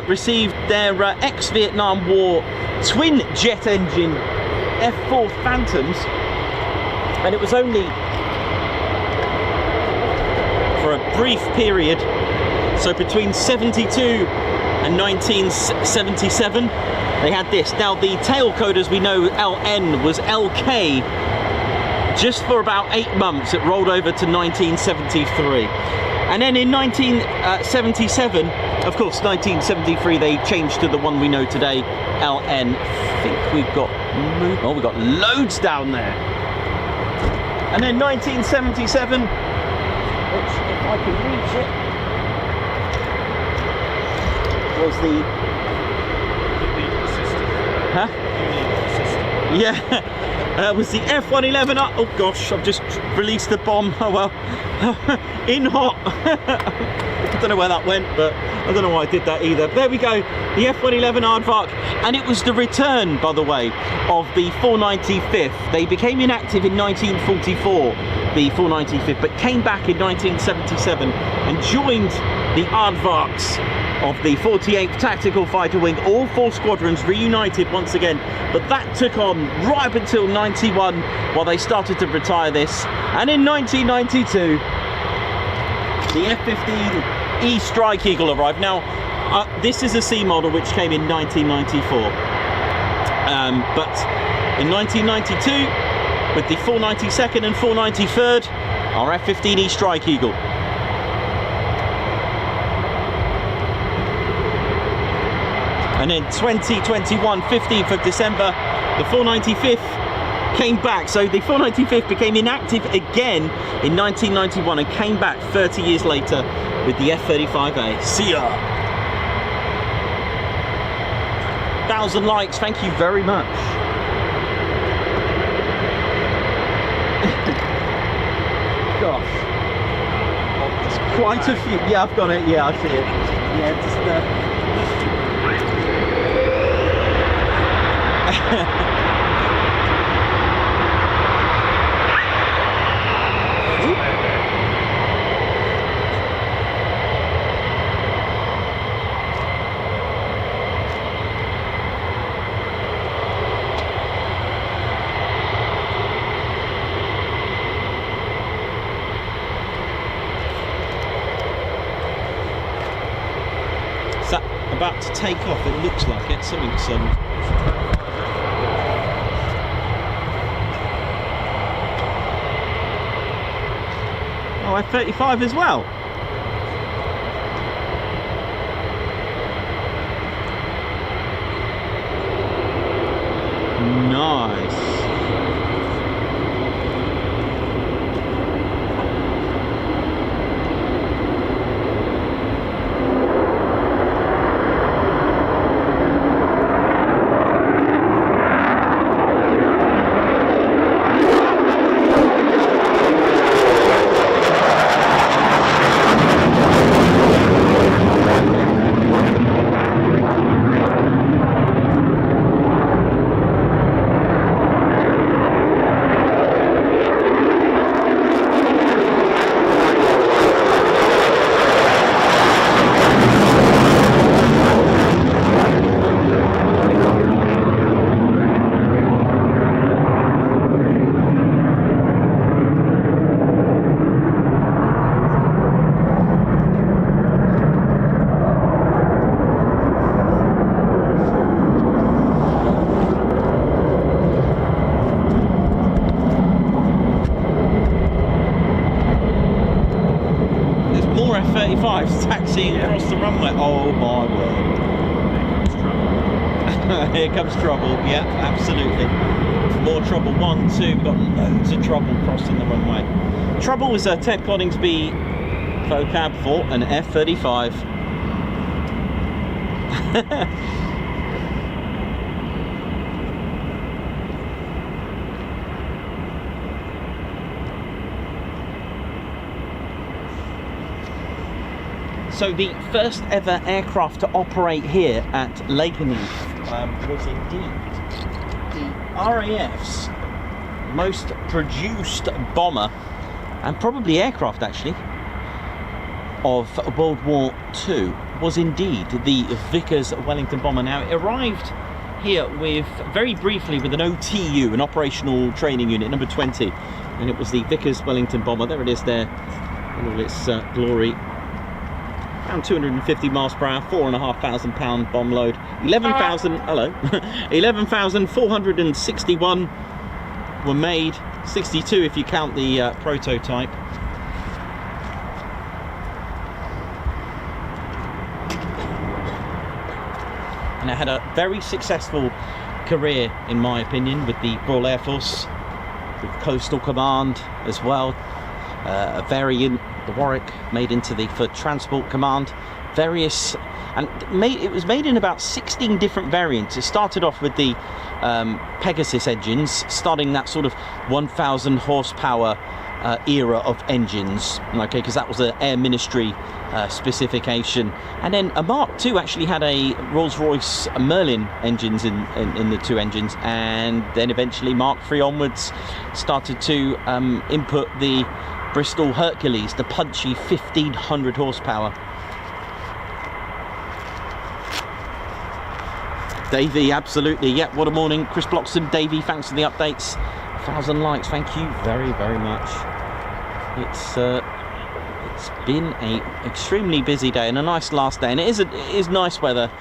A: received their ex-Vietnam War twin jet engine F-4 Phantoms, and it was only for a brief period. So between 72 and 1977, they had this. Now the tail code, as we know, LN was LK. Just for about 8 months, it rolled over to 1973. And then in 1977, of course, 1973, they changed to the one we know today, LN. I think we've got, oh, we've got loads down there. And then 1977, which, if I can reach it, was the...
D: Huh?
A: Yeah, was the F-111. Oh gosh, I've just released the bomb. Oh well, in hot. I don't know where that went, but I don't know why I did that either. But there we go, the F-111 Aardvark, and it was the return, by the way, of the 495th. They became inactive in 1944, the 495th, but came back in 1977 and joined the Aardvarks of the 48th Tactical Fighter Wing. All 4 squadrons reunited once again, but that took on right up until 91 while they started to retire this. And in 1992, the F-15E Strike Eagle arrived. Now, this is a C model which came in 1994, but in 1992, with the 492nd and 493rd, our F-15E Strike Eagle. And then 2021, 15th of December, the 495th came back. So the 495th became inactive again in 1991 and came back 30 years later with the F-35A. See ya! 1,000 likes, thank you very much. Gosh. There's quite a few. Yeah, I've got it. Yeah, I see it. Yeah, just... Is that about to take off? It looks like it. Something's Oh, F-35 as well. Nice. F-35s taxiing across the runway. Oh my word. Here comes trouble. Yeah, absolutely. More trouble. 1, 2. We've got loads of trouble crossing the runway. Trouble was a Ted Coningsby vocab for an F-35. So the first ever aircraft to operate here at Lakenheath was indeed the RAF's most produced bomber, and probably aircraft actually, of World War II, was indeed the Vickers Wellington Bomber. Now it arrived here with, very briefly, with an OTU, an operational training unit, number 20, and it was the Vickers Wellington Bomber. There it is there in all its glory. Around 250 miles per hour, 4,500 pound bomb load, 11,461 were made, 62 if you count the prototype. And it had a very successful career, in my opinion, with the Royal Air Force, with Coastal Command as well, a variant the Warwick, made into the for Transport Command. Various, and it was made in about 16 different variants. It started off with the Pegasus engines, starting that sort of 1,000 horsepower era of engines, okay, because that was an Air Ministry specification. And then a Mark II actually had a Rolls-Royce Merlin engines in the two engines, and then eventually Mark III onwards started to input the Bristol Hercules, the punchy 1,500 horsepower. Davey, absolutely, yep, what a morning. Chris Bloxham, Davey, thanks for the updates. 1,000 likes, thank you very, very much. It's been a extremely busy day and a nice last day, and it is nice weather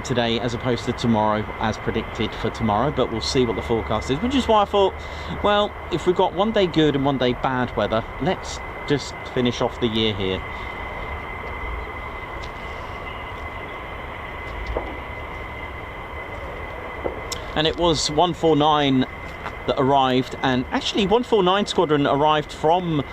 A: today as opposed to tomorrow as predicted for tomorrow, but we'll see what the forecast is, which is why I thought, well, if we've got one day good and one day bad weather, let's just finish off the year here. And it was 149 that arrived, and actually 149 Squadron arrived from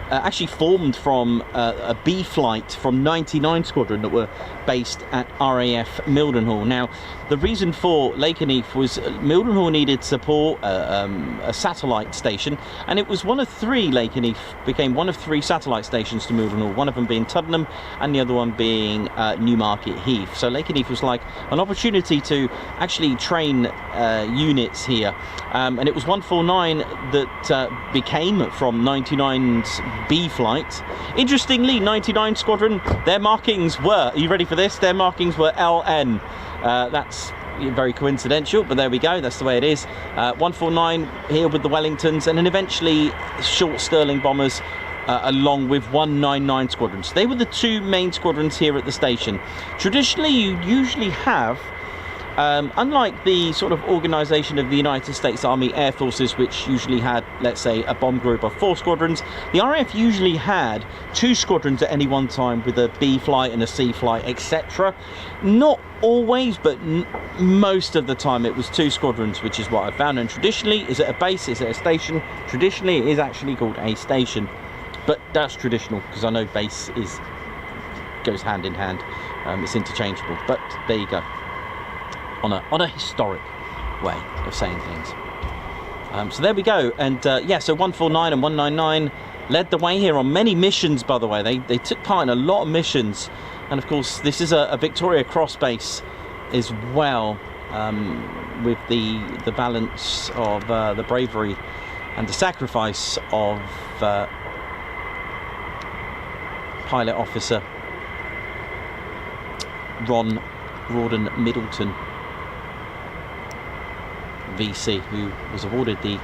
A: actually formed from a B flight from 99 Squadron that were based at RAF Mildenhall. Now, the reason for Lakenheath was Mildenhall needed support, a satellite station, and it was one of three. Lakenheath became one of three satellite stations to Mildenhall, one of them being Tuddenham and the other one being Newmarket Heath. So Lakenheath was like an opportunity to actually train units here, and it was 149 that became from 99's B flight. Interestingly, 99 Squadron, their markings were, are you ready for this? Their markings were LN. That's very coincidental, but there we go, that's the way it is. 149 here with the Wellingtons, and then eventually short Sterling bombers along with 199 Squadrons. They were the two main squadrons here at the station. Traditionally, you usually have, unlike the sort of organisation of the United States Army Air Forces, which usually had, let's say, a bomb group of 4 squadrons, the RAF usually had 2 squadrons at any one time with a B flight and a C flight, etc. Not always, but most of the time it was 2 squadrons, which is what I found. And traditionally, is it a base, is it a station? Traditionally, it is actually called a station. But that's traditional, because I know base goes hand in hand. It's interchangeable, but there you go. On a historic way of saying things. So there we go, and yeah, so 149 and 199 led the way here on many missions, by the way. They took part in a lot of missions, and of course this is a Victoria Cross base as well, with the balance of the bravery and the sacrifice of pilot officer Rawdon Middleton, VC, who was awarded the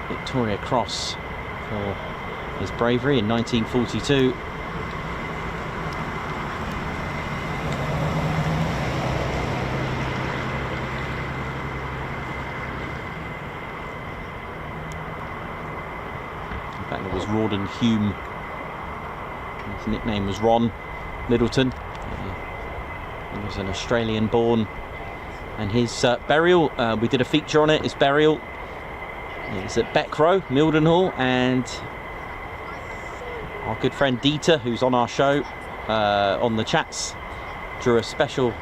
A: Victoria Cross for his bravery in 1942. In fact, it was Rawdon Hume. His nickname was Ron Middleton. He was an Australian born. And his burial, we did a feature on it, his burial is at Beckrow, Mildenhall, and our good friend Dieter, who's on our show, on the chats, drew a special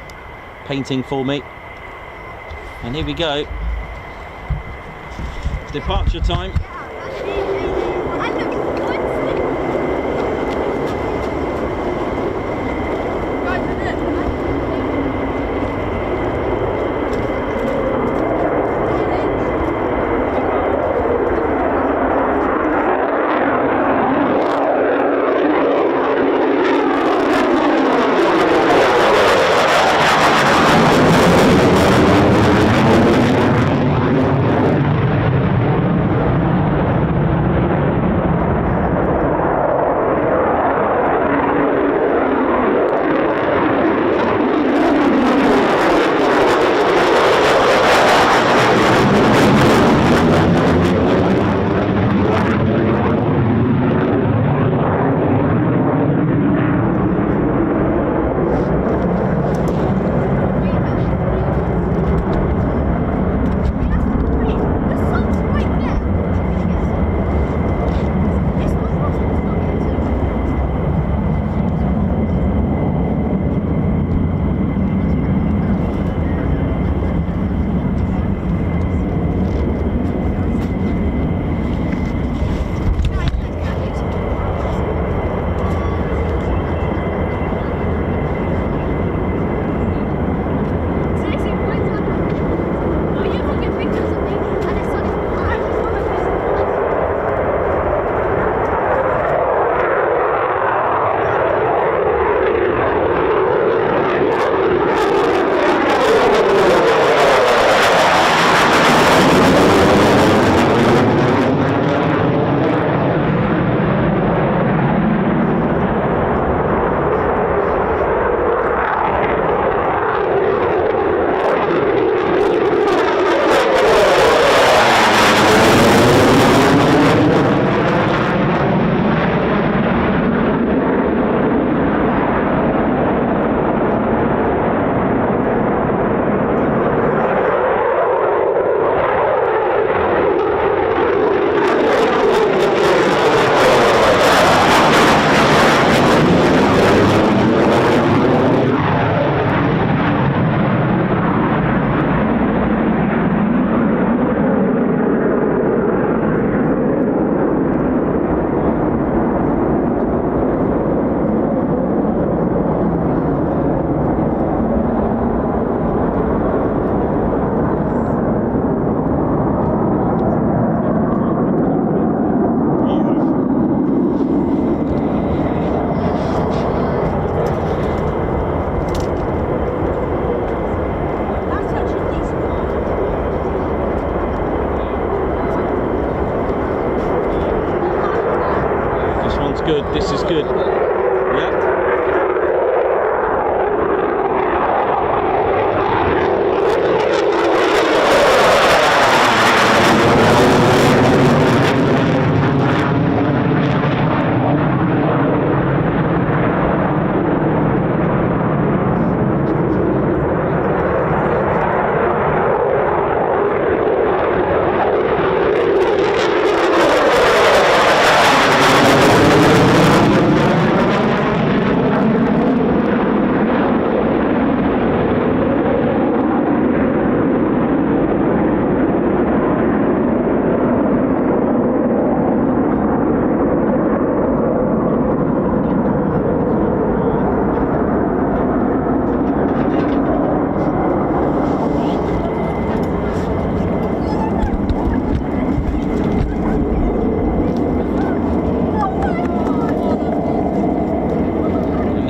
A: painting for me. And here we go. Departure time.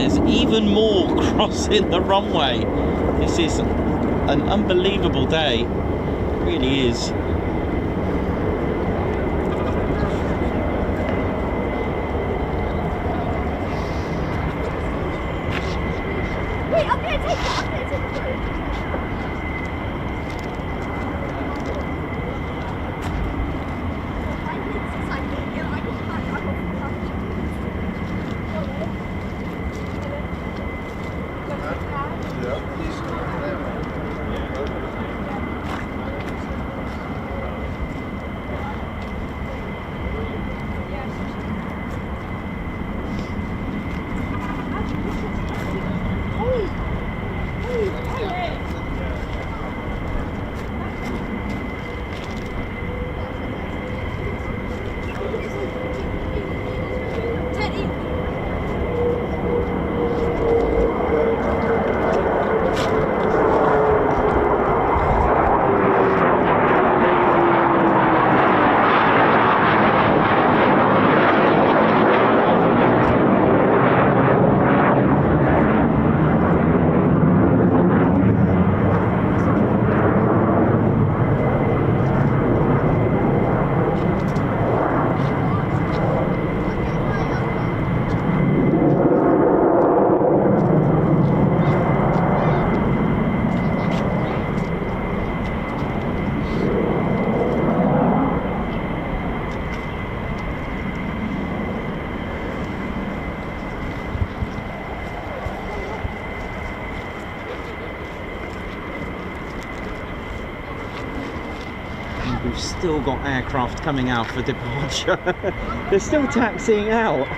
A: and there's even more crossing the runway. This is an unbelievable day, it really is.
C: Wait, I'm gonna take it. I'm gonna take it.
A: We've still got aircraft coming out for departure. They're still taxiing out.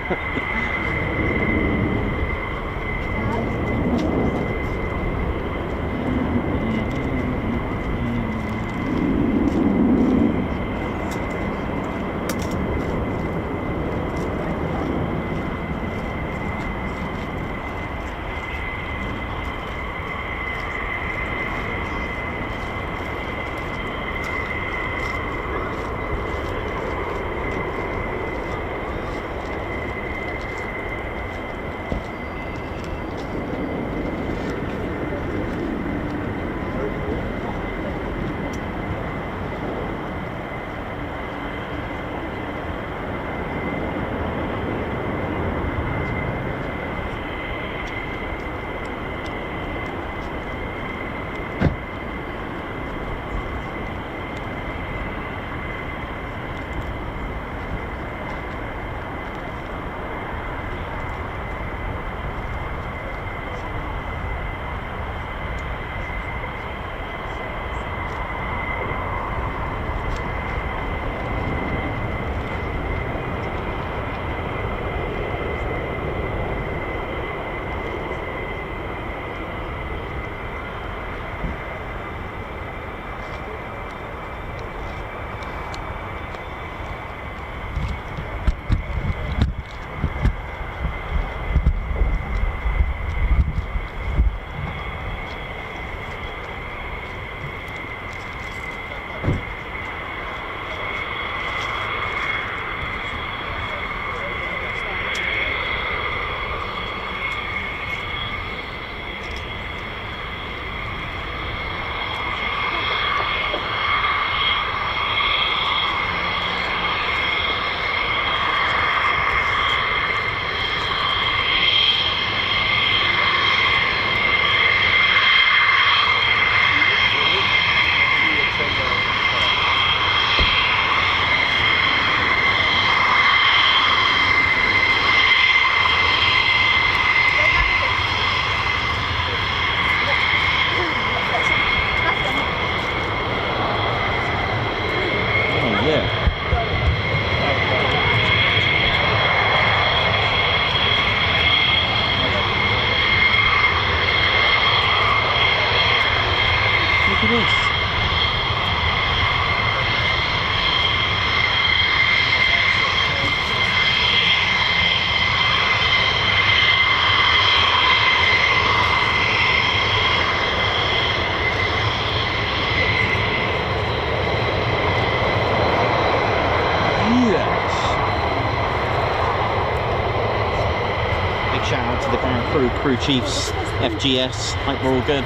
B: shout
A: out to the ground crew, crew chiefs, FGS. Hope we're all good.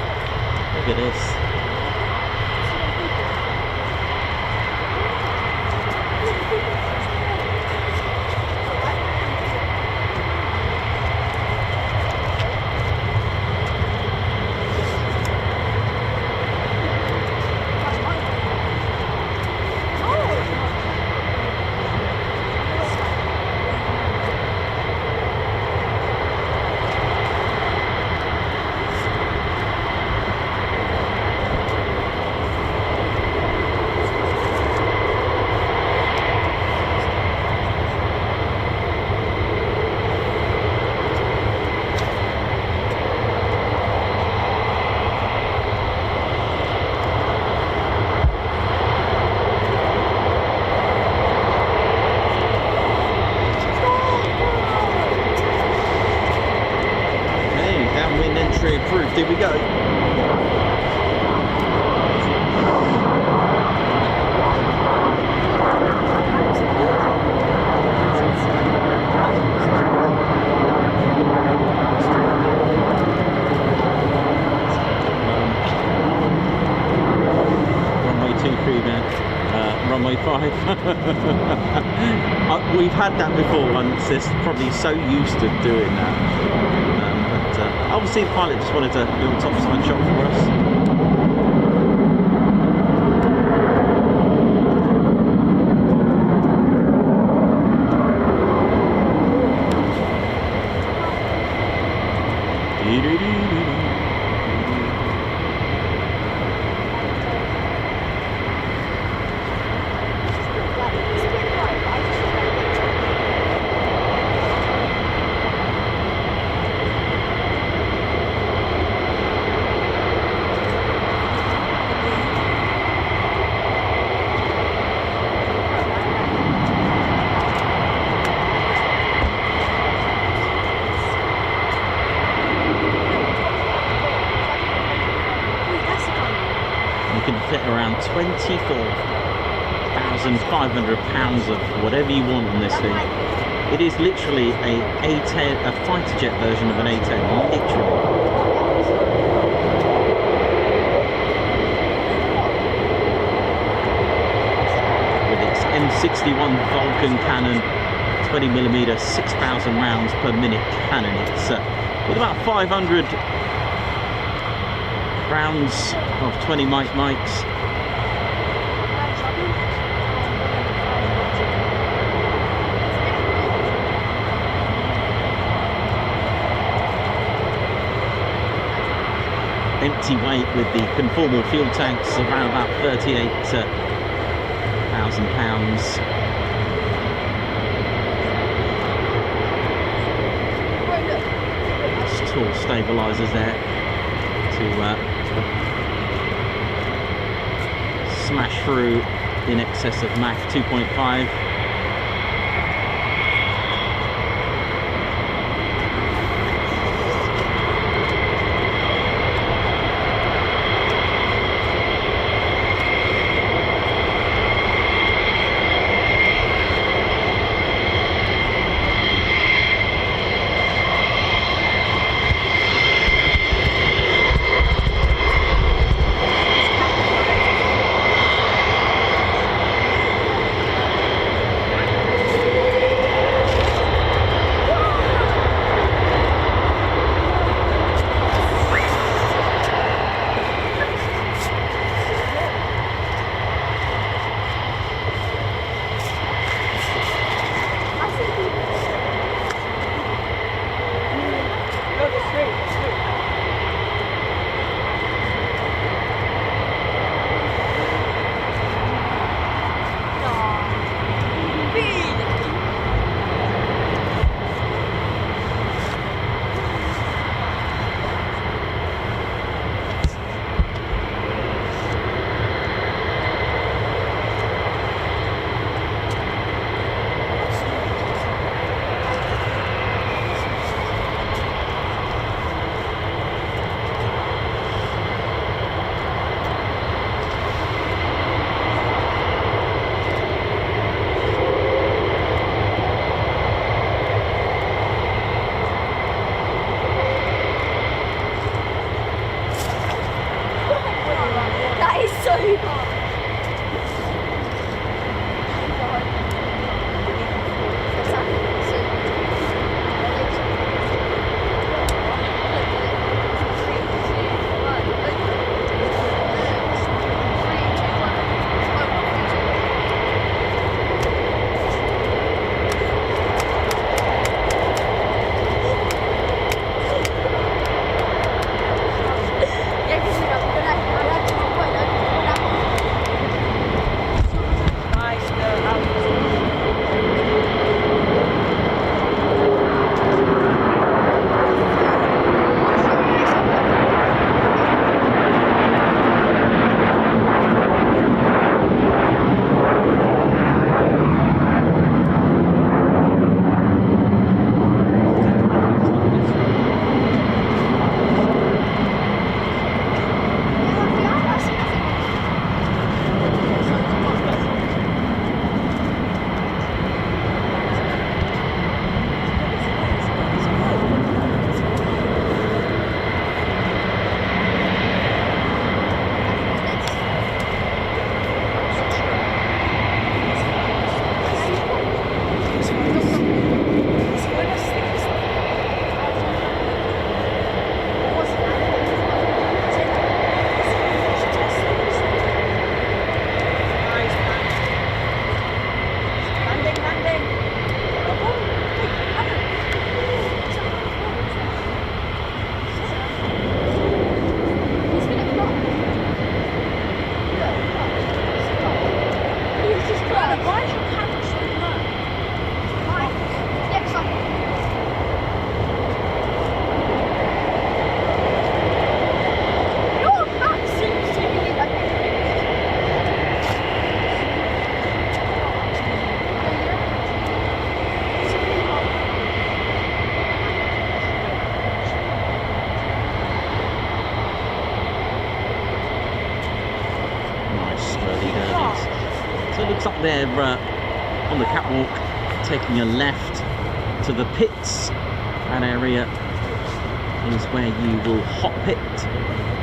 A: Look at this. Approved. Here we go. Runway 23 man. Runway 5. We've had that before once. It's probably so used to doing that. Obviously the pilot just wanted a little topside shot for us. Fit around 24,500 pounds of whatever you want on this thing. It is literally a A-10, a fighter jet version of an A-10, literally. With its M61 Vulcan cannon, 20mm, 6,000 rounds per minute cannon. It's with about 500 rounds of 20 mics. Empty weight with the conformal fuel tanks around about 38,000 pounds. Tall stabilizers there to smash through in excess of Mach 2.5. looks like they're on the catwalk, taking a left to the pits. That area is where you will hot pit,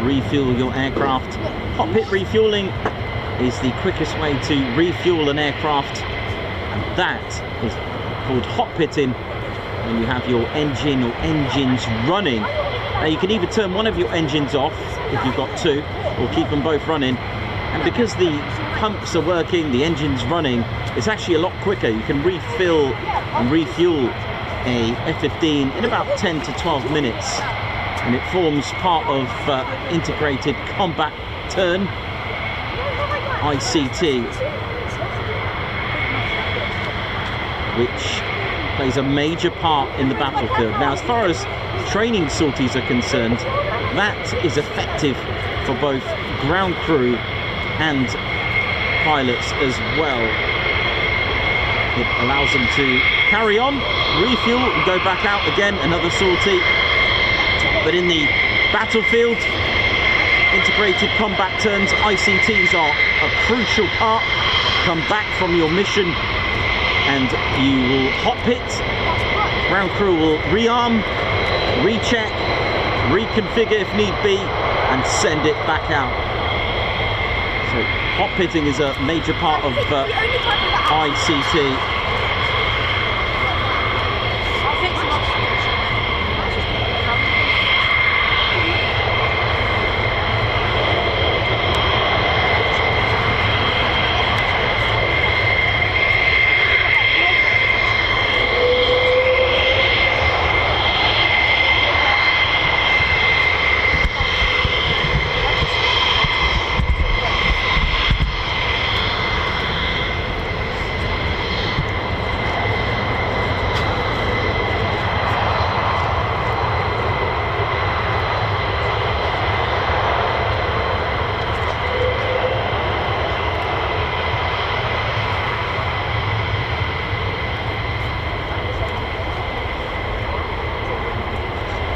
A: refuel your aircraft. Hot pit refueling is the quickest way to refuel an aircraft, and that is called hot pitting when you have your engine or engines running. Now you can either turn one of your engines off if you've got two, or keep them both running. And because the pumps are working, the engine's running, it's actually a lot quicker. You can refill and refuel a F-15 in about 10 to 12 minutes. And it forms part of Integrated Combat Turn, ICT, which plays a major part in the battlefield. Now, as far as training sorties are concerned, that is effective for both ground crew and pilots as well. It allows them to carry on, refuel, and go back out again, another sortie. But in the battlefield, integrated combat turns, ICTs are a crucial part. Come back from your mission and you will hot pit. Ground crew will rearm, recheck, reconfigure if need be, and send it back out. So hot pitting is a major part of ICT.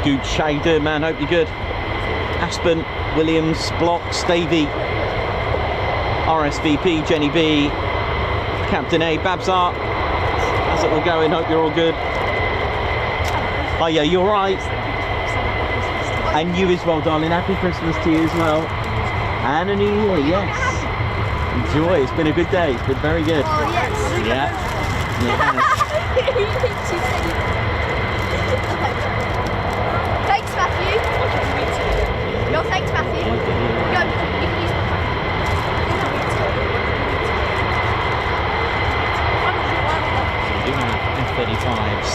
A: Good, how you doing, man? Hope you're good. Aspen, Williams, Blocks, Davey, RSVP, Jenny B, Captain A, Babsart. How's it all going? Hope you're all good. Oh yeah, you're right. And you as well, darling. Happy Christmas to you as well. And a new year, yes. Enjoy. It's been a good day. It's been very good.
C: Oh yes.
A: Yeah.
C: Thanks, Matthew. No, thanks, Matthew. No, you can use
A: We do have F-35s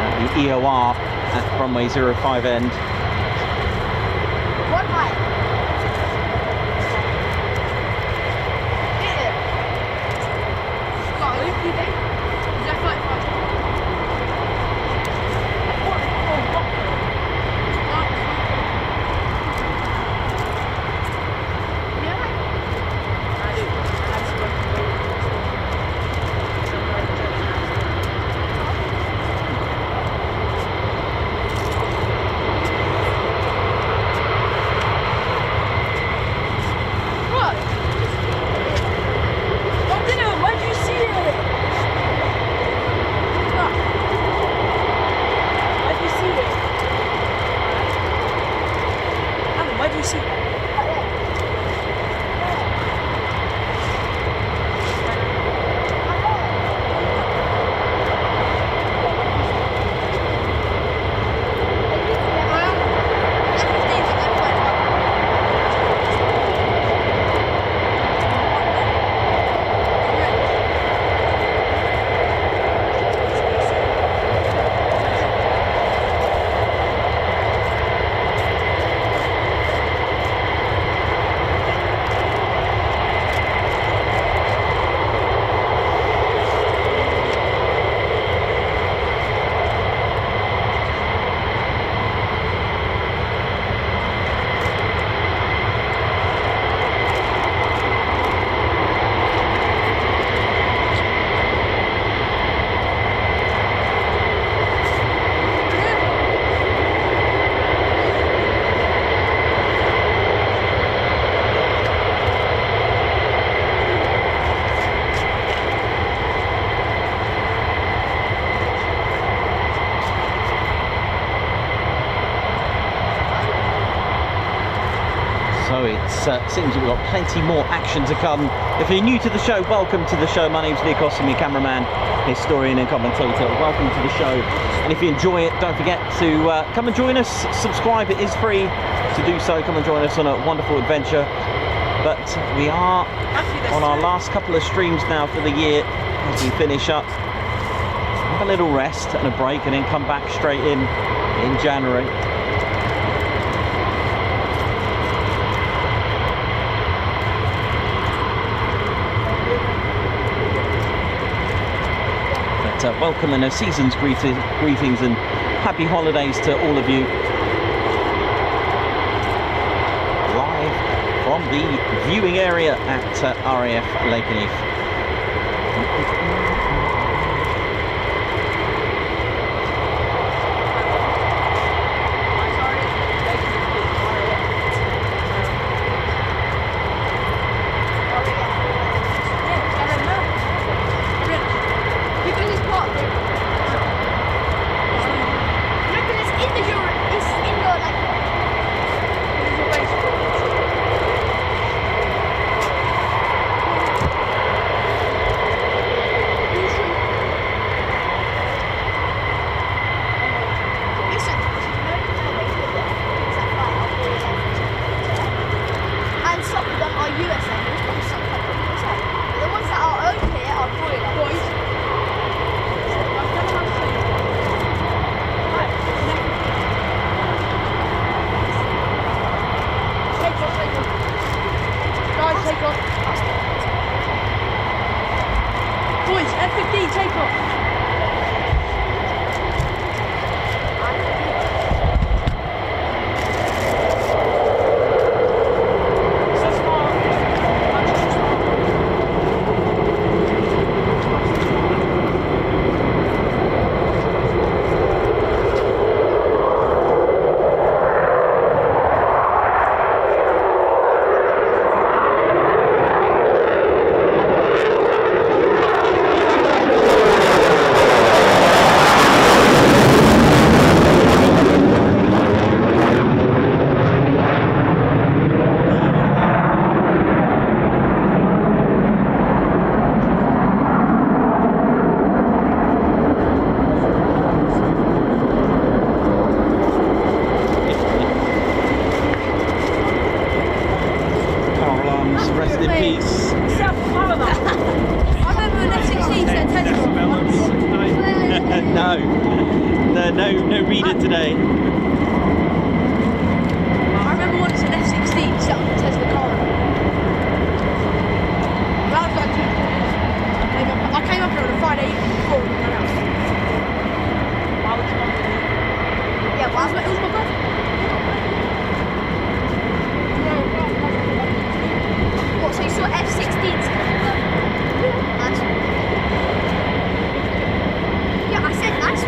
A: at the EOR at runway 05 end.
C: one high.
B: So it seems we've got plenty more action to come. If you're new to the show, welcome to the show. My name's Lee Acosta, I'm your cameraman, historian and commentator. Welcome to the show. And if you enjoy it, don't forget to come and join us. Subscribe, it is free to do so. Come and join us on a wonderful adventure. But we are on our last couple of streams now for the year as we finish up. Have a little rest and a break and then come back straight in January. But welcome and a season's greetings and happy holidays to all of you. Live from the viewing area at RAF Lakenheath.
C: Boys, F-15 takeoff.
B: No reader today.
C: I remember once an F-16 set up the Tesla car. That was like 2 years. I came up here on a Friday evening before we went out. Yeah, well, it was my brother. What, so you saw F-16s? Nice. Yeah, I said nice.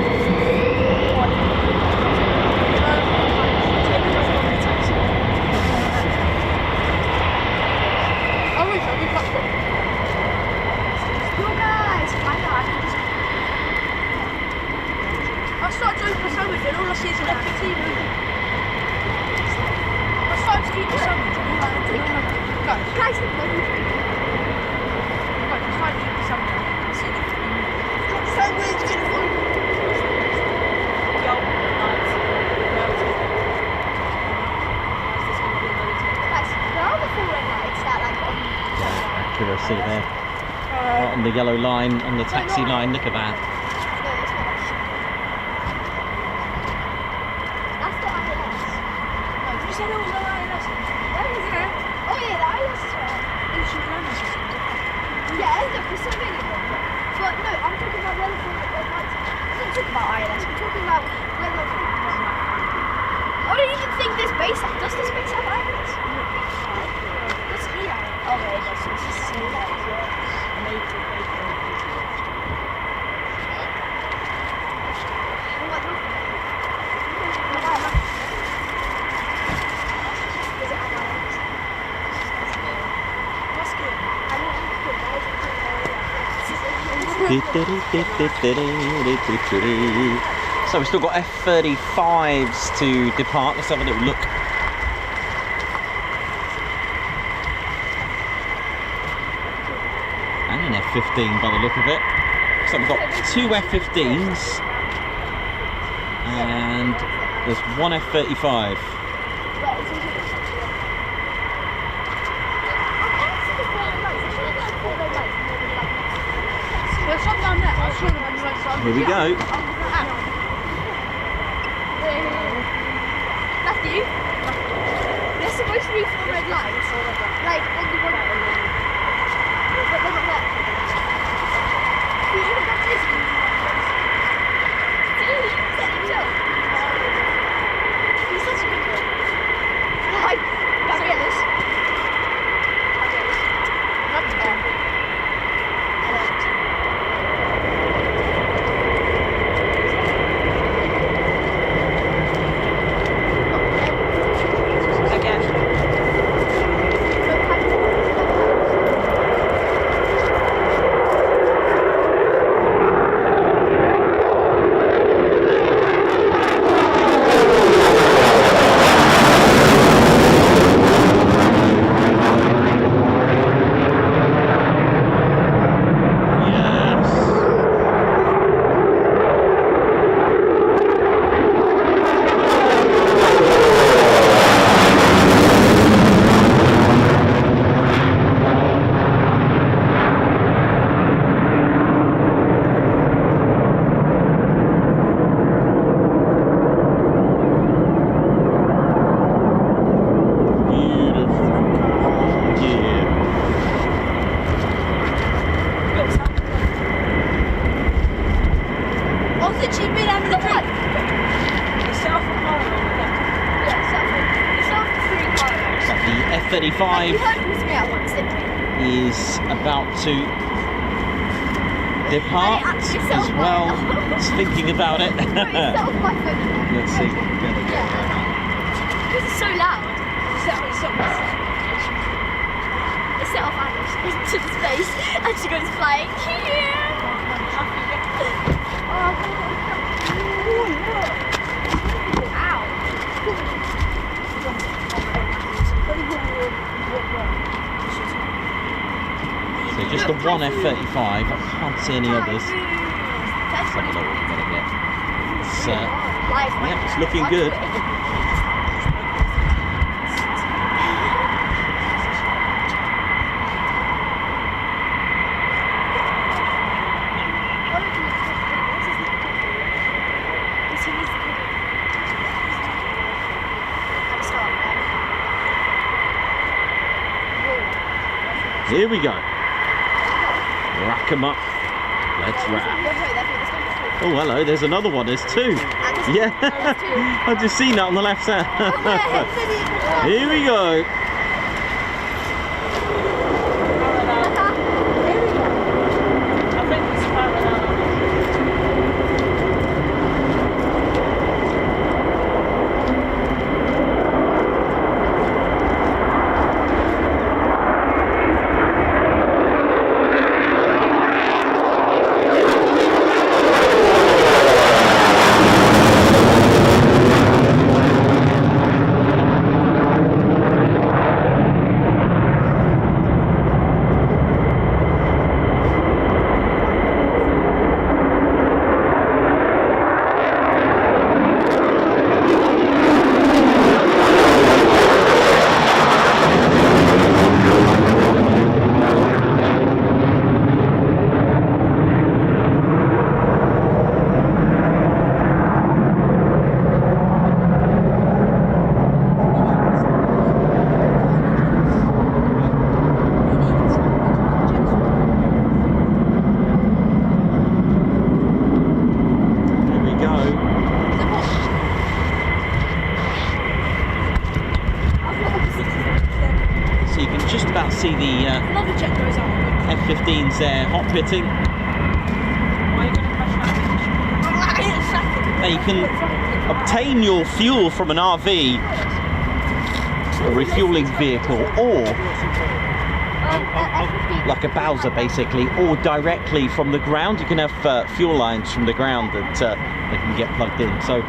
B: Accuracy there. Right on the yellow line, on the taxi line, look at that. So we've still got F-35s to depart. Let's have a little look. an F-15 by the look of it. So we've got 2 F-15s and there's 1 F-35. Here we go.
C: Matthew, there's supposed to be 4 red lights, like on the one. But they're not there. You should have got this. See, he said himself. He's such a good one. Like, Gabrielus. Not there.
B: F-35 is about to depart as well. It's thinking about it. Let's see.
C: Because it's so loud. It set off Alice into space and she goes flying.
B: So just the 1 F-35, I can't see any others. Let's have a look what we're going to get. Yeah, it's looking good. Here we go. Rack 'em up. Let's rack. Oh, hello. There's another one. There's 2. Yeah. I've just seen that on the left side. Here we go. See the F-15s there hot pitting. Now you can obtain your fuel from an RV, a refueling vehicle, or like a Bowser basically, or directly from the ground. You can have fuel lines from the ground that they can get plugged in. So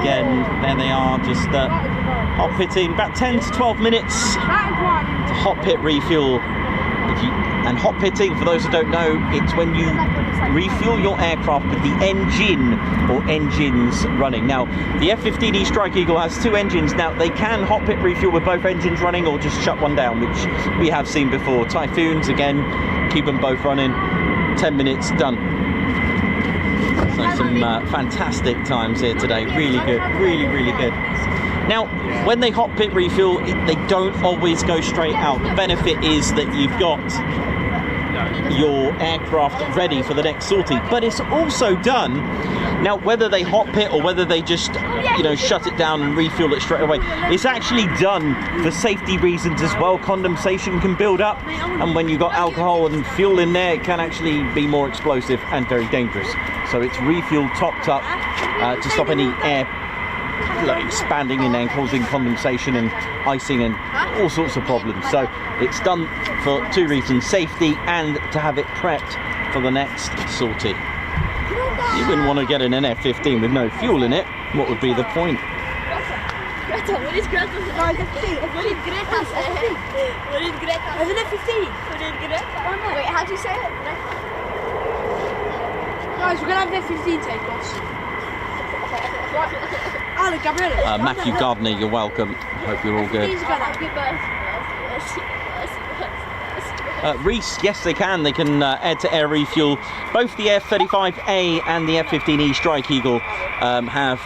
B: again, there they are, just hot pitting, about 10 to 12 minutes to hot pit refuel
A: And hot pitting, for those who don't know, it's when you refuel your aircraft with the engine or engines running. Now, the F-15E Strike Eagle has 2 engines. Now, they can hot pit refuel with both engines running or just shut one down, which we have seen before. Typhoons, again, keep them both running. 10 minutes, done. So some fantastic times here today. Really good, really good. Now, when they hot pit refuel, they don't always go straight out. The benefit is that you've got your aircraft ready for the next sortie, but it's also done. Now, whether they hot pit or whether they just, you know, shut it down and refuel it straight away, it's actually done for safety reasons as well. Condensation can build up, and when you've got alcohol and fuel in there, it can actually be more explosive and very dangerous. So it's refueled, topped up to stop any air expanding in there and causing condensation and icing and all sorts of problems. So it's done for 2 reasons: safety and to have it prepped for the next sortie. You wouldn't want to get in an F-15 with no fuel in it. What would be the point?
C: Greta, what is Greta? What is Greta say? What is Greta? It's an F-15. What is Greta? Wait, how do you say it? Guys, we're going to have F-15 takeoffs.
A: Matthew Gardner, you're welcome. Hope you're all good. Reese, yes they can. They can air-to-air refuel. Both the F-35A and the F-15E Strike Eagle have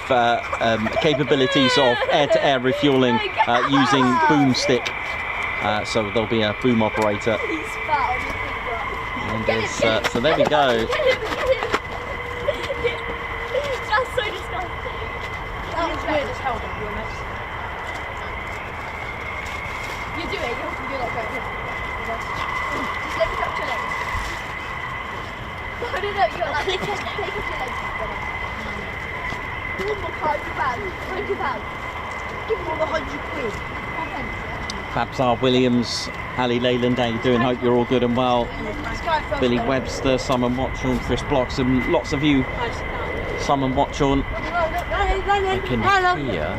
A: capabilities of air-to-air refueling using boomstick. So there'll be a boom operator. And so there we go.
C: That's so disgusting. That was weird as hell, to be honest. You do it, you have to do like that. Just lift up your legs. No, you're like, take up your legs. Give them £100. Give them all the £100.
A: Fabsar Williams, Ali Leyland, how you doing? Hope you're all good and well. Billy Webster, Simon Watchorn, Chris Blocks, and lots of you. Simon Watchorn. I can hear.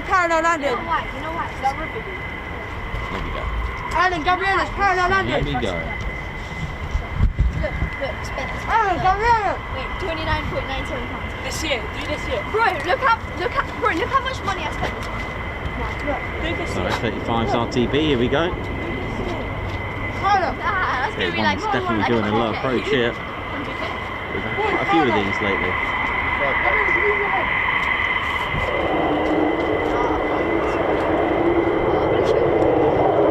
C: Parallel landing. You know why?
A: There we go.
C: Alan, Gabriella, parallel landing.
A: There we go.
C: Look, spend it. Alan, Gabriella. Wait, £29.97.
E: This year, do this year.
C: Bro, look how much money I spent this month.
E: Do this
A: So
E: year.
A: 35's RTB, here we go.
C: That's gonna be like
A: It's definitely doing a low approach here.
C: 100K.
A: We've had quite a few of these lately.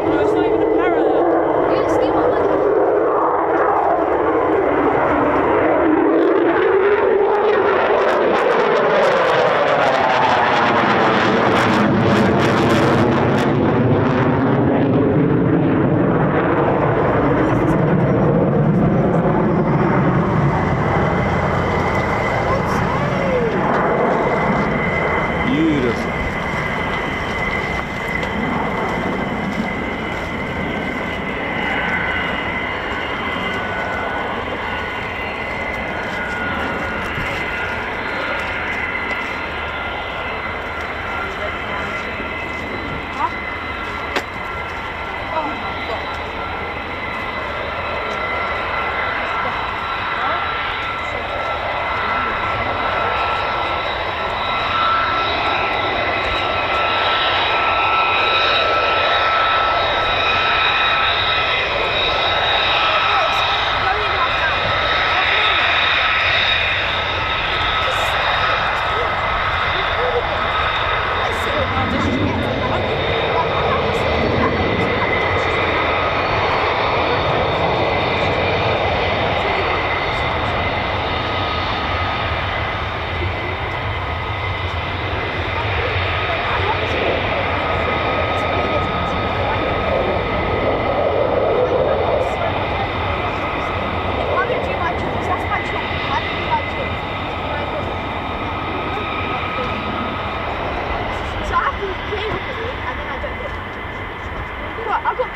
E: No, it's not even a parallel.
C: You're gonna steal my money.
A: Beautiful.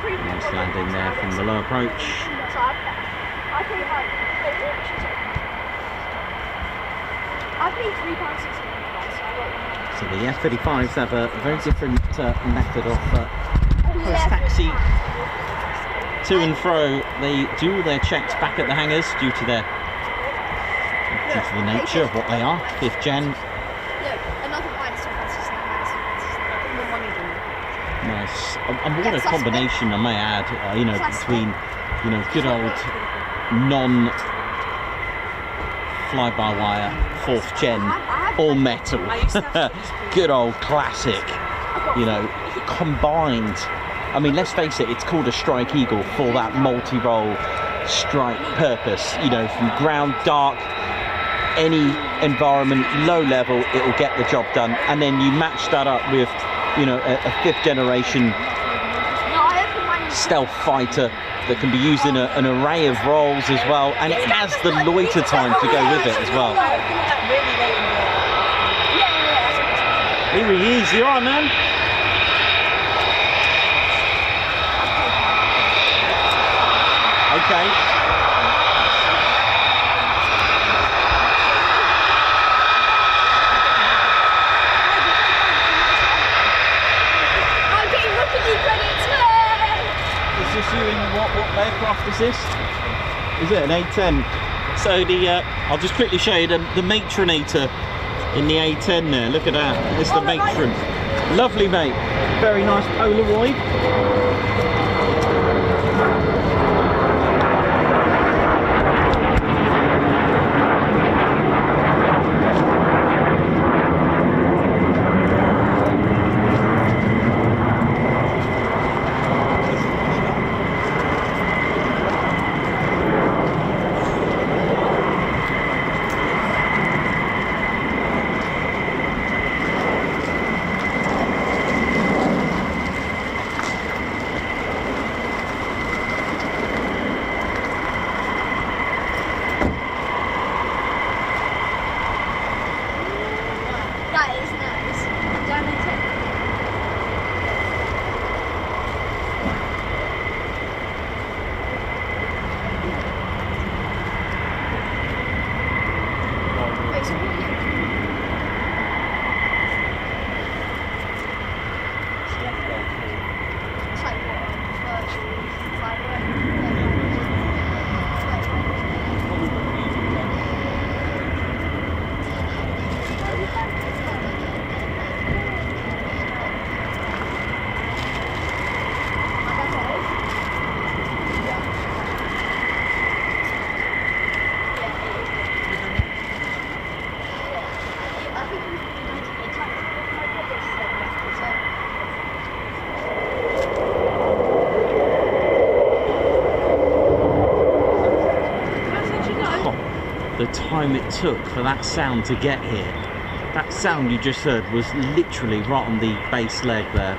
A: Nice landing there from the low approach. So the F-35s have a very different method of post-taxi
B: to and fro. They do all their checks back at the hangars due to the nature of what they are. 5th gen.
C: Look, another minus one. That's just not minus one. More money than that.
B: Nice. And what a combination, I may add, you know, between, you know, good old non fly-by-wire 4th gen, all metal, good old classic, you know, combined. I mean, let's face it, it's called a Strike Eagle for that multi-role strike purpose, you know, from ground, dark, any environment, low level, it will get the job done. And then you match that up with, you know, a 5th generation stealth fighter that can be used in an array of roles as well, and it has the loiter time to go with it as well. Here he is. You alright, man? Okay.
C: I'm getting rapidly credits.
B: Is this you in what aircraft is this? Is it an A-10?
A: So I'll just quickly show you the matronator in the A-10 there. Look at that. It's the matron. Lovely, mate. Very nice Polaroid.
B: The time it took for that sound to get here. That sound you just heard was literally right on the base leg there.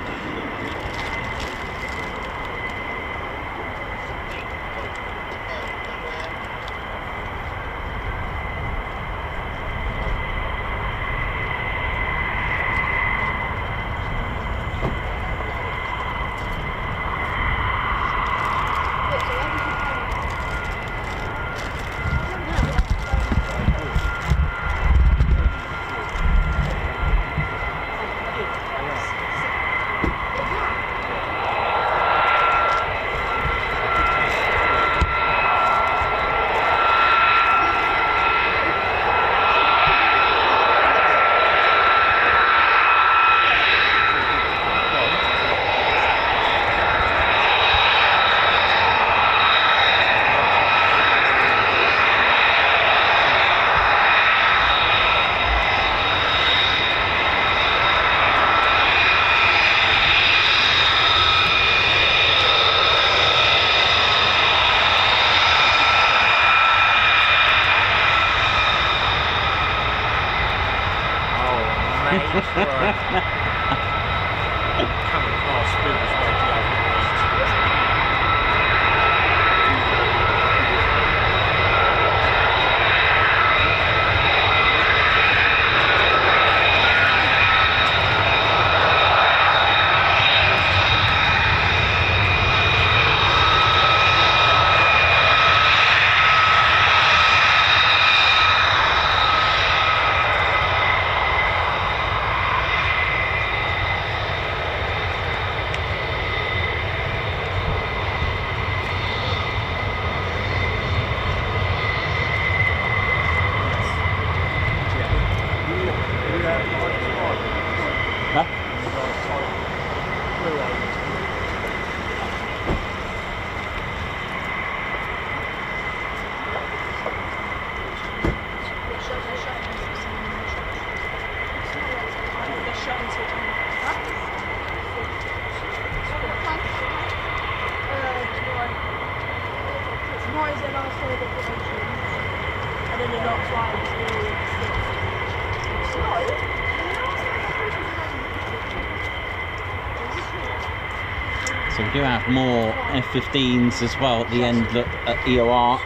B: So we do have more F-15s as well at the end at EOR.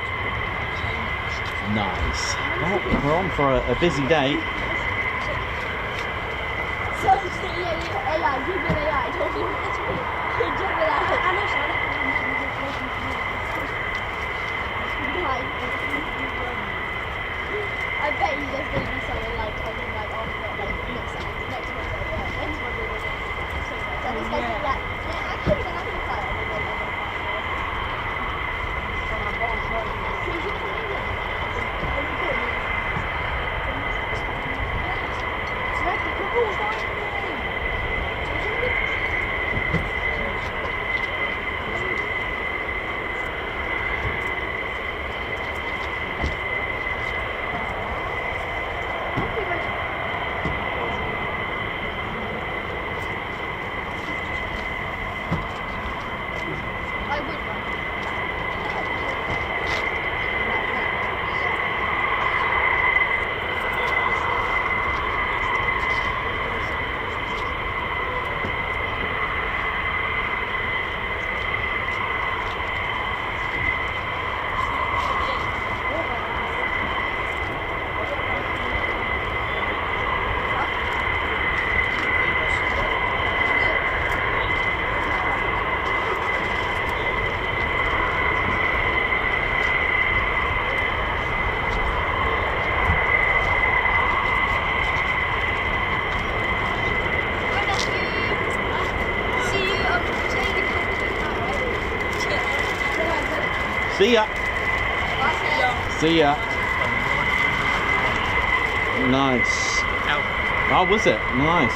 B: Nice. Well, we're on for a busy day.
C: I bet you there's going to be something like talking like next
B: See ya. See ya. Nice. Oh, was it? Nice.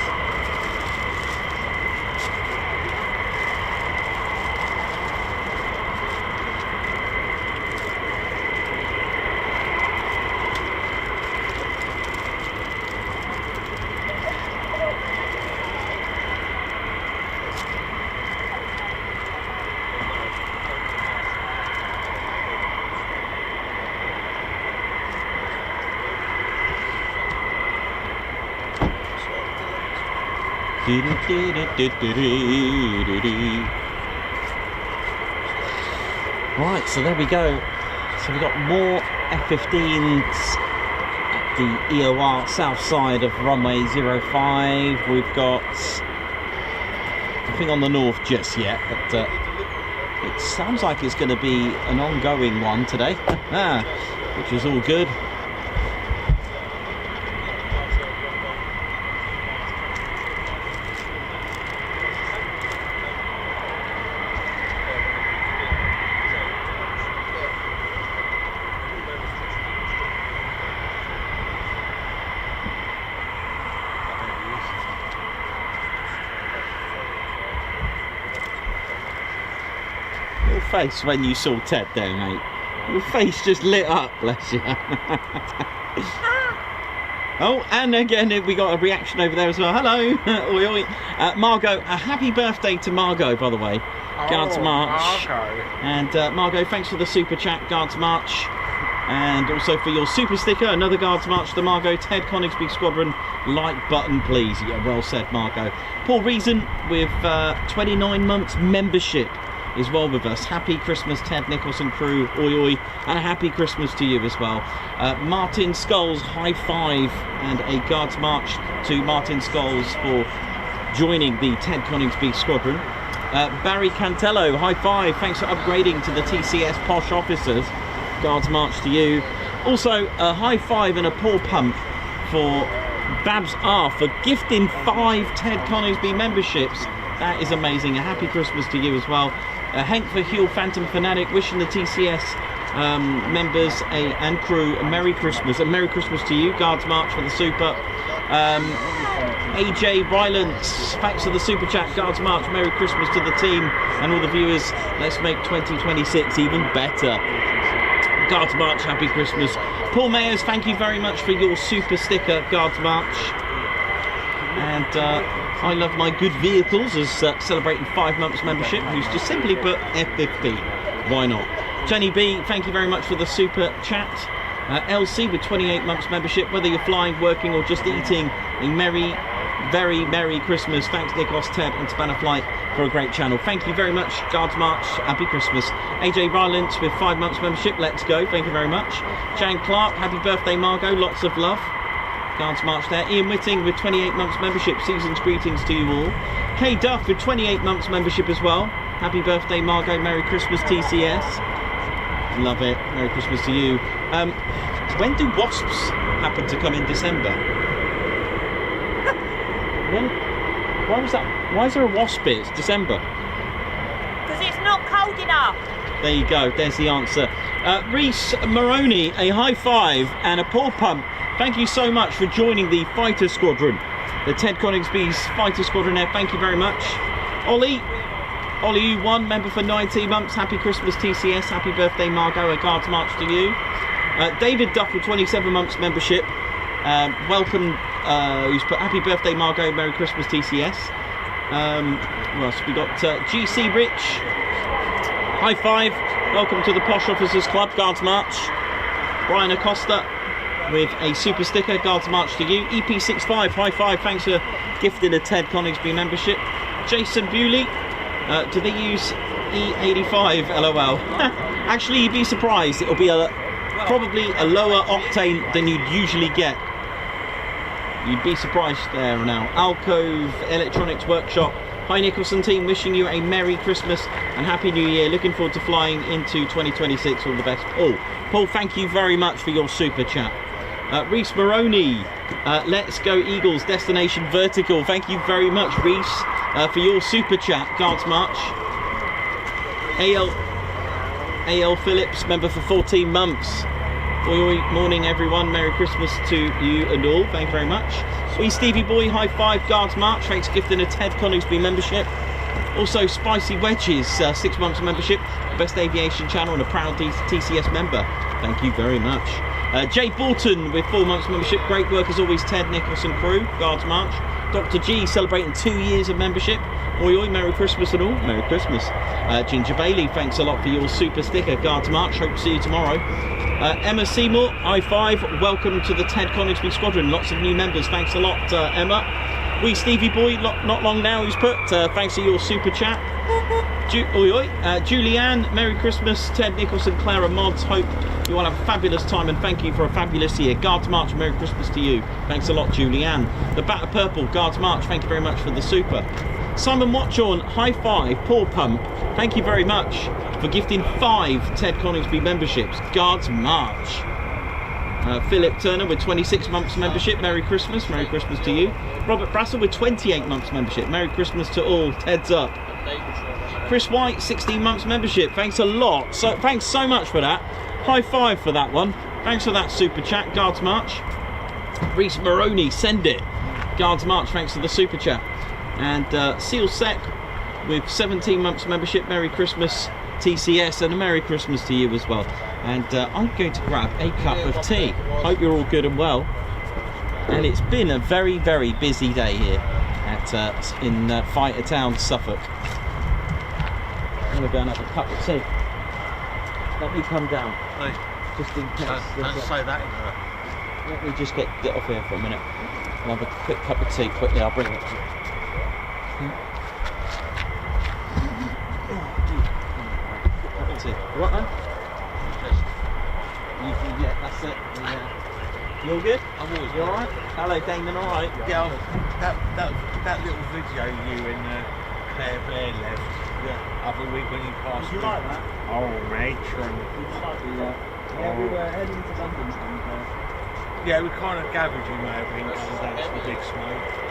B: Right, so there we go. So we've got more F-15s at the EOR south side of runway 05. We've got nothing on the north just yet, but it sounds like it's going to be an ongoing one today, which is all good. Face when you saw Ted there, mate. Your face just lit up, bless you. Oh, and again we got a reaction over there as well. Hello. Oi, oi. Margot, a happy birthday to Margot, by the way. Guards March. Margot. And Margot, thanks for the super chat, Guards March. And also for your super sticker, another Guards March to Margot. Ted Coningsby Squadron, like button please. Yeah, well said, Margot. Paul Reason with 29 months membership is well with us. Happy Christmas, Ted Nicholson crew, oi oi, and a happy Christmas to you as well. Martin Skulls, high five, and a Guards March to Martin Skulls for joining the Ted Coningsby Squadron. Barry Cantello, high five, thanks for upgrading to the TCS Posh Officers. Guards March to you. Also, a high five and a paw pump for Babs R for gifting 5 Ted Coningsby memberships. That is amazing. A happy Christmas to you as well. Hank for Huel Phantom Fanatic, wishing the TCS members and crew a Merry Christmas. A Merry Christmas to you. Guards March for the super.
A: AJ Rylance, thanks for the super chat. Guards March, Merry Christmas to the team and all the viewers. Let's make 2026 even better. Guards March, happy Christmas. Paul Mayers, thank you very much for your super sticker, Guards March. And I love my good vehicles as celebrating 5 months membership, who's just simply put F-15. Why not? Jenny B, thank you very much for the super chat. LC with 28 months membership, whether you're flying, working or just eating, a very merry Christmas. Thanks Nikos, Ted and Spanner Flight for a great channel. Thank you very much. Guards March, happy Christmas. AJ Rylance with 5 months membership, let's go. Thank you very much. Jan Clark, happy birthday Margot, lots of love. Guards March there. Ian Whitting with 28 months membership, season's greetings to you all. Kay Duff with 28 months membership as well. Happy birthday Margot, Merry Christmas TCS. Love it. Merry Christmas to you. When do wasps happen to come in December? Why was that? Why is there a wasp bit? It's December.
E: Because it's not cold enough.
A: There you go. There's the answer. Reese Maroney, a high five and a paw pump. Thank you so much for joining the Fighter Squadron. The Ted Coningsby's Fighter Squadron there. Thank you very much. Ollie U1, member for 19 months. Happy Christmas TCS. Happy birthday Margot. A Guards March to you. David Duff with 27 months membership. Welcome. Who's put happy birthday Margot. Merry Christmas TCS. What else? We got GC Rich. High five. Welcome to the Posh Officers Club. Guards March. Brian Acosta with a super sticker. Guards March to you. EP65. High five. Thanks for gifting a Ted Coningsby membership. Jason Bewley. Do they use E85? LOL. Actually, you'd be surprised. It'll be probably a lower octane than you'd usually get. You'd be surprised there now. Alcove Electronics Workshop. Hi Nicholson team, wishing you a Merry Christmas and Happy New Year. Looking forward to flying into 2026. All the best. Oh, Paul, thank you very much for your super chat. Reese Maroney, let's go Eagles, destination vertical. Thank you very much, Reese, for your super chat. Guards March. AL Phillips, member for 14 months. Morning everyone, Merry Christmas to you and all. Thank you very much. Wee Stevie Boy, high five. Guards March, thanks for gifting a Ted Coningsby membership. Also Spicy Wedges, 6 months membership, Best Aviation Channel and a proud TCS member. Thank you very much. Jay Bolton with 4 months membership. Great work as always, Ted, Nicholson crew. Guards March. Dr. G celebrating 2 years of membership. Oi oi, Merry Christmas and all. Merry Christmas. Ginger Bailey, thanks a lot for your super sticker. Guards March, hope to see you tomorrow. Emma Seymour, I5, welcome to the Ted Coningsby Squadron. Lots of new members, thanks a lot, Emma. Wee Stevie Boy, not long now, he's put, thanks for your super chat. Julianne, Merry Christmas. Ted, Nicholson, Clara, Mods, hope you all have a fabulous time and thank you for a fabulous year. Guards March, Merry Christmas to you. Thanks a lot, Julianne. The Batter Purple, Guards March, thank you very much for the super. Simon Watchorn, high five. Paw Pump, thank you very much for gifting 5 Ted Coningsby memberships. Guards March. Philip Turner with 26 months membership. Merry Christmas. Merry Christmas to you. Robert Brassel with 28 months membership. Merry Christmas to all. Ted's up. Chris White, 16 months membership. Thanks a lot. So thanks so much for that. High five for that one. Thanks for that super chat. Guards March. Reese Maroney, send it. Guards March, thanks for the super chat. And Seal Sec with 17 months membership. Merry Christmas TCS and a Merry Christmas to you as well. And I'm going to grab a cup of tea. Hope you're all good and well. And it's been a very, very busy day here at in Fighter Town, Suffolk. I'm going to go and have a cup of tea. Let me come down.
D: Hey,
A: just in case.
D: don't say that in there.
A: Let me just get off here for a minute. I'll have a quick cup of tea quickly. I'll bring it to you. What man? Yeah, that's it. Yeah. You all good?
D: I'm always
A: You alright? Hello Damon, alright?
D: Yeah, that little video you and Claire Blair left other week when you passed.
A: Did you like that?
D: Oh, matron.
A: Yeah, we were heading to London.
D: Yeah, we kind of gathered you may have been because that's the big smoke.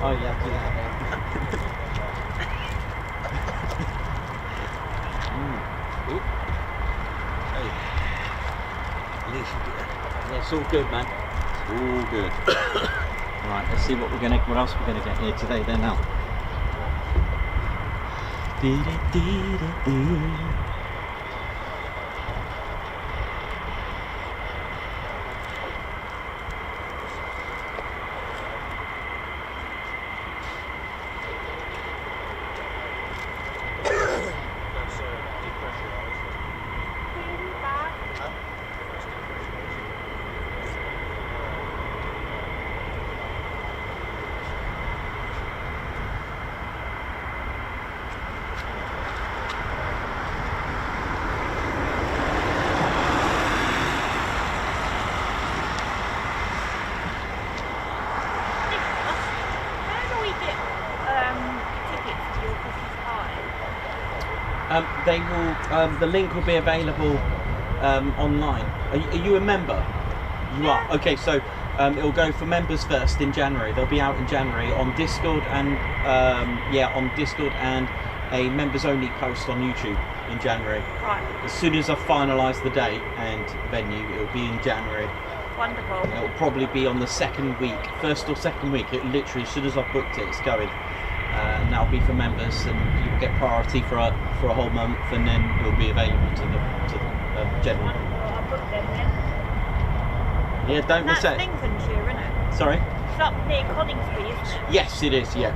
B: Oh yeah, do that.
A: Ooh. Hey. At least you get it.
B: Yeah, it's all good, man.
A: It's all good.
B: Right, let's see what else we're gonna get here today then now. They will. The link will be available online. Are you a member? You are. Okay, so it will go for members first in January. They'll be out in January on Discord and on Discord and a members only post on YouTube in January.
E: Right.
B: As soon as I finalise the date and venue, it will be in January.
E: Wonderful.
B: It will probably be on the first or second week. It literally, as soon as I've booked it, it's going. And that'll be for members, and you'll get priority for a whole month, and then it'll be available to the general.
E: I'll book them then.
B: Yeah, don't miss
E: That's
B: it.
E: Lincolnshire, isn't it?
B: Sorry?
E: It's up near Coningsby, isn't it?
B: Yes, it is. Yeah.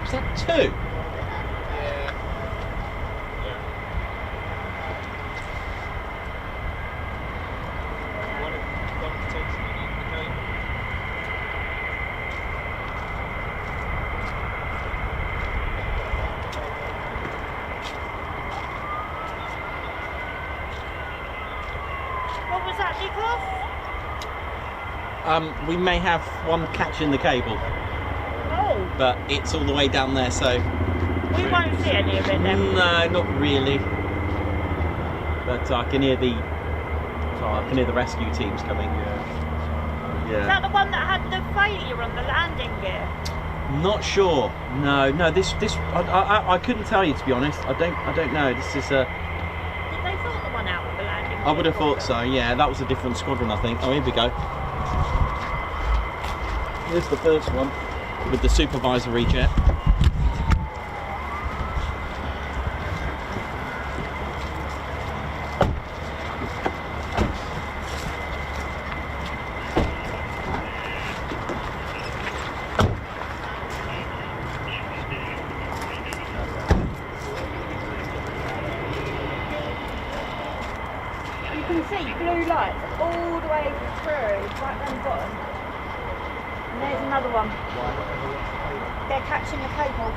B: Is that two?
E: What was that, Nicholas?
B: We may have one catching the cable,
E: Oh,
B: but it's all the way down there, so
E: we won't see any of it then.
B: no, not really. But I can hear the rescue teams coming.
E: Is that the one that had the failure on the landing gear?
B: Not sure. No. This. I couldn't tell you, to be honest. I don't know. This is a.
E: Did they sort the one out with the landing gear?
B: I would have thought so. Yeah, that was a different squadron, I think. Oh, here we go.
A: Here's the first one with the supervisory jet.
E: You can see blue lights all the way through, right down the bottom. And there's another one. They're catching a cable.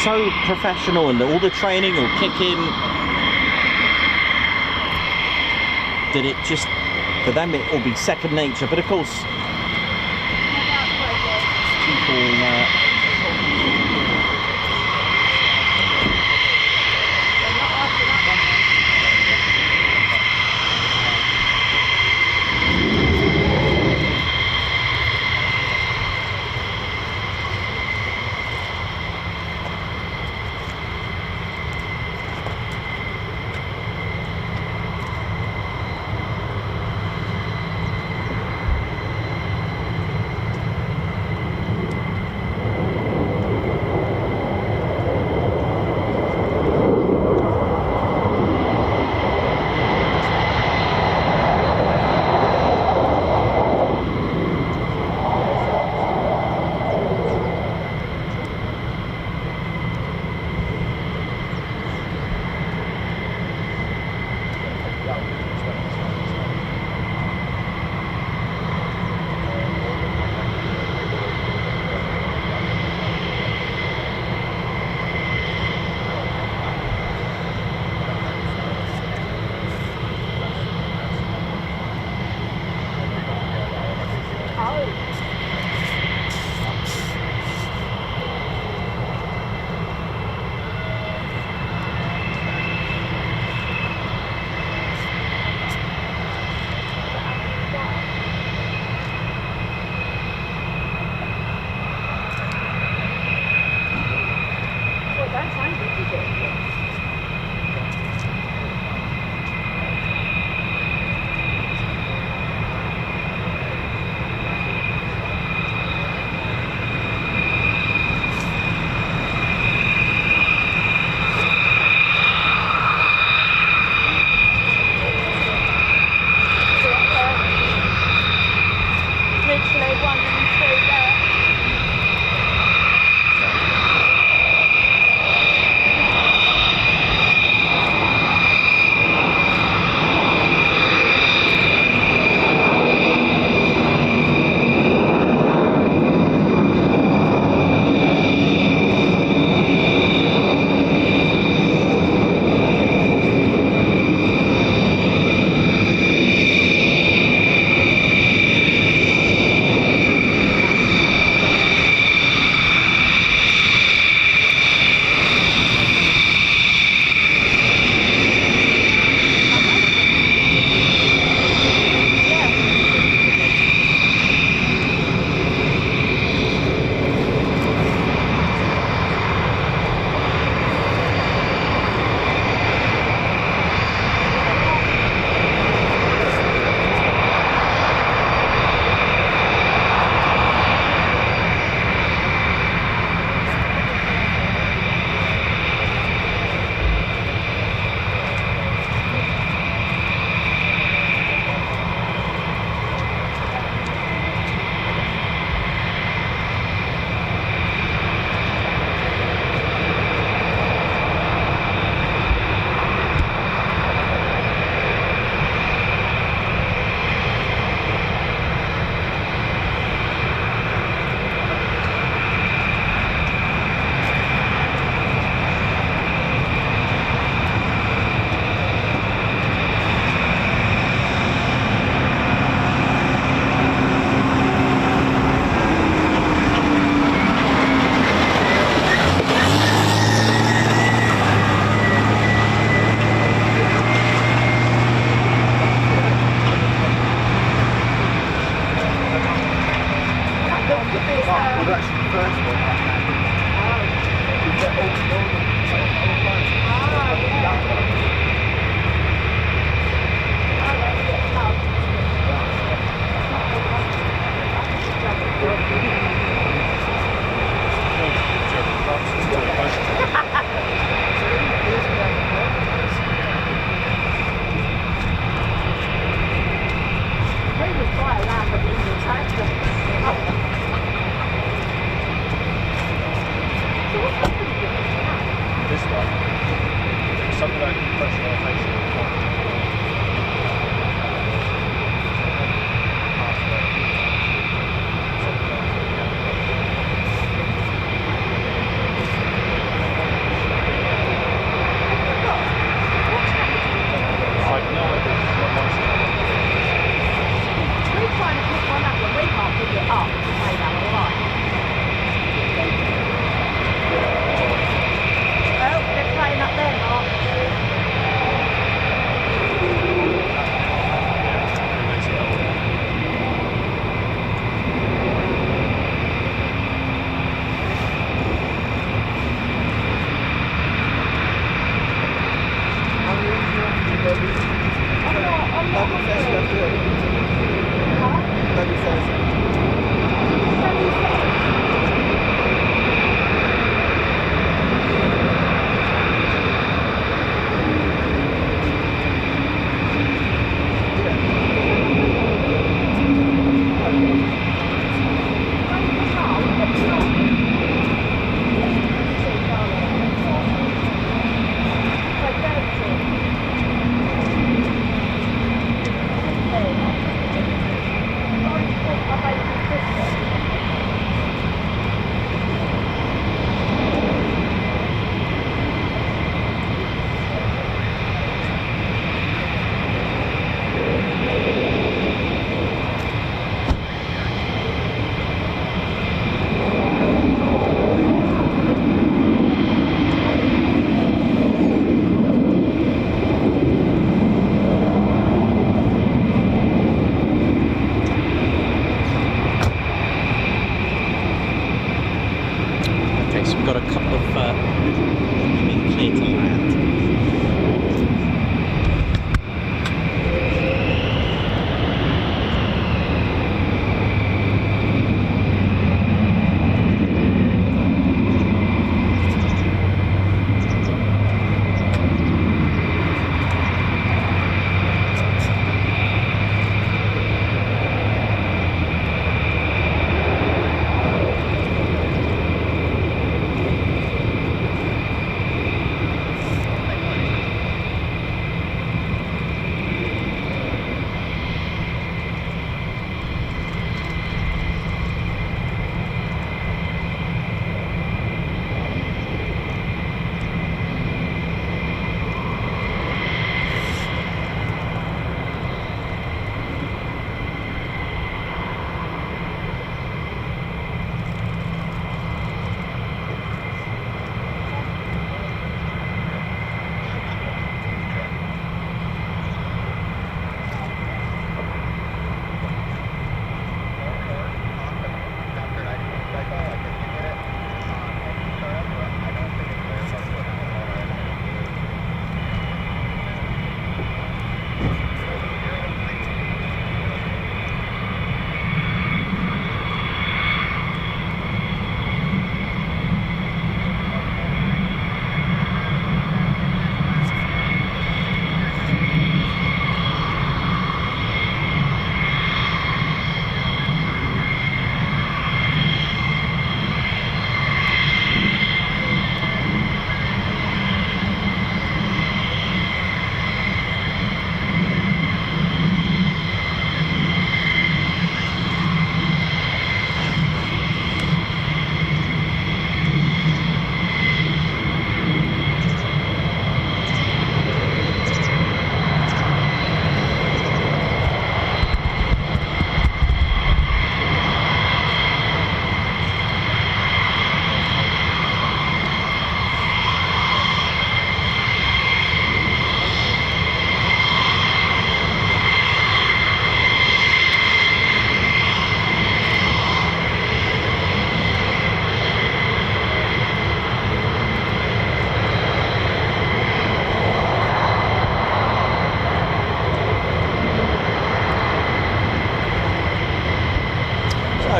A: So professional, and all the training will kick in that it just, for them it will be second nature. But of course people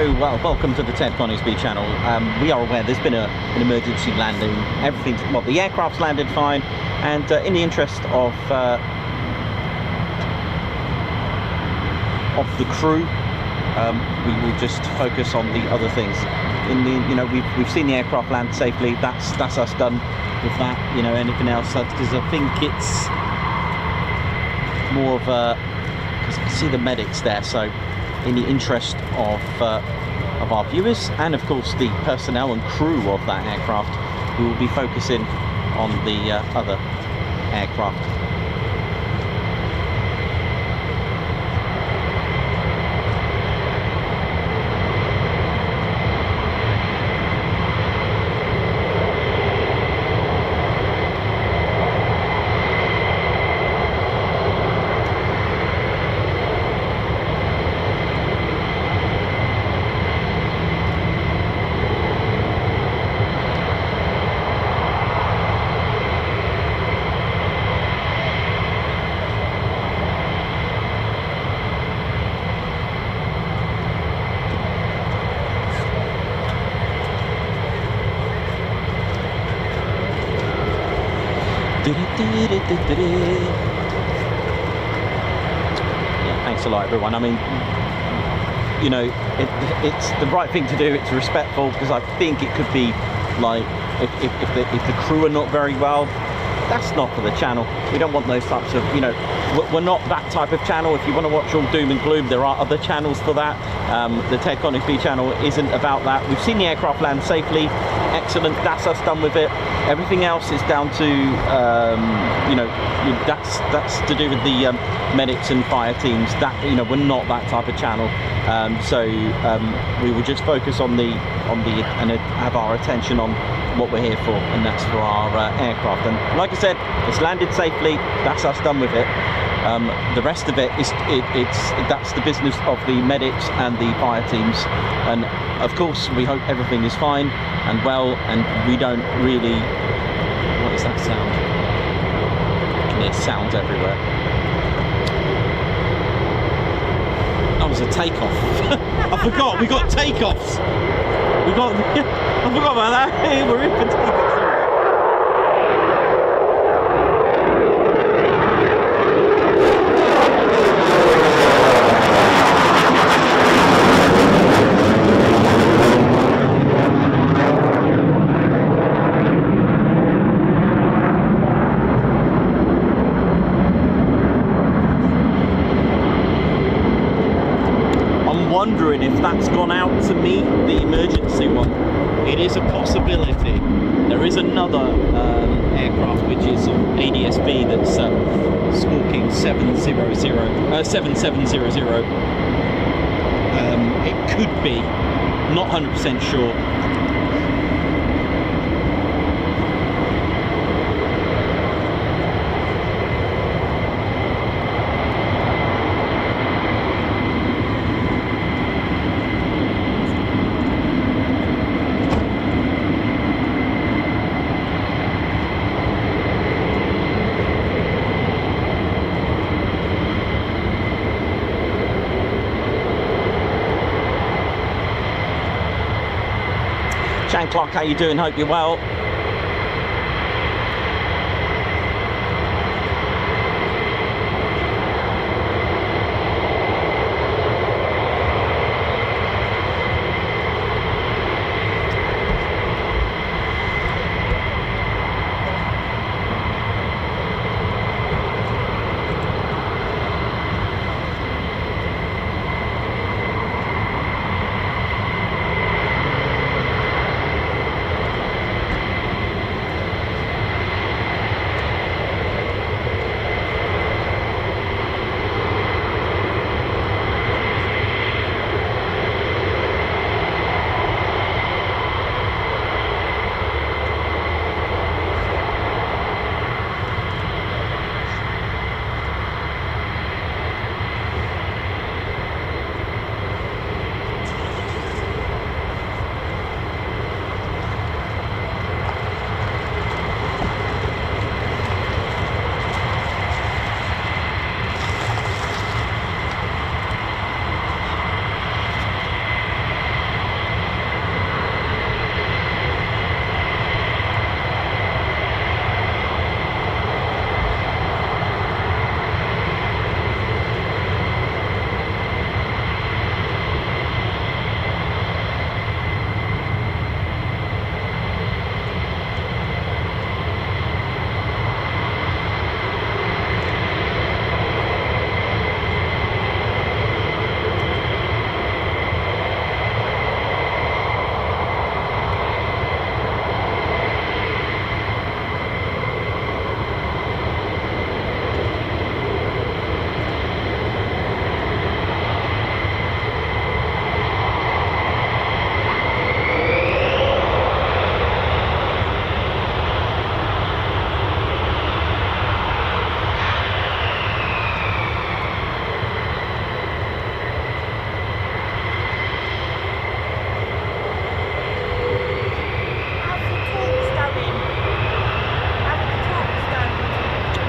A: So, well, welcome to the Ted Coningsby channel. We are aware there's been an emergency landing. Everything's, well, the aircraft's landed fine, and in the interest of the crew, we will just focus on the other things. In the, you know, we've seen the aircraft land safely. That's us done with that. You know, anything else? Because I think it's more of a, because I can see the medics there. So, in the interest of our viewers and of course the personnel and crew of that aircraft, we will be focusing on the other aircraft.
B: Yeah, thanks a lot, everyone. I mean, you know, it's the right thing to do. It's respectful, because I think it could be like if the crew are not very well, that's not for the channel. We don't want those types of, you know, we're not that type of channel. If you want to watch all doom and gloom, there are other channels for that. The Ted Coningsby channel isn't about that. We've seen the aircraft land safely, excellent, that's us done with it. Everything else is down to, you know, that's to do with the medics and fire teams. That, you know, we're not that type of channel. So we will just focus on the and have our attention on what we're here for, and that's for our aircraft. And like I said, it's landed safely, that's us done with it. The rest of it is that's the business of the medics and the fire teams, and of course we hope everything is fine and well, and we don't really, what is that sound? There's sounds everywhere. That was a takeoff. I forgot, we got takeoffs. I forgot about that. Hey, we're in for takeoffs. Wondering if that's gone out to me, the emergency one. It is a possibility. There is another aircraft which is ADSB that's squawking 700. It could be, not 100% sure. Clark, how you doing? Hope you're well.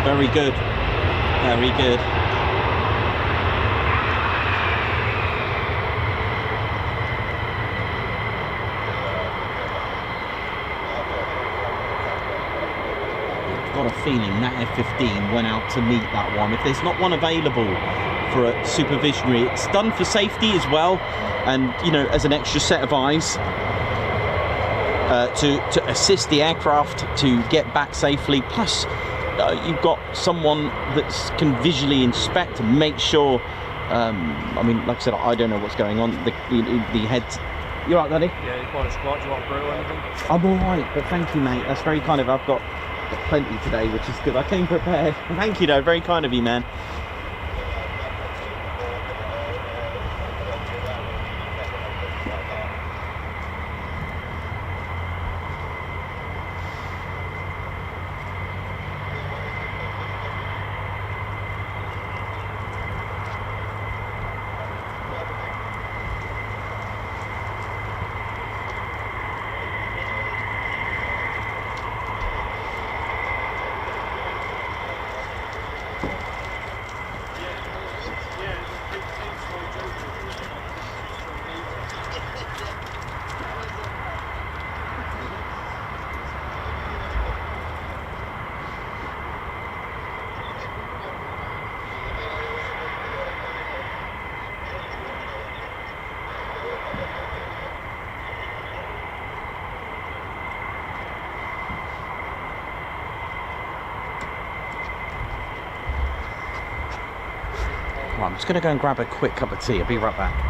B: Very good. Very good. Got a
A: feeling that F-15 went out to meet that one. If there's not one available for a supervisionary, it's done for safety as well, and you know, as an extra set of eyes to assist the aircraft to get back safely. Plus, you've got someone that can visually inspect and make sure. I mean, like I said, I don't know what's going on. The head. You all right, Daddy?
D: Yeah, you want a squat? Do you want brew or anything?
A: I'm all right, but thank you, mate. That's very kind of. I've got plenty today, which is good. I came prepared. Thank you, though. Very kind of you, man. Right, I'm just going to go and grab a quick cup of tea. I'll be right back.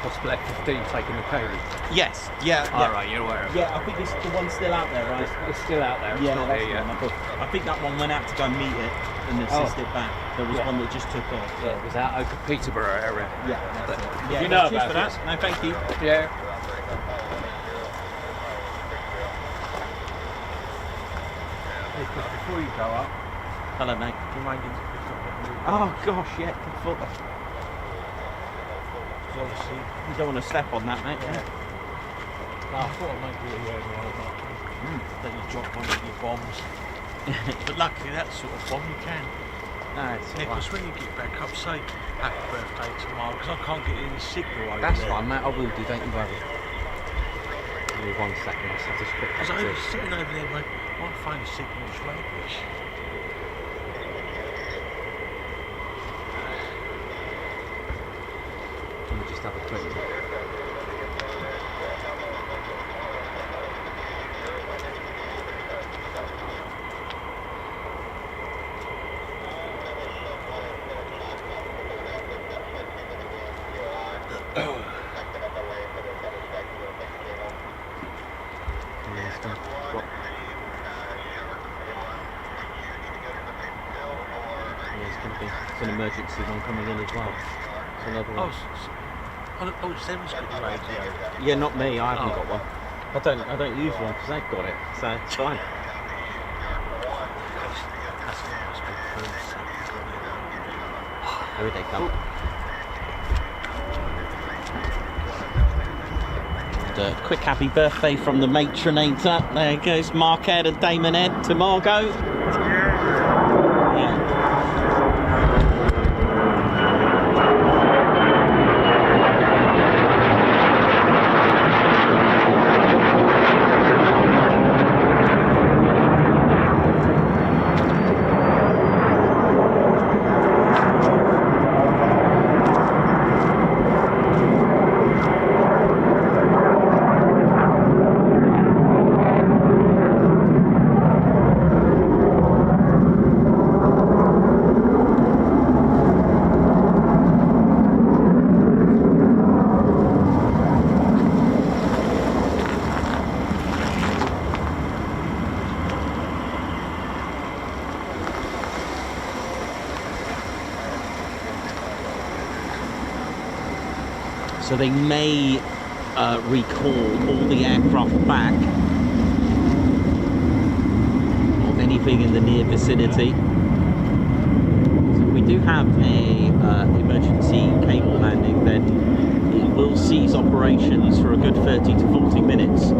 D: Possible F-15 taking the payload.
A: Yes. Yeah.
D: Alright, you're aware of it.
A: Yeah, I think it's the one still out there, right?
D: It's still out there. It's
A: Yeah,
D: not
A: that's
D: here
A: the
D: yet.
A: one. I think that one went out to go and meet it and assist it back. There was one that just took off.
D: Yeah, it was out over Peterborough area.
A: Yeah,
D: But
A: yeah.
D: you know
A: cheers
D: about
A: for
D: it.
A: that. No, thank you.
D: Yeah. Hey, Chris, before you go up,
A: Hello, mate.
D: remind you to pick up what you
A: Oh gosh, yeah. Good foot.
D: obviously.
A: You don't want to step on that, mate. Yeah.
D: No, I thought I'd make you aware of the other night that you dropped one of your bombs. But luckily, that sort of bomb you can.
A: No, it's
D: Nicholas, when you get back up, say happy birthday tomorrow, because I can't get any signal over
A: That's
D: there.
A: fine, mate. I will do. Don't you worry. Give me 1 second. I'll just quick.
D: Because I was sitting over there, mate, my phone signal's rubbish.
A: Let me just have a quick look. It's an emergency one coming in as well. It's another one.
D: Oh, Sam's got the radio.
A: Yeah, not me. I haven't
D: Oh.
A: got one. I don't use one because they've got it, so it's fine.
D: That's what must be
A: Here they come. And a quick happy birthday from the matronator. There goes Mark Ed and Damon Ed to Margot. Yeah. So they may recall all the aircraft back of anything in the near vicinity. So we we do have a emergency cable landing, then it will cease operations for a good 30 to 40 minutes.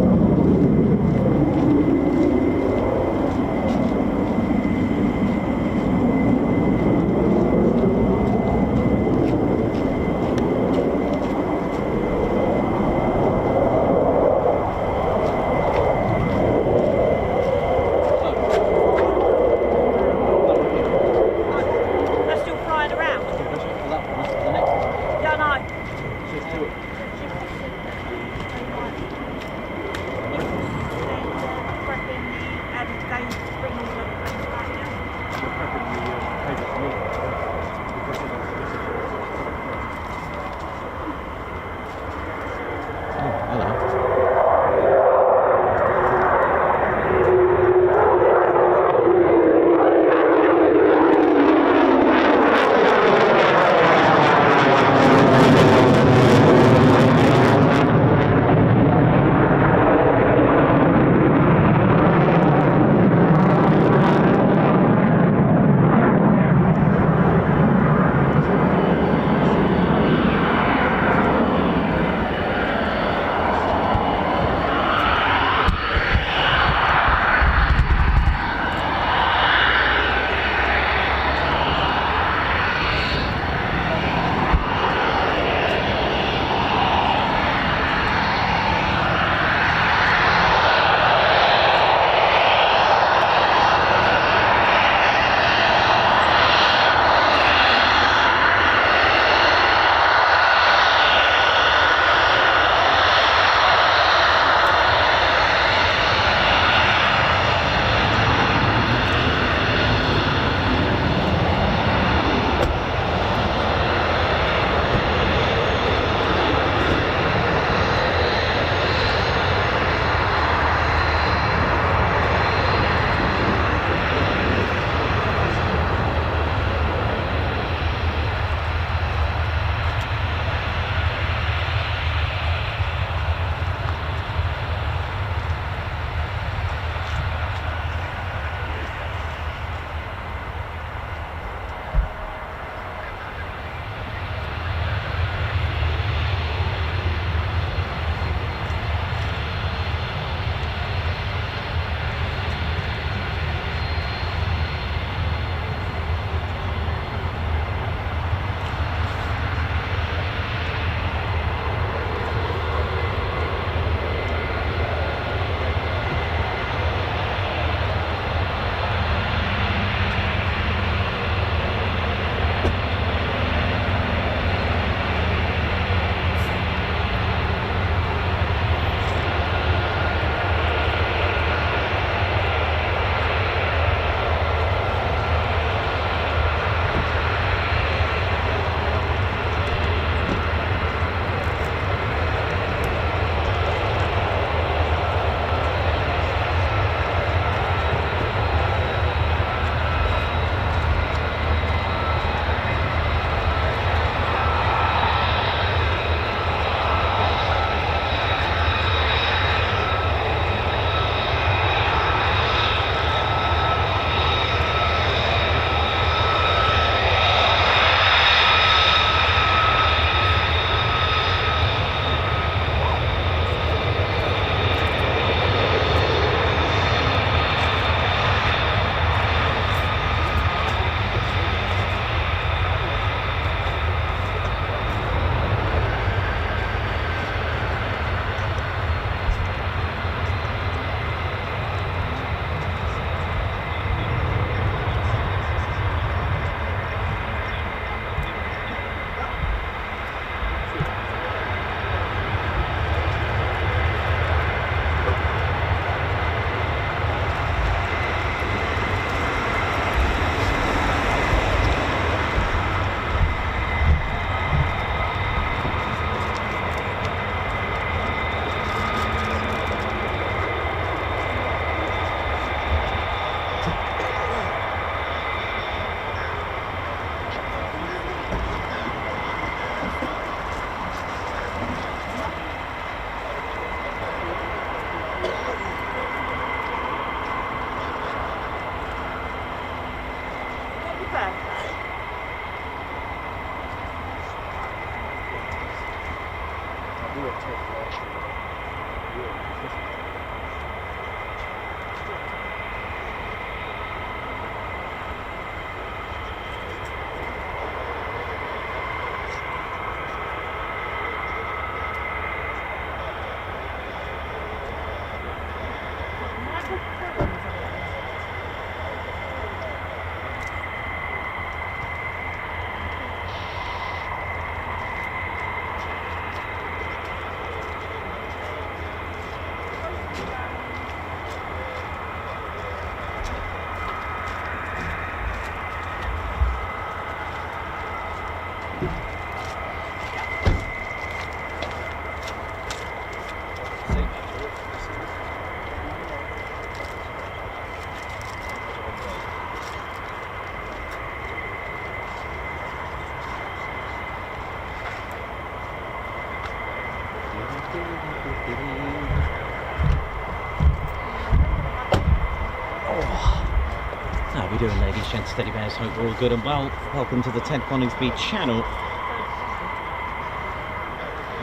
A: gents, teddy bears, hope we're all good and well. Welcome to the Ted Coningsby channel.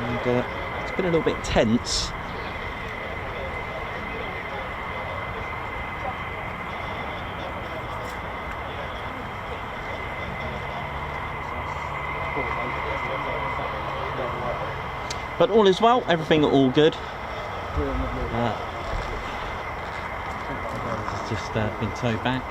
A: And it's been a little bit tense. But all is well, everything all good. It's just been towed back.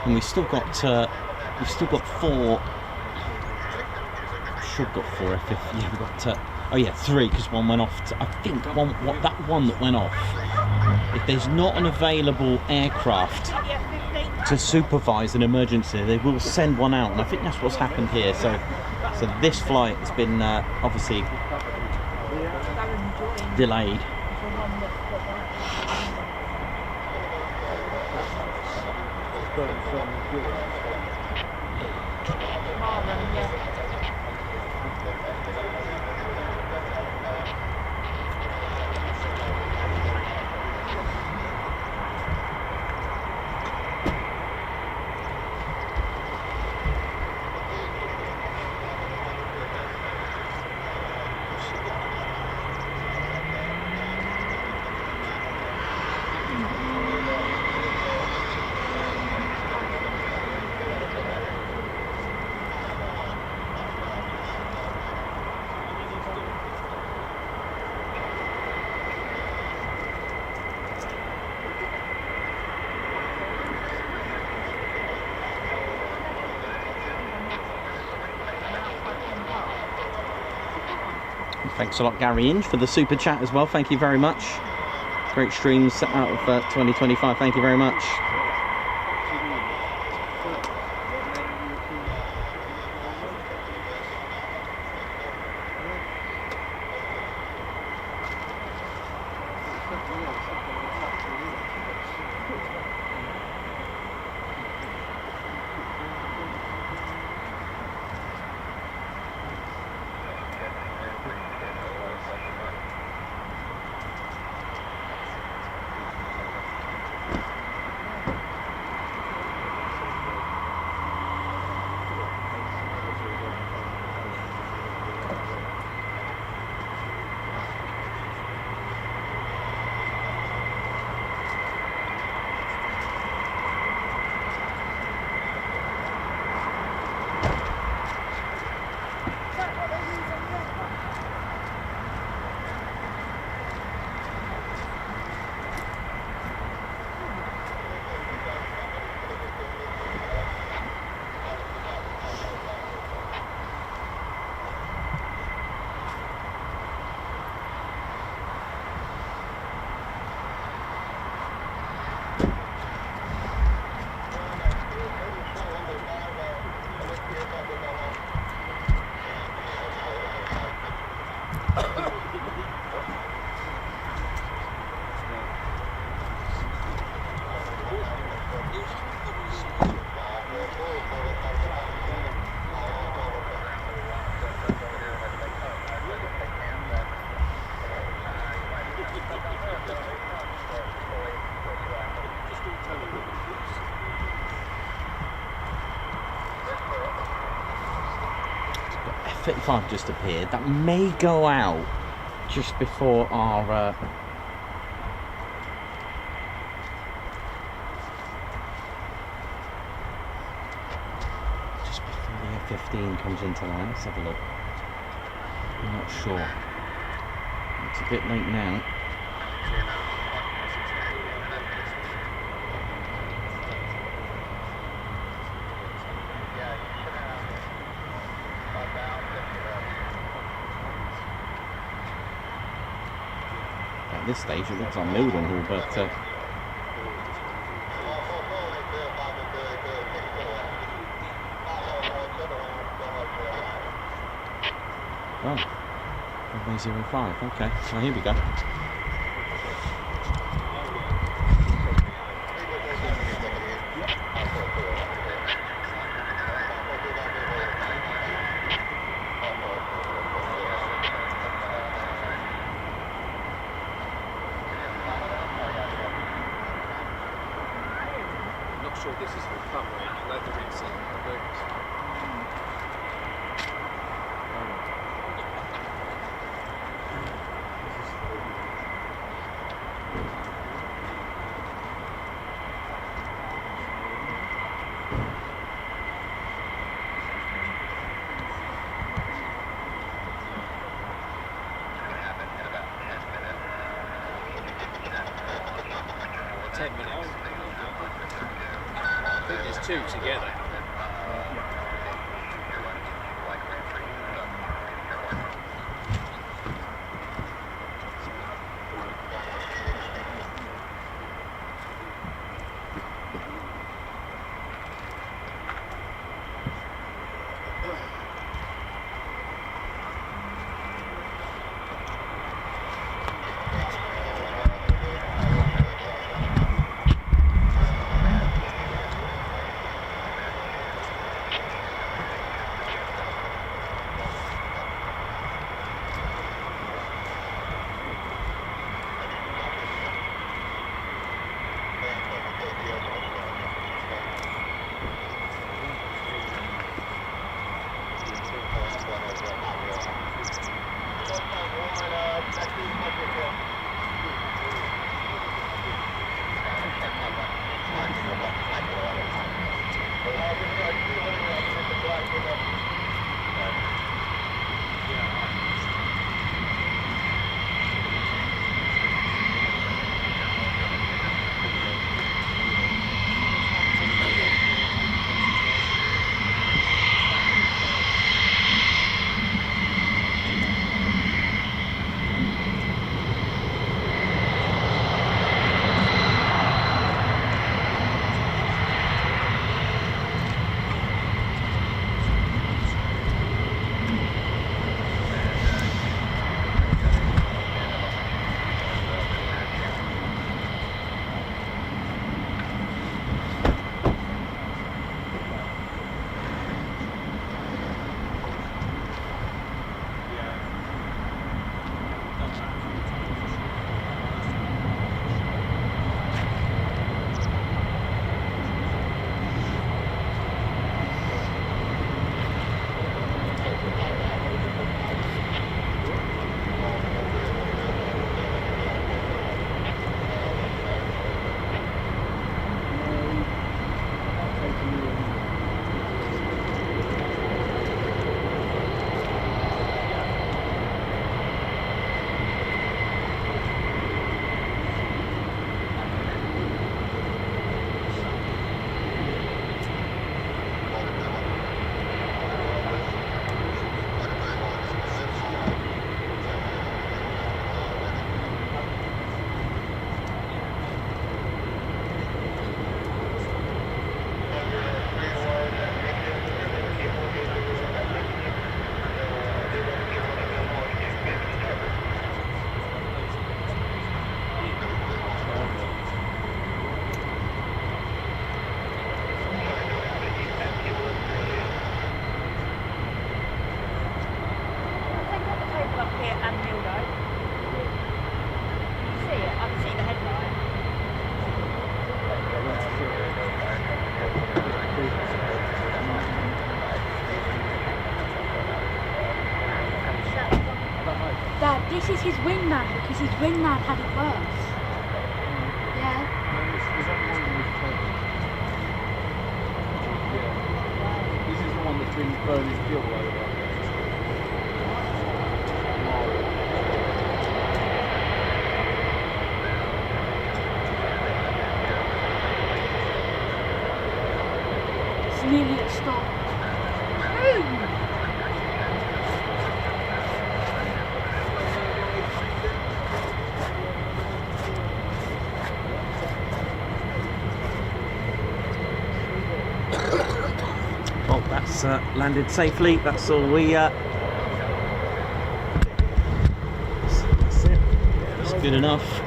A: And we've still got four. Should got four F-15. Yeah, we've got oh yeah, three, because one went off. I think that one that went off. If there's not an available aircraft to supervise an emergency, they will send one out, and I think that's what's happened here. So this flight has been obviously delayed. Thanks a lot, Gary Inge, for the super chat as well. Thank you very much. Great streams out of 2025. Thank you very much. F-35 just appeared. That may go out just before our just before the F-15 comes into line. Let's have a look. I'm not sure. It's a bit late now. At this stage it looks like Mildenhall, but oh, Runway 05, okay, so here we go.
F: this is recovery. Let the rig sit. I think there's two together.
C: This is his wingman because his wingman had it worse. Yeah.
F: This is the one that's been burning fuel over.
C: It's nearly at stop. Boom!
B: Well, that's landed safely. That's all we. That's it. That's good enough.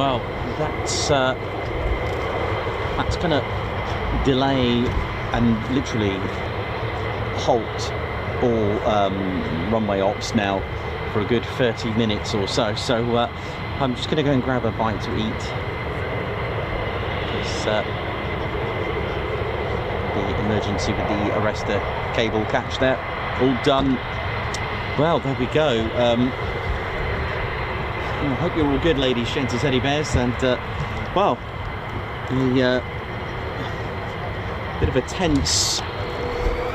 A: well, that's going to delay and literally halt all runway ops now for a good 30 minutes or so. So I'm just going to go and grab a bite to eat. It's the emergency with the arrestor cable catch there, all done. Well, there we go. I hope you're all good, ladies, gents, teddy bears, and well, the bit of a tense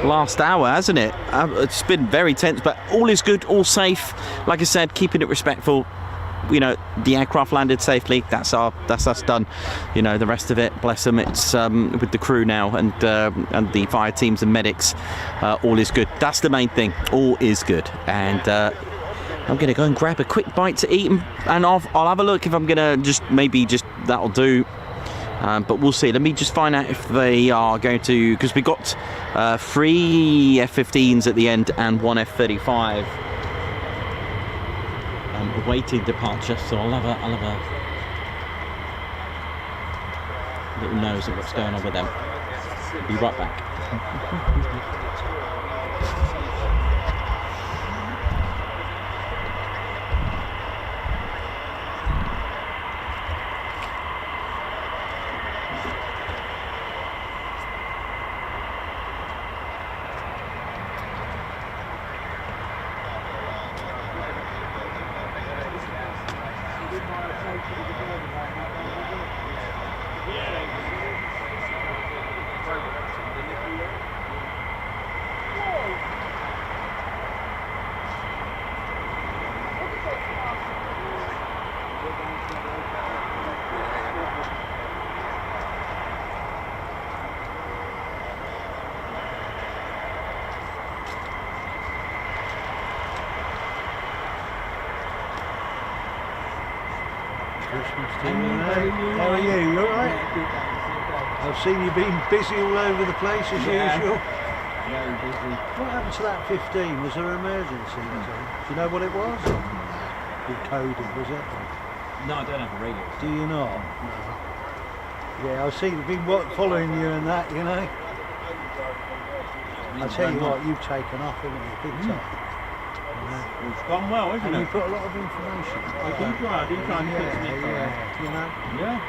A: last hour, hasn't it? It's been very tense, but all is good, all safe. Like I said, keeping it respectful. You know, the aircraft landed safely. That's us done. You know, the rest of it, bless them, it's with the crew now and the fire teams and medics. All is good. That's the main thing. All is good. And I'm gonna go and grab a quick bite to eat, and I'll have a look if I'm gonna just that'll do. But we'll see. Let me just find out if they are going to, because we got 3 F-15s at the end and 1 F-35 awaiting departure. So I'll have a little nose at what's going on with them. Be right back.
D: How are you? You alright? I've seen you being busy all over the place as usual.
F: Very busy.
D: What happened to that 15? Was there an emergency? Do you know what it was? You coded, was it?
F: No, I don't have a radio.
D: Do you not? No. Yeah, I've seen you've been following you and that, you know. I tell you what, you've taken off, haven't you? Big time.
F: It's gone well, isn't
D: And
F: it?
D: you put a lot of information.
F: I do try and fix it.
D: You know.
F: Yeah.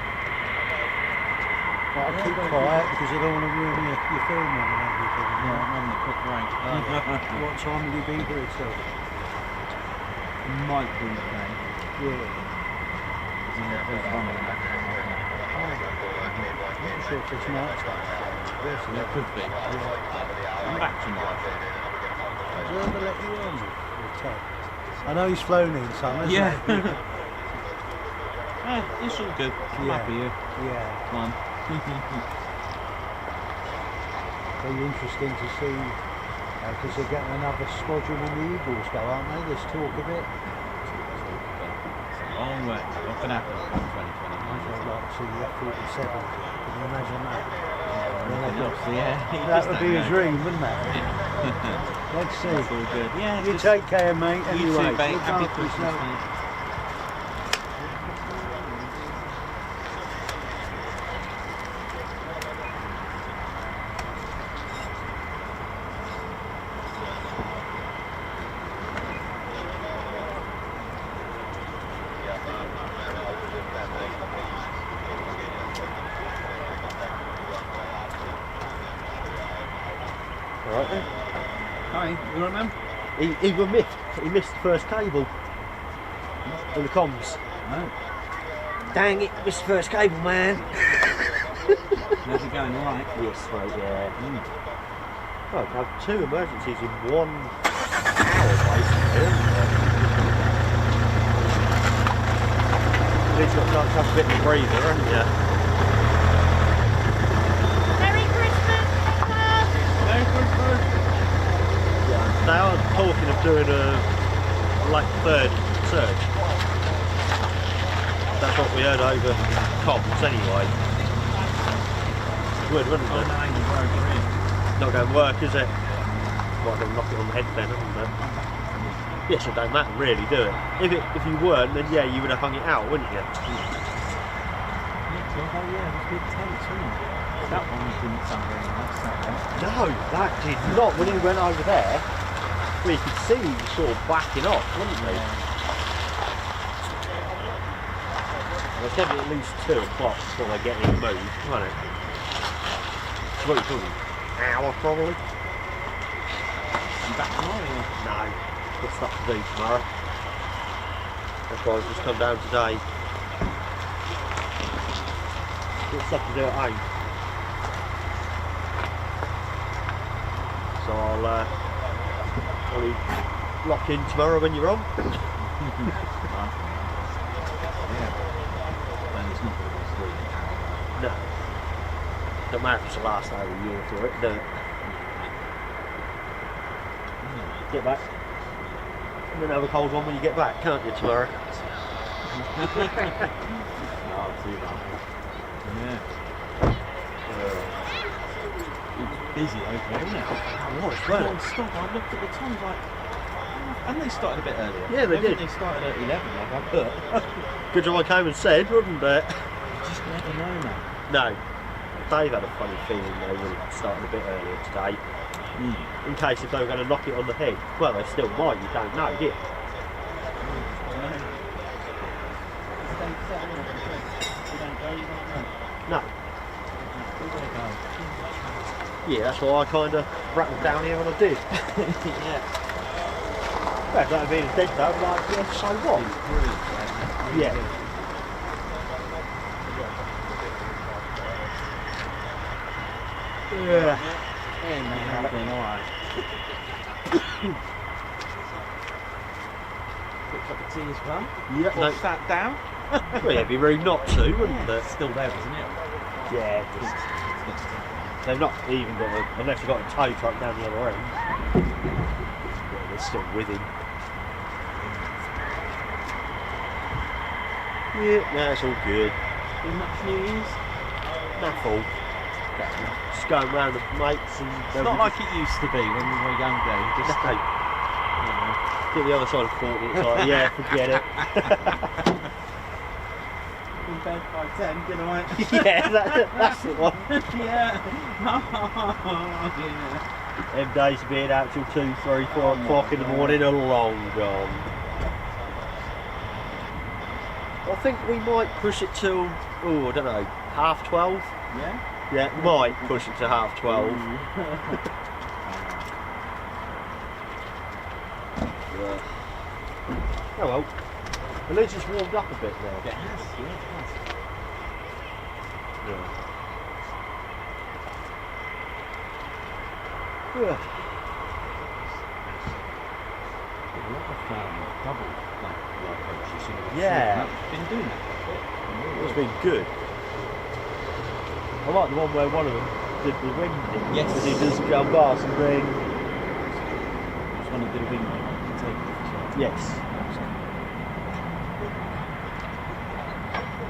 D: But I keep quiet because I don't want to ruin your filming and everything.
F: Yeah, I'm having a quick break.
D: What time will you be here till?
F: Might be okay.
D: Yeah.
F: I'm
D: not sure if it's night time.
F: It could be. I'm back tonight.
D: Does he ever let you on with Ted? I know he's flown in some, isn't
F: Yeah.
D: he?
F: It's all good. I'm happy here.
D: Yeah.
F: Fun.
D: Very interesting to see, because they're getting another squadron in the Eagles go, aren't they? There's talk of it.
F: It's a long way. What can happen in 2020?
D: I'd like to see the F-47. Can you imagine that?
F: Yeah.
D: That would be a dream, wouldn't it? Let's see.
F: It's all good. Yeah.
D: You take care, mate.
F: You
D: Anyway,
F: too, mate.
D: look
F: Happy
D: after
F: Christmas,
D: yourself.
F: mate.
G: Alright then.
F: Hi, you alright, man?
G: He missed the first cable on the comms.
F: Oh.
G: Dang it, missed the first cable, man.
F: How's it going? Alright?
G: Yes, mate, yeah. Well, I've had 2 emergencies in 1 hour, basically. At least you've got time to have a bit of a breather, haven't you?
C: Merry Christmas!
F: Merry Christmas!
G: Yeah. Now I'm talking of doing a third surge. That's what we heard over comms anyway. Would, wouldn't it? Not going to work, is it? Might have knock it on the head then, haven't it? Yes, it don't matter really, do it? If you weren't, then yeah, you would have hung it out, wouldn't you?
F: Oh yeah, it was big tents, wasn't it? That one didn't sound very nice, that one.
G: No, that did not. When he went over there, well, you could see he was sort of backing off, wouldn't he? They said at least 2 o'clock before they get him moved, wasn't it? So what are you talking? Hour probably?
F: You back tomorrow?
G: No, got stuff to do tomorrow. That's why I've just come down today. Got stuff to do at home. So I'll probably lock in tomorrow when you're on.
F: Yeah. Then it's not going to be 3 hours.
G: No. Don't matter if it's the last day of the year for it, do it? Get back. And then have a cold one when you get back, can't you, tomorrow?
F: I'll see that. Yeah. It's busy over there, isn't it? Non-stop. I looked at the times like, and they started a bit earlier.
G: Yeah, they did.
F: They started at 11, like I put.
G: Good job I came and said, wouldn't it?
F: You just never know, man.
G: No. Dave had a funny feeling they were starting a bit earlier today. In case if they were going to knock it on the head. Well, they still might, you don't know, do you? No. Yeah, that's why I kind of rattled down here when I did.
F: Yeah.
G: Well, if that had been a dead though, I'd be like, yeah, so what? Yeah. Yeah.
F: Hey man, I'm doing alright. Quick cup of tea as well.
G: Yeah,
F: Or
G: no.
F: sat down.
G: Well, yeah, it'd be rude not to, wouldn't it?
F: It's still there, isn't it?
G: Yeah, just, they've not even got a, unless they've got a tow truck down the other end. Yeah, they're still with him. Yeah, no, it's all good.
F: Been much New Year's?
G: Naffle. Just going round the mates and
F: It's not like it used to be when we were younger. You just
G: no. Get the other side of 40, it's like, yeah, forget it.
F: in bed by 10, good night.
G: Yeah, that's it one.
F: Yeah.
G: Them days of being out till 2, 3, 4 o'clock in the morning are long gone. I think we might push it till, oh, I don't know, 12:30?
F: Yeah?
G: Yeah, might push it to 12:30. Yeah. Oh well, at least it's warmed up a bit now.
F: It has, yeah, it has.
G: Yeah. Yeah.
F: A lot of double like coaches, you know,
G: Yeah.
F: been doing that before.
G: It's been good. I like the one where one of them did the wing thing.
F: Yes.
G: Because he does go bars and ring.
F: Just want to do a wing takeoff.
G: Yes.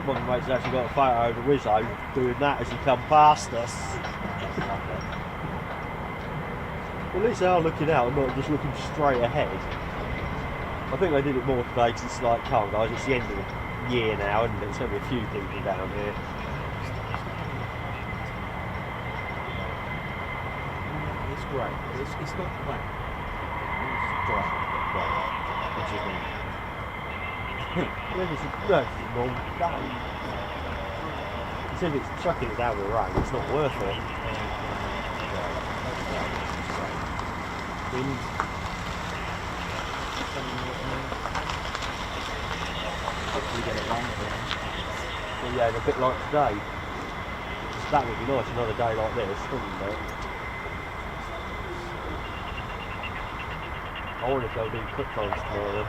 G: One of the mates has actually got a photo of the Wizzo doing that as he come past us. Well, at least they are looking out and not just looking straight ahead. I think they did it more today because it's like, come on guys, it's the end of the year now, and there's going to be a few people down here.
F: It's great. It's not wet. It's dry. Which is nice.
G: Yeah, it's a long day. He said it's chucking it down with rain, it's not worth it.
F: Wind. Hopefully get it wrong.
G: Well, yeah, and a bit like today. That would be nice, another day like this, wouldn't it? I wonder if they'll do quick times tomorrow then.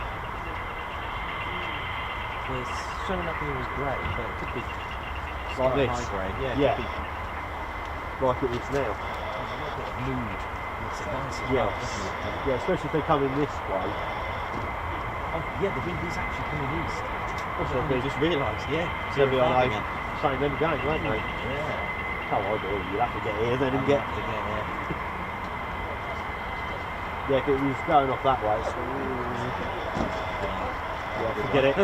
F: It's showing up here as grey, but it could be
G: Like this?
F: high grade. Yeah.
G: Yeah.
F: It could be
G: Like it is now.
F: a little bit of mood. Makes it nice as well,
G: Yes.
F: doesn't it?
G: Yeah, especially if they come in this way.
F: Oh, yeah, the wind is actually coming east.
G: That's
F: I just realised, yeah.
G: They'll be on
F: 05
G: over
F: again.
G: same end game, won't they?
F: Yeah.
G: How I do, you'll have to get here then and get.
F: To get here.
G: Yeah, if it was going off that way, it's. Yeah, forget it.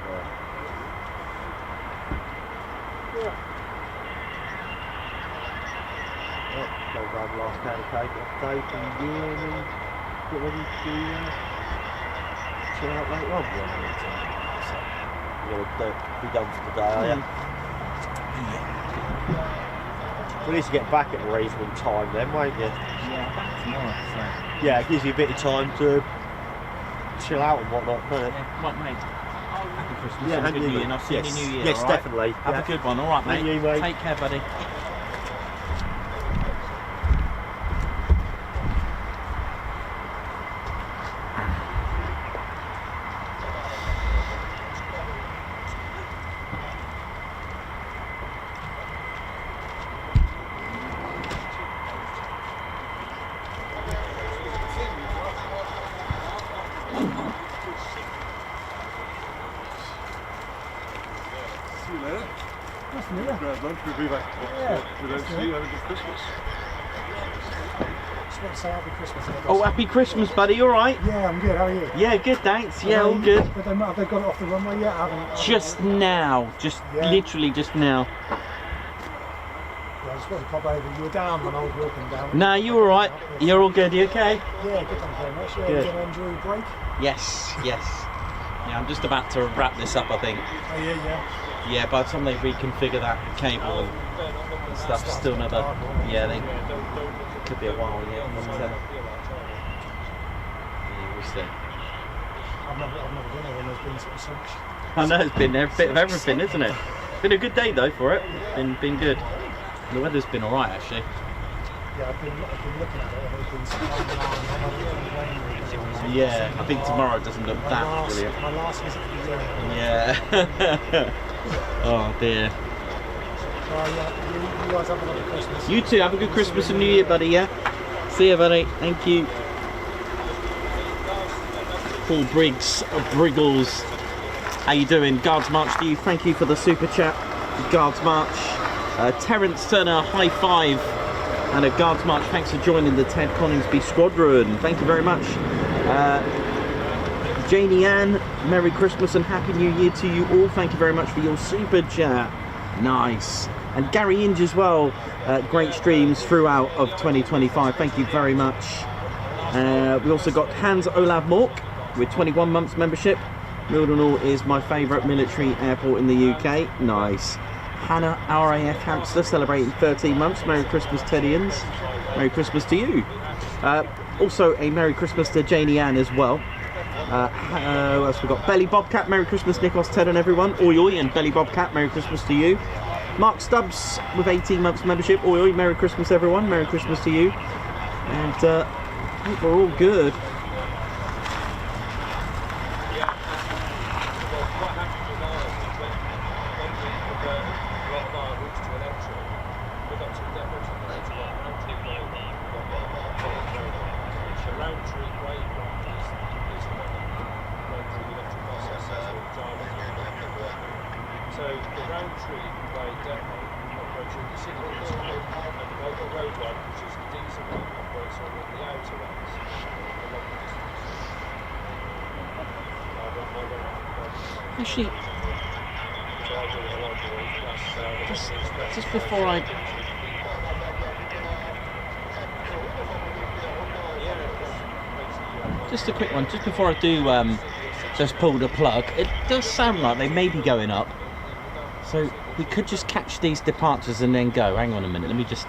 G: Yeah. Go grab the last can of cake update and gear and get ready to chill out later on. You're going to be done for the day, are you? We need to get back at a reasonable time then, won't you?
B: Yeah, back tomorrow. So.
G: Yeah, it gives you a bit of time to chill out and whatnot, doesn't it?
B: Yeah, right, mate. Happy Christmas
G: Yeah,
B: and a
G: and
B: good
G: you,
B: New Year, and I'll see you in the New Year.
G: Yes,
B: all right?
G: definitely.
B: Have a good one, all right, mate.
G: And you, mate.
B: Take care, buddy.
H: Grab lunch, we'll be back. We don't see you. Have a good Christmas.
I: Just want to say happy Christmas.
B: Oh, happy Christmas, buddy. You all right?
I: Yeah, I'm good. How are you?
B: Yeah, good, thanks. Yeah, all good.
I: But have they got it off the runway yet? I haven't.
B: Just now. Just literally just now.
I: Yeah, I just wanted to pop over. You were down when I was walking down.
B: No, you all right? You're all good. You okay?
I: Yeah, good. Thank you very much. Yeah,
B: Good.
I: you going to enjoy your break?
B: Yes, yes. Yeah, I'm just about to wrap this up, I think.
I: Oh yeah.
B: Yeah, by the time they reconfigure that cable and stuff, still another. Yeah, they could be a while yet. But, yeah, we'll see.
I: I've never been there when there's been sort of so much.
B: I know it's been a bit of everything, isn't it? Been a good day though for it. Been good. The weather's been all right actually.
I: Yeah, I've been looking at it. There's been some rain.
B: Yeah, I think tomorrow doesn't look that brilliant.
I: My last visit to the year.
B: Yeah. Oh dear.
I: You guys have a lovely Christmas.
B: You too. Have a good Christmas and New Year, buddy. Yeah. See you, buddy. Thank you. Paul Briggles. How you doing? Guards March to you. Thank you for the super chat. Guards March. Terence Turner, high five. And a Guards March. Thanks for joining the Ted Coningsby Squadron. Thank you very much. Janie Ann, Merry Christmas and Happy New Year to you all. Thank you very much for your super chat. Nice. And Gary Inge as well. Great streams throughout of 2025. Thank you very much. We also got Hans Olav Mork with 21 months membership. Mildenhall is my favourite military airport in the UK. Nice. Hannah RAF Hamster celebrating 13 months. Merry Christmas, Teddians. Merry Christmas to you. Also a Merry Christmas to Janie Ann as well. What else we got? Belly Bobcat, Merry Christmas, Nikos, Ted and everyone. Oi oi, and Belly Bobcat, Merry Christmas to you. Mark Stubbs with 18 months membership. Oi oi, Merry Christmas everyone. Merry Christmas to you. And I think we're all good. Actually, just before I just a quick one, just before I do just pull the plug, it does sound like they may be going up, so we could just catch these departures and then go. Hang on a minute, let me just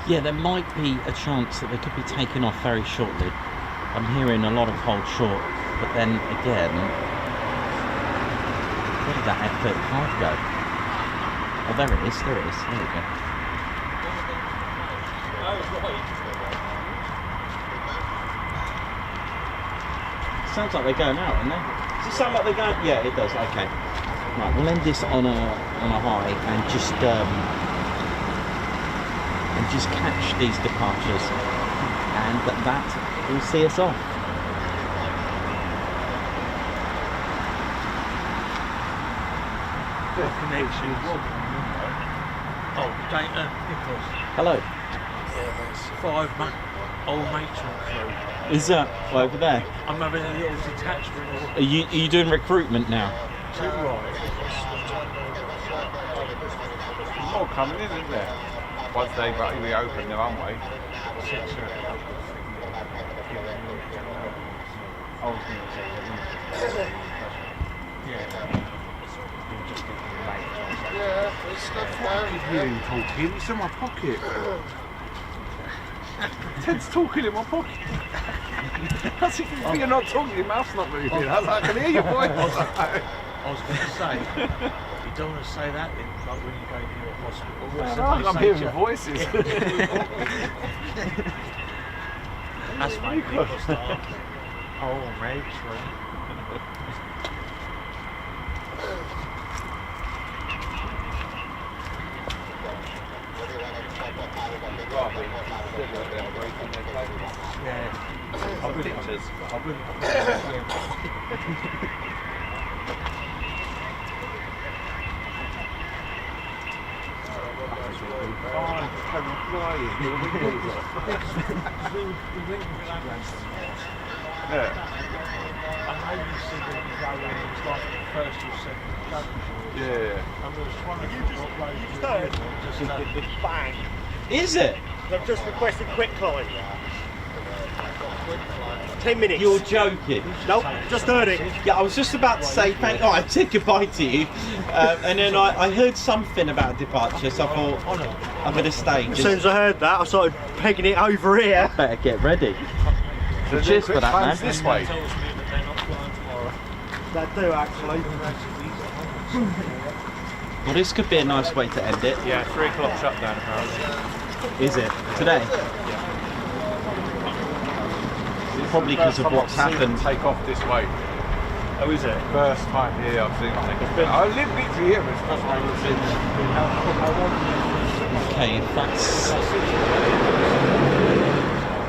B: Yeah, there might be a chance that they could be taken off very shortly. I'm hearing a lot of hold short, but then again, where did that F-35 go? Oh, there it is, there it is, there we go. Sounds like they're going out, isn't it? Does it sound like they're going? Yeah, it does, okay. Right, we'll end this on a high and just catch these departures, and that will see us off.
D: Connection. Oh, Nicholas.
B: Hello.
D: Yeah, it's 5 old matron crew.
B: Is that over there?
D: I'm having a little detachment.
B: Are you doing recruitment now?
D: Too right.
H: There's more coming in, isn't there? Once they reopen the runway.
D: Yeah, it's not
H: You talking? It's in my pocket. Ted's talking in my pocket. That's if you're not talking, your mouth's not moving. I can hear your voice.
D: I was going to say, you don't want to say that in like when you go to a hospital.
H: I'm hearing voices.
D: That's my people start. Oh, matron. Yeah. I know you said that you go in, it's like the first or second junction.
H: Yeah.
D: And there was one of the just bang.
B: Is it?
G: I've just requested quick climb. 10 minutes.
B: You're joking.
G: Nope, just heard it.
B: Yeah, I was just about to say thank. Oh, I said goodbye to you, and then I heard something about departure, so I thought I'm gonna stay.
G: As soon as I heard that, I started pegging it over here.
B: Better get ready. Well, cheers for that, man.
H: This way.
D: Tells me that they're not flying tomorrow.
G: That do actually.
B: Well, this could be a nice way to end it.
H: Yeah, 3 o'clock shutdown apparently.
B: Is it today? Probably because of what's happened.
H: Take off this way.
G: Oh, is it?
H: First time here I've seen take off. I live literally here, but it's first time I've seen.
B: Okay,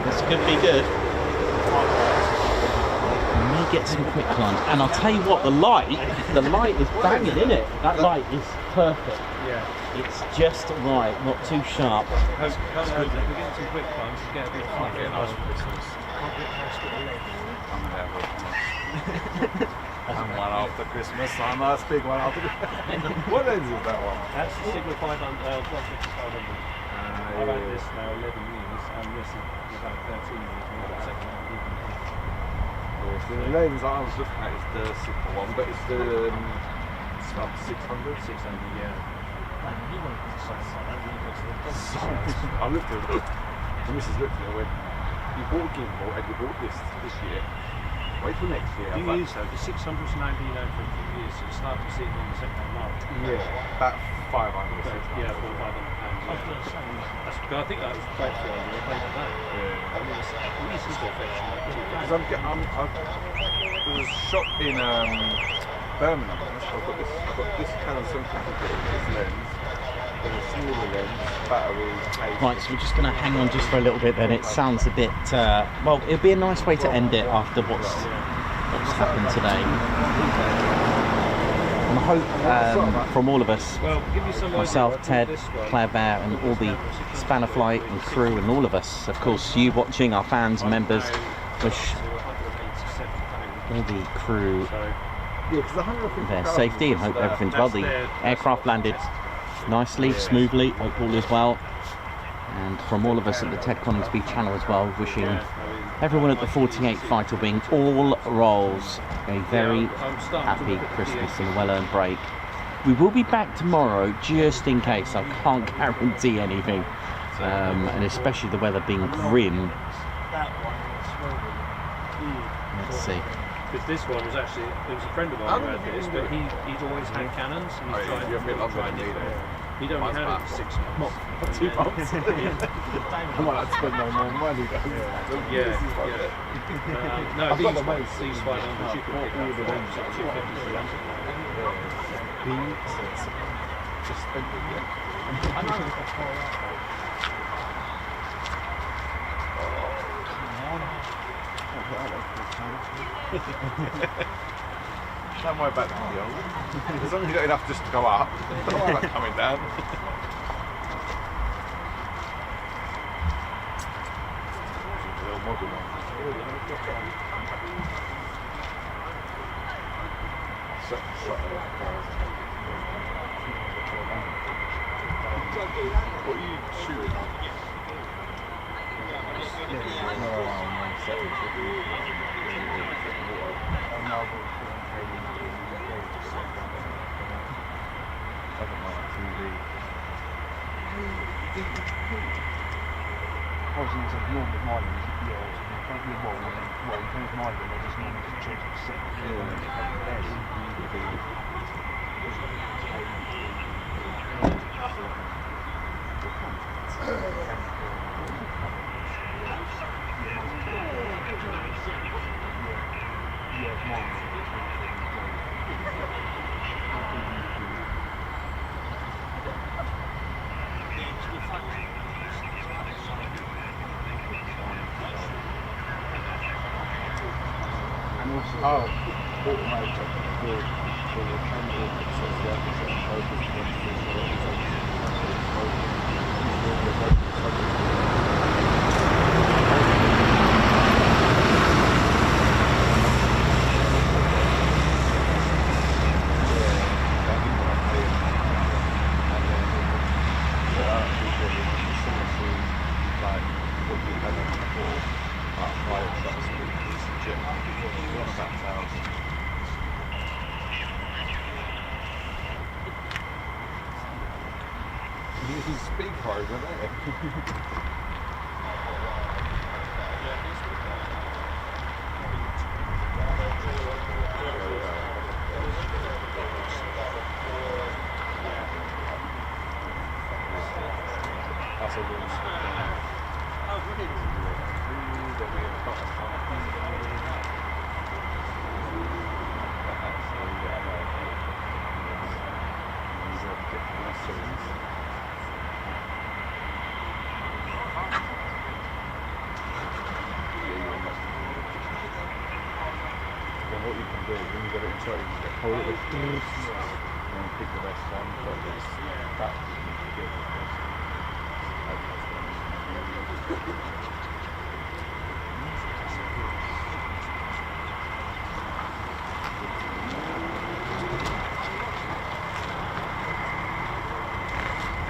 B: this could be good. Let me get some quick climbs, and I'll tell you what, the light is banging, isn't it? That light is perfect.
H: Yeah.
B: It's just right, not too sharp.
H: That's good. If we get some quick climbs, we get a bit of fun. Get nice for Christmas. I'm one after Christmas. I'm a big one after Christmas. What lens is that one?
G: That's the Sigma 500. I've had this now 11 years, and this is about 13 years.
H: The lens I was looking at is the Sigma one, but it's the it's about 600.
G: 600, yeah.
D: You want to say
H: I looked at it. The missus looked at it and went, "You bought a gimbal and you bought this year. Wait till next year."
G: The thing is though, the 600's now been known for a few years, so you start to see it on the second-hand market.
H: Yeah, about 500.
G: Yeah, £400.
D: I was going to say,
G: I think that was quite the idea. They played at that.
H: Yeah.
G: I mean, it's easy to affection.
H: Because there's a shop in Birmingham. I've got this Canon 750, this lens, there's a smaller lens, battery, case.
B: Right, so we're just going to hang on just for a little bit then. It sounds a bit, well, it'll be a nice way to end it after what's happened today. And I hope from all of us, myself, Ted, Claire Bear, and all the Spanner Flight and crew and all of us, of course you watching, our fans and members, wish all the crew their safety and hope everything's well. The aircraft landed nicely, smoothly, hope all is well. And from all of us at the Ted Coningsby channel as well, wishing everyone at the 48 Fighter Wing, all roles, a very happy Christmas and a well-earned break. We will be back tomorrow, just in case. I can't guarantee anything. and especially the weather being grim. Let's see.
F: Because this one was actually, there was a friend of mine who had this, but he'd always had cannons. And he's tried,
H: you're a bit longer than me there.
F: He'd only had it for 6 months.
H: 2 months. I might have to spend no more money though.
F: Yeah. No, these 500s, you can pick up for 250 for them.
H: Just spend it, yeah. Don't worry about that, yo. As long as you got enough just to go up, don't worry about coming down. What are you shooting?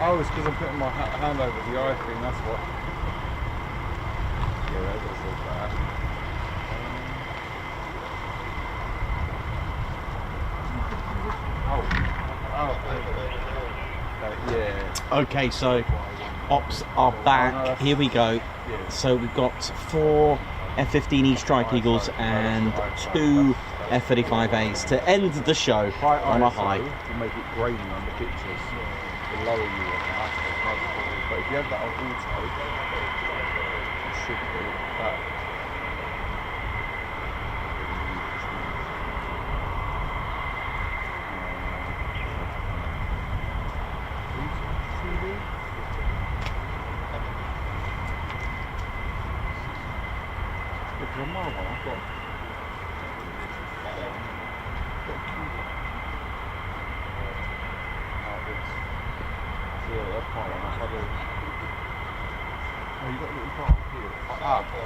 H: Oh, it's because I'm putting my hand over the eye thing, that's what. Yeah, that does look bad. Yeah.
B: Okay, so ops are back. Here we go. So we've got 4 F-15E Strike Eagles and 2 F-35As to end the show on a high.
H: To make it grainy on the pictures, the lower you want that. But if you have that on auto, it should be that.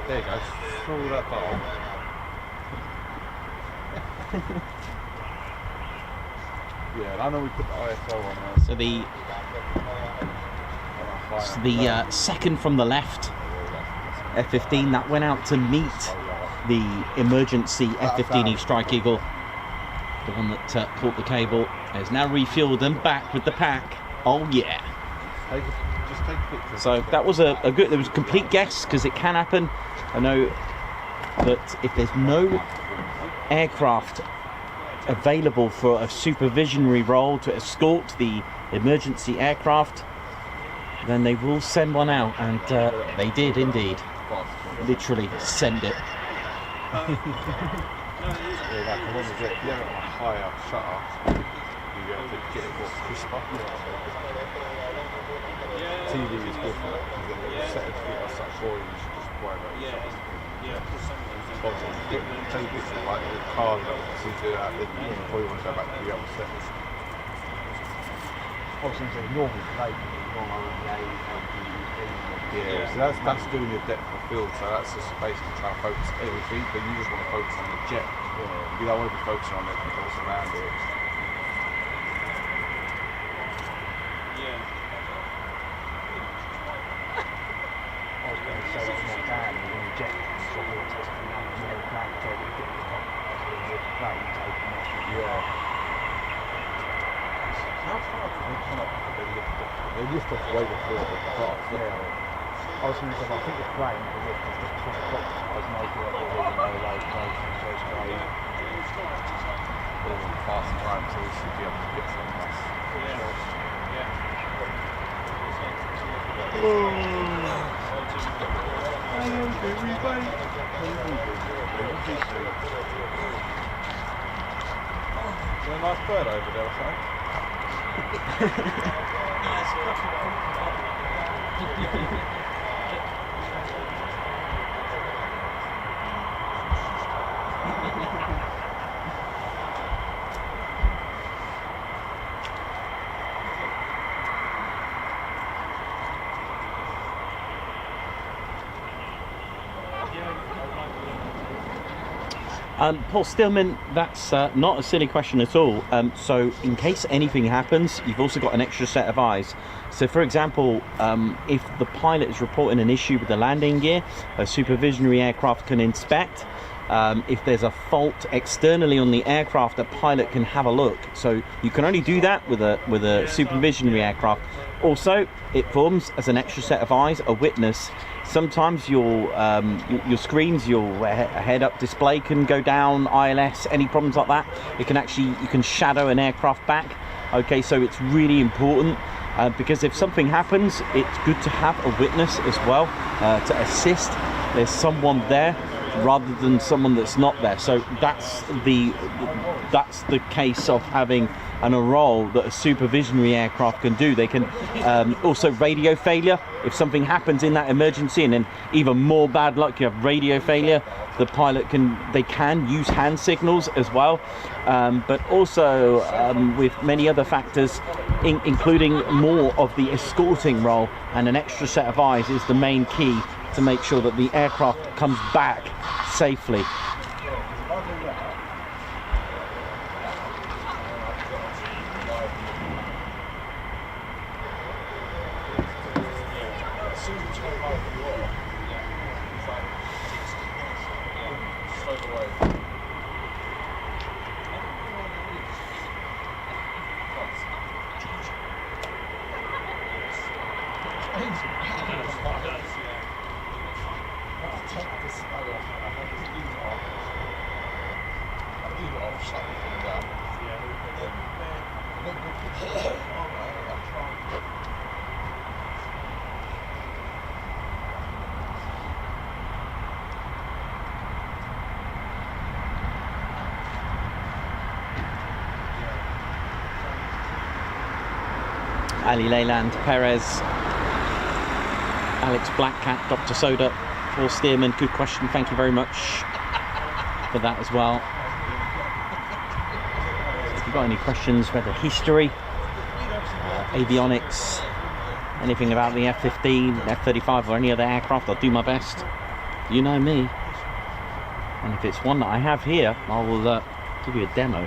H: There you go, throw that bottle. Yeah, I know we put the ISO on there.
B: So the second from the left, F-15, that went out to meet the emergency F-15E Strike Eagle, the one that caught the cable, has now refueled and back with the pack. Oh yeah.
H: Just take a picture.
A: So that was a good, there was a complete guess, because it can happen. I know that if there's no aircraft available for a supervisionary role to escort the emergency aircraft, then they will send one out, and they did indeed. Literally send it.
H: Yeah, like when you get a higher shutter, you have to get it more crisper. TV is good for that, because then the settings get us such boring, you should just worry about your shutters. Obviously, take pictures like the cars that you do that, then you probably want to go back to the other settings.
I: Obviously, it's normal plate, normal
H: Yeah, so that's doing your depth of field, so that's just basically trying to focus everything, but you just want to focus on the jet. You don't want to be focusing on everything else around it.
I: I was going to say it's not bad when you jet sort of
H: How far can they come up before they lift off? They lift off way before the car.
I: I was going to say, I think the plane, the lift is just before the clock, I was making it really no load, so it's great.
H: All fast time, so we should be able to get some nice shots. Is there a nice bird over there or something?
A: Paul Stillman, that's not a silly question at all. So in case anything happens, you've also got an extra set of eyes. So for example, if the pilot is reporting an issue with the landing gear, a supervisionary aircraft can inspect. If there's a fault externally on the aircraft, a pilot can have a look. So you can only do that with a supervisionary aircraft. Also, it forms as an extra set of eyes, a witness. Sometimes your screens, your head-up display can go down, ILS, any problems like that. It can actually, you can shadow an aircraft back. Okay, so it's really important because if something happens, it's good to have a witness as well to assist. There's someone there rather than someone that's not there. So that's the case of having a role that a supervisionary aircraft can do. They can also radio failure. If something happens in that emergency, and then even more bad luck, you have radio failure, the pilot can use hand signals as well, but also with many other factors, including more of the escorting role, and an extra set of eyes is the main key to make sure that the aircraft comes back safely. Ali Leyland, Perez, Alex Blackcat, Dr. Soda, Paul Stearman, good question, thank you very much for that as well. If you've got any questions, whether history, avionics, anything about the F-15, F-35 or any other aircraft, I'll do my best. You know me. And if it's one that I have here, I will give you a demo.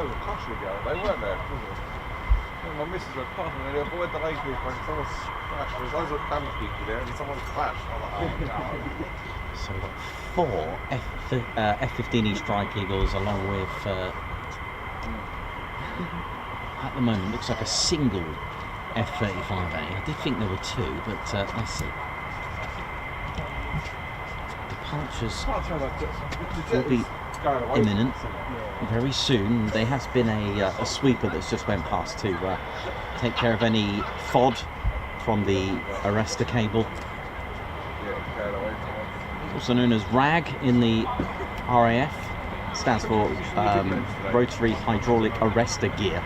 H: there was a crash the other day, weren't there? And my missus went past and they avoid the Lakenheath when someone crashed. There's loads of camera people there and someone crashed. I'm like, oh no.
B: So we've got 4 F-15E Strike Eagles along with, at the moment, looks like a single F-35A. I did think there were 2, but let's see. Departures will be imminent very soon. There has been a sweeper that's just went past to take care of any FOD from the arrestor cable, also known as RAG in the RAF, stands for rotary hydraulic arrestor gear.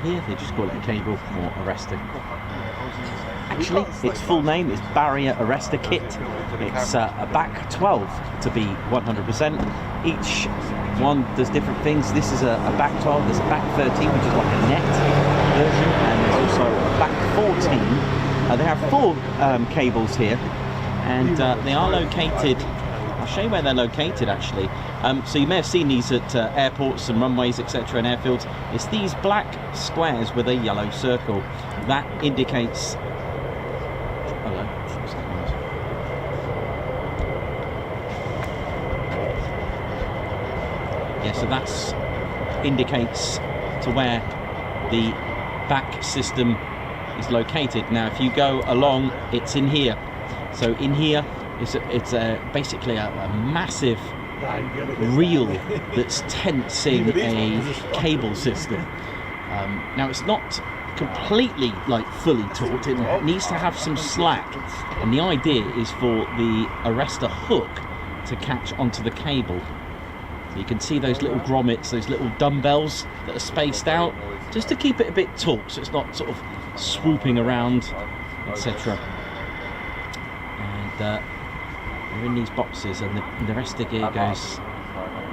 B: Here they just call it a cable or arrestor. Actually, its full name is Barrier Arrestor Kit. It's a back 12 to be 100%. Each one does different things. This is a back 12, there's a back 13, which is like a net version, and there's also a back 14. They have 4 cables here, and they are located, I'll show you where they're located actually. So you may have seen these at airports and runways, etc., and airfields. It's these black squares with a yellow circle. That indicates... Hello. What's that noise? Yeah, so that's indicates to where the back system is located. Now, if you go along, it's in here. So in here, it's basically a massive reel that's tensing a cable system. Now it's not completely like fully taut, it needs to have some slack, and the idea is for the arrestor hook to catch onto the cable. So you can see those little grommets, those little dumbbells that are spaced out, just to keep it a bit taut so it's not sort of swooping around, etc. And they're in these boxes, and the rest of the gear goes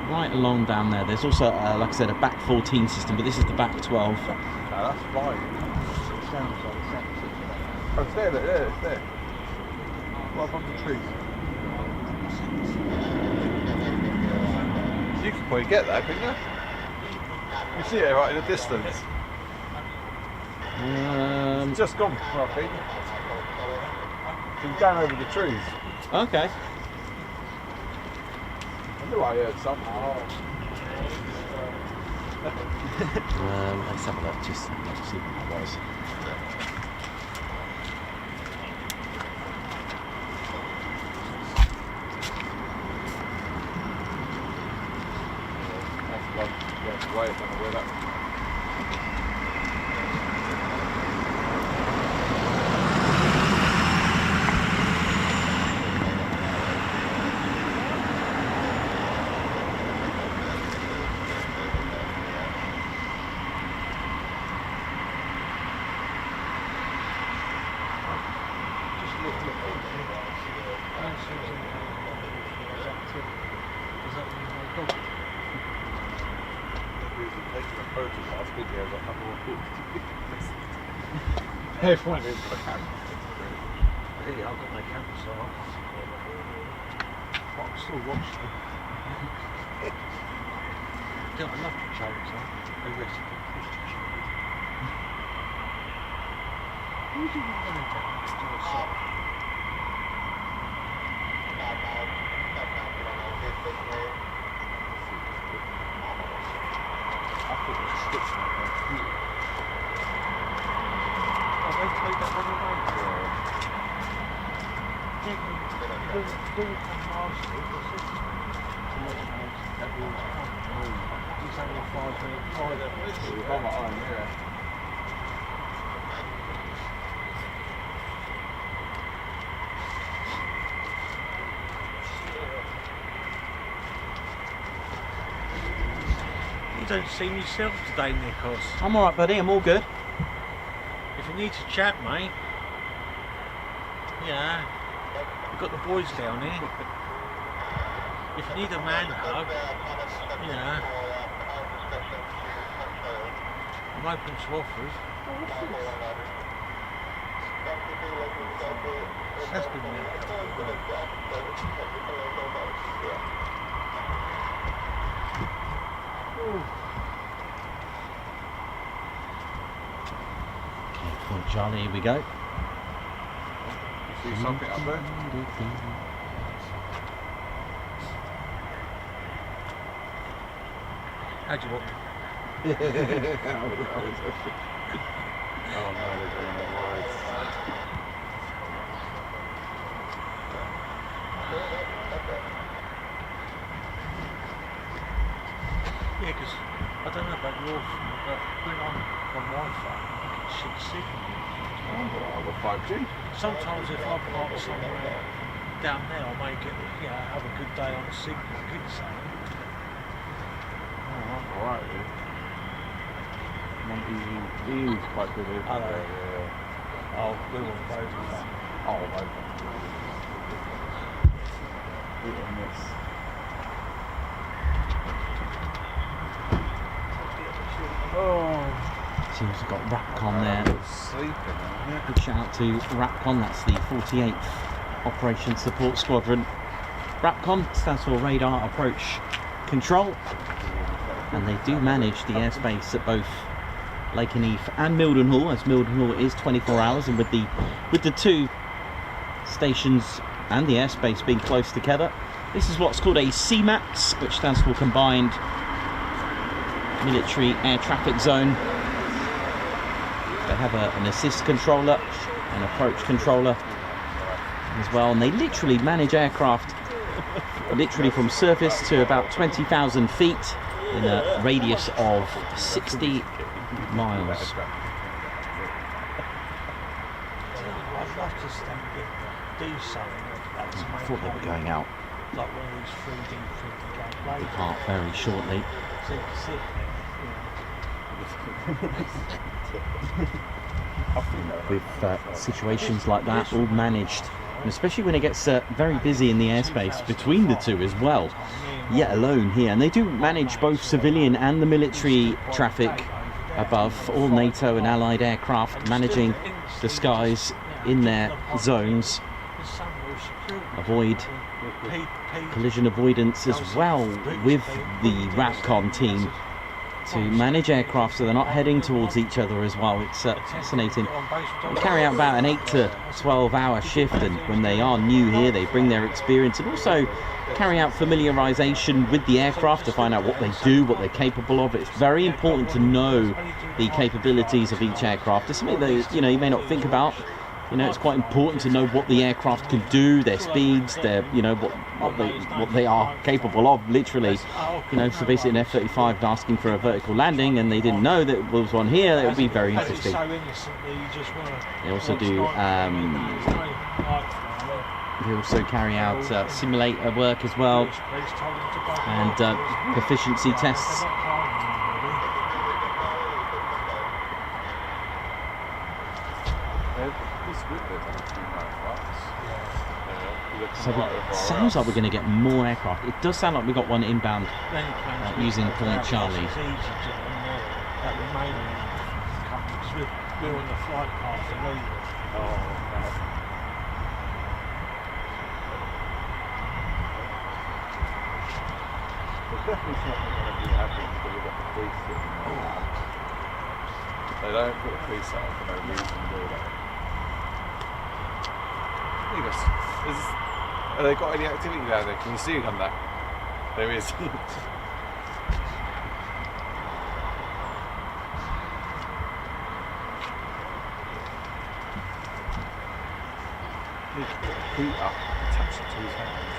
B: right along down there. There's also, like I said, a back 14 system, but this is the back 12.
H: That's fine. Oh, it's there, it's there. Right up on the trees. You could probably get that, couldn't you? You see it right in the distance. It's just gone, I think. It's going over the trees.
B: Okay.
H: I knew I heard something.
B: Let's have a look, just see what that was.
H: That's right, I don't know where that.
I: Everyone is for the camera. Really, I've got no camera, so I'll still watch them. Yeah, I love the channels, they rest of Who do you want to do a song? I thought it was a sketch on my computer. Oh, they played that one away? Yeah, because do you come last week, or 6 weeks? To let you know that we was coming. It's only a 5-minute drive.
H: We're on my own, yeah.
D: You don't seem yourself today, Nikos.
B: I'm alright, buddy, I'm all good.
D: If you need to chat, mate. Yeah. We've got the boys down here. If you need a man hug, yeah. I'm open to offers. That's been me.
B: Charlie, here we go.
H: See something up there?
D: How do you want?
H: Oh no, they're doing it right.
D: Yeah, because I don't know about your phone, but when I'm on Wi-Fi, I get shit signal.
H: Oh, the 5G.
D: Sometimes if I park somewhere down there, I may get, have a good day on the signal, get something.
H: Oh, that's alright, really. He's quite good, isn't he?
D: I know.
H: Yeah.
D: Oh, we want those with that.
H: Oh, my God. Hit and miss. Oh.
B: Seems we've got RAPCON there.
H: Sleeping, isn't it?
B: Big shout out to RAPCON, that's the 48th Operation Support Squadron. RAPCON stands for Radar Approach Control, and they do manage the airspace at both Lakenheath and Mildenhall, as Mildenhall is 24 hours, and with the two stations and the airspace being close together, this is what's called a CMAX, which stands for Combined Military Air Traffic Zone. They have an assist controller, an approach controller as well, and they literally manage aircraft literally from surface to about 20,000 feet in a radius of 60 miles.
D: I'd love to do something like that.
B: I thought they were going out.
D: Like one of these 3D printed gameplays.
B: Depart very shortly.
D: So you can sit
B: With situations like that all managed, and especially when it gets very busy in the airspace between the two as well, yet alone here. And they do manage both civilian and the military traffic above, all NATO and allied aircraft managing the skies in their zones, avoid collision avoidance as well with the RAPCON team to manage aircraft so they're not heading towards each other as well. It's fascinating. They carry out about an 8 to 12 hour shift, and when they are new here they bring their experience and also carry out familiarization with the aircraft to find out what they do, what they're capable of. It's very important to know the capabilities of each aircraft. It's something that you may not think about. It's quite important to know what the aircraft can do, their speeds, their what they are capable of, literally. So basically an F-35 asking for a vertical landing and they didn't know that there was one here, that would be very interesting. They also do they also carry out simulator work as well, and proficiency tests. So it sounds like we're going to get more aircraft. It does sound like we got one inbound using Point Charlie.
D: It's easy to that remaining companies. We're on the flight path to leave.
H: There's definitely something going to be happening because we've got the police sitting there. They don't put the police out for no reason, do they? Have they got any activity down there? Can you see it on that? There is. Feet up, attach it to his hands.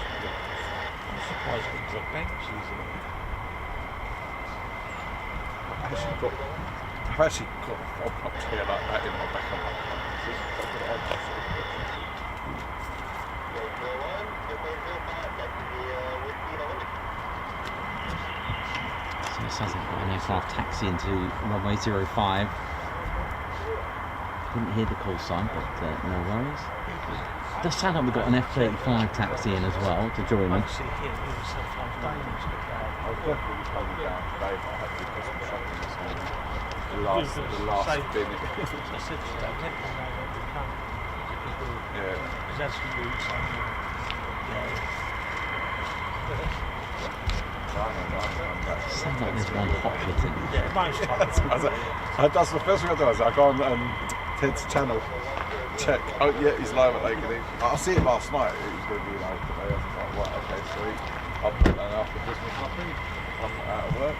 D: I'm surprised things are benches.
H: I've actually got a pop chair like that in my back of my car.
B: So it sounds like we've got an aircraft taxi into runway 05. Couldn't hear the call sign, but no worries. It does sound like we've got an F-35 taxi in as well to join them.
H: I was definitely coming down today, but I had to do some shopping this morning. The last bin.
D: I said to them, let them know when we come.
H: Yeah.
D: Because that's the route, so
B: Sounds like there's one hot hitting.
D: yeah, most times.
H: That's the first thing I do. I go on Ted's channel. Check. Oh yeah, he's live at Lakenheath. I see it last night. It was going to be live today. I was like, right, okay, sweet. I'll put that after Christmas nothing. I'm out of work.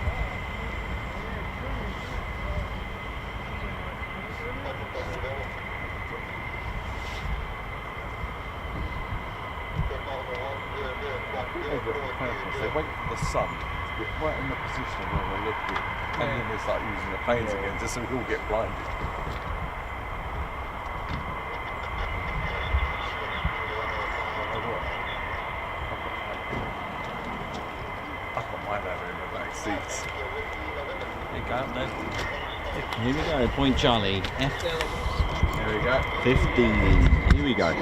H: They wait for the sun to get right in the position where we're looking, and then they start using the planes again, just so we all get blinded. I've got my ladder in the back seats.
D: There you go, up there.
B: Here we go, Point Charlie,
H: There we go.
B: F-15. Here we go.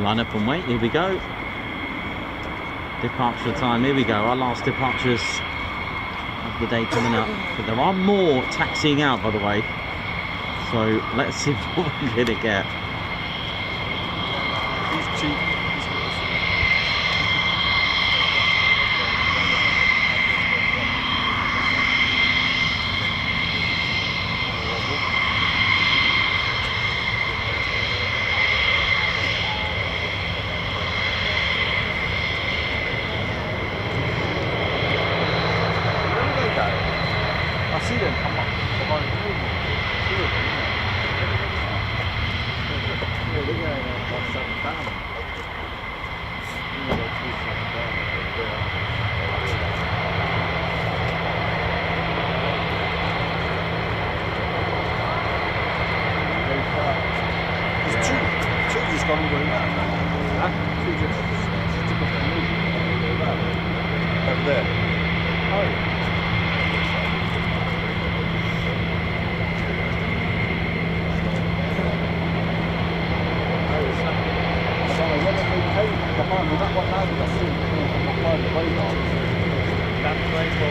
B: Line up and wait, here we go. Departure time, here we go. Our last departures of the day coming up. But there are more taxiing out, by the way. So let's see what we're going to get.
H: He's cheap.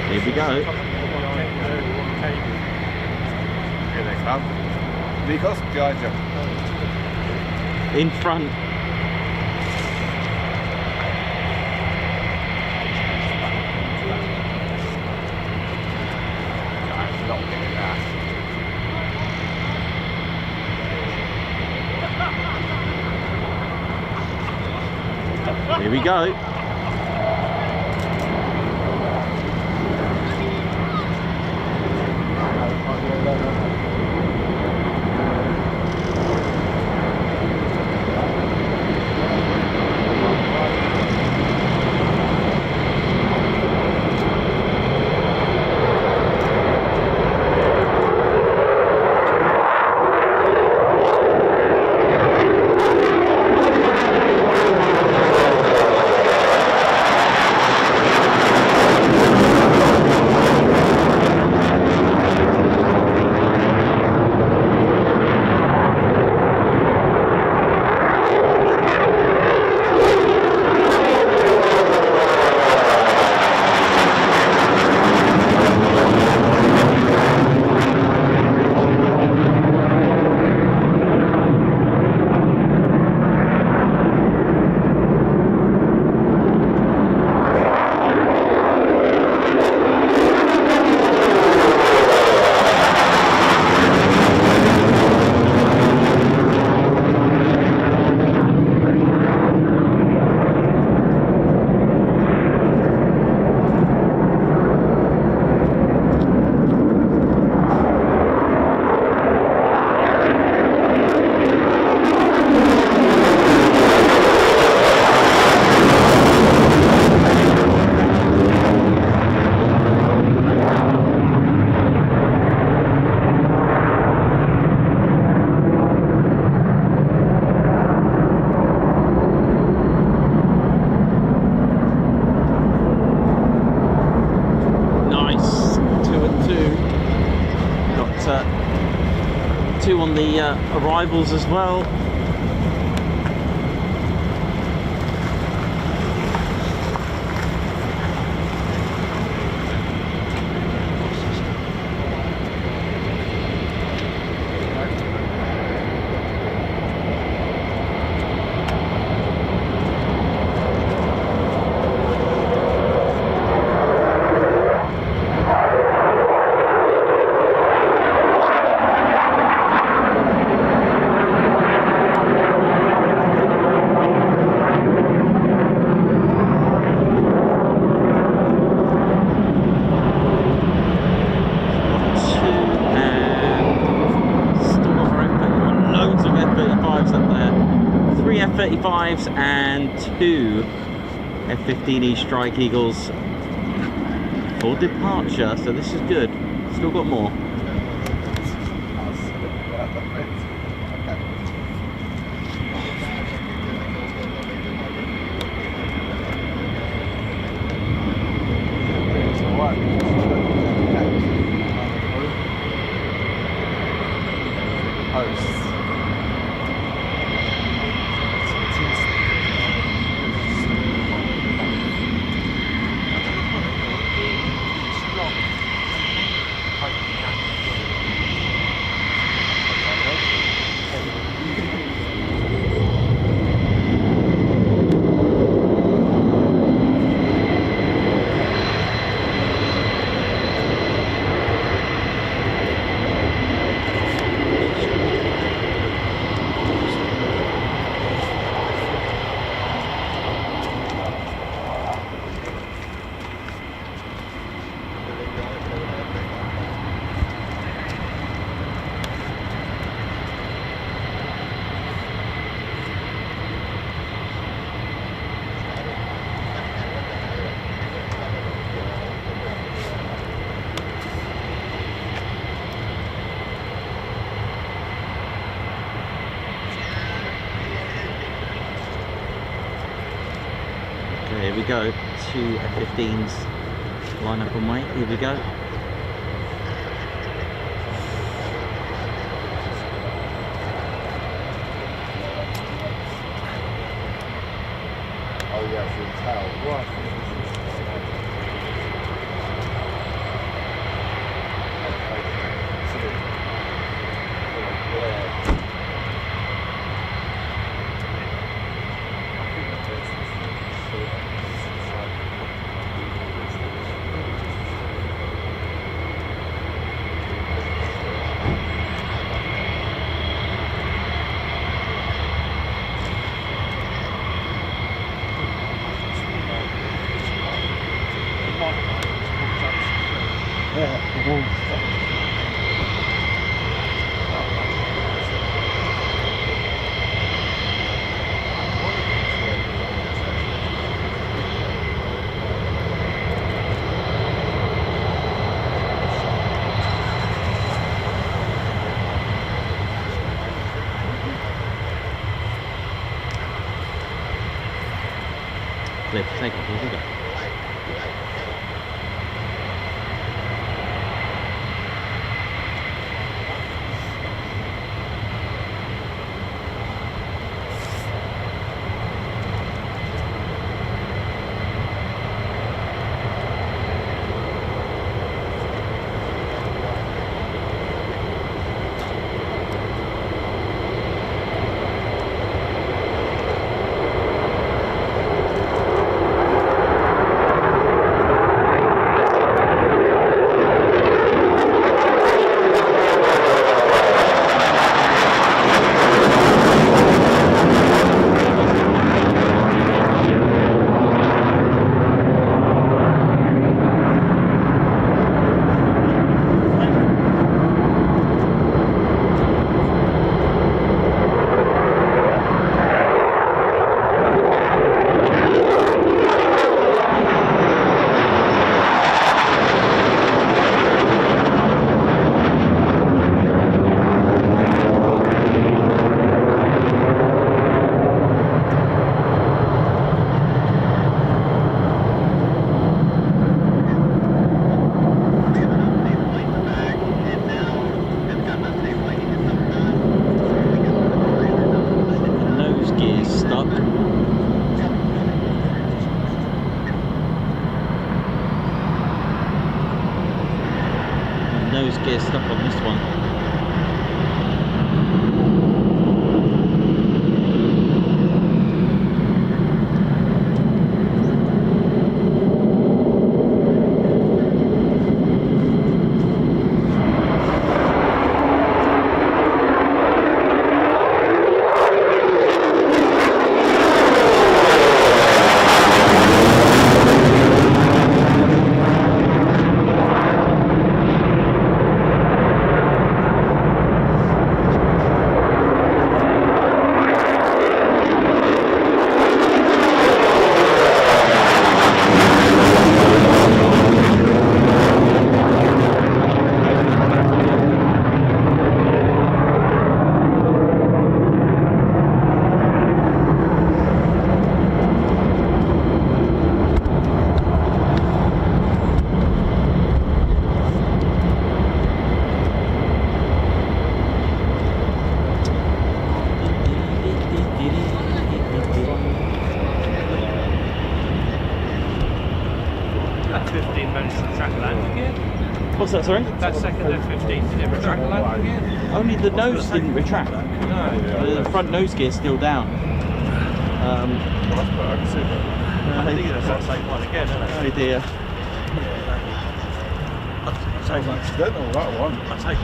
B: Here we go.
H: Here they come. Nikos, behind you.
B: In front. Here we go.
A: arrivals as well. F-35s and 2 F-15E Strike Eagles for departure, so this is good. Still got more. Here we go, 2 F-15s line up on way, here we go.
H: Oh yes, in town. What?
A: Clear for takeoff, here we go. stuck. Nose gear stuck on this one. What's that, sorry?
I: That second F-15, did it retract landing gear?
A: Only the nose didn't retract.
I: No.
A: The front nose gear's still down.
H: I
I: I think that's that same one again, isn't it?
A: Oh dear.
I: I'll take it.
H: accidental, that one.
I: I'll take it.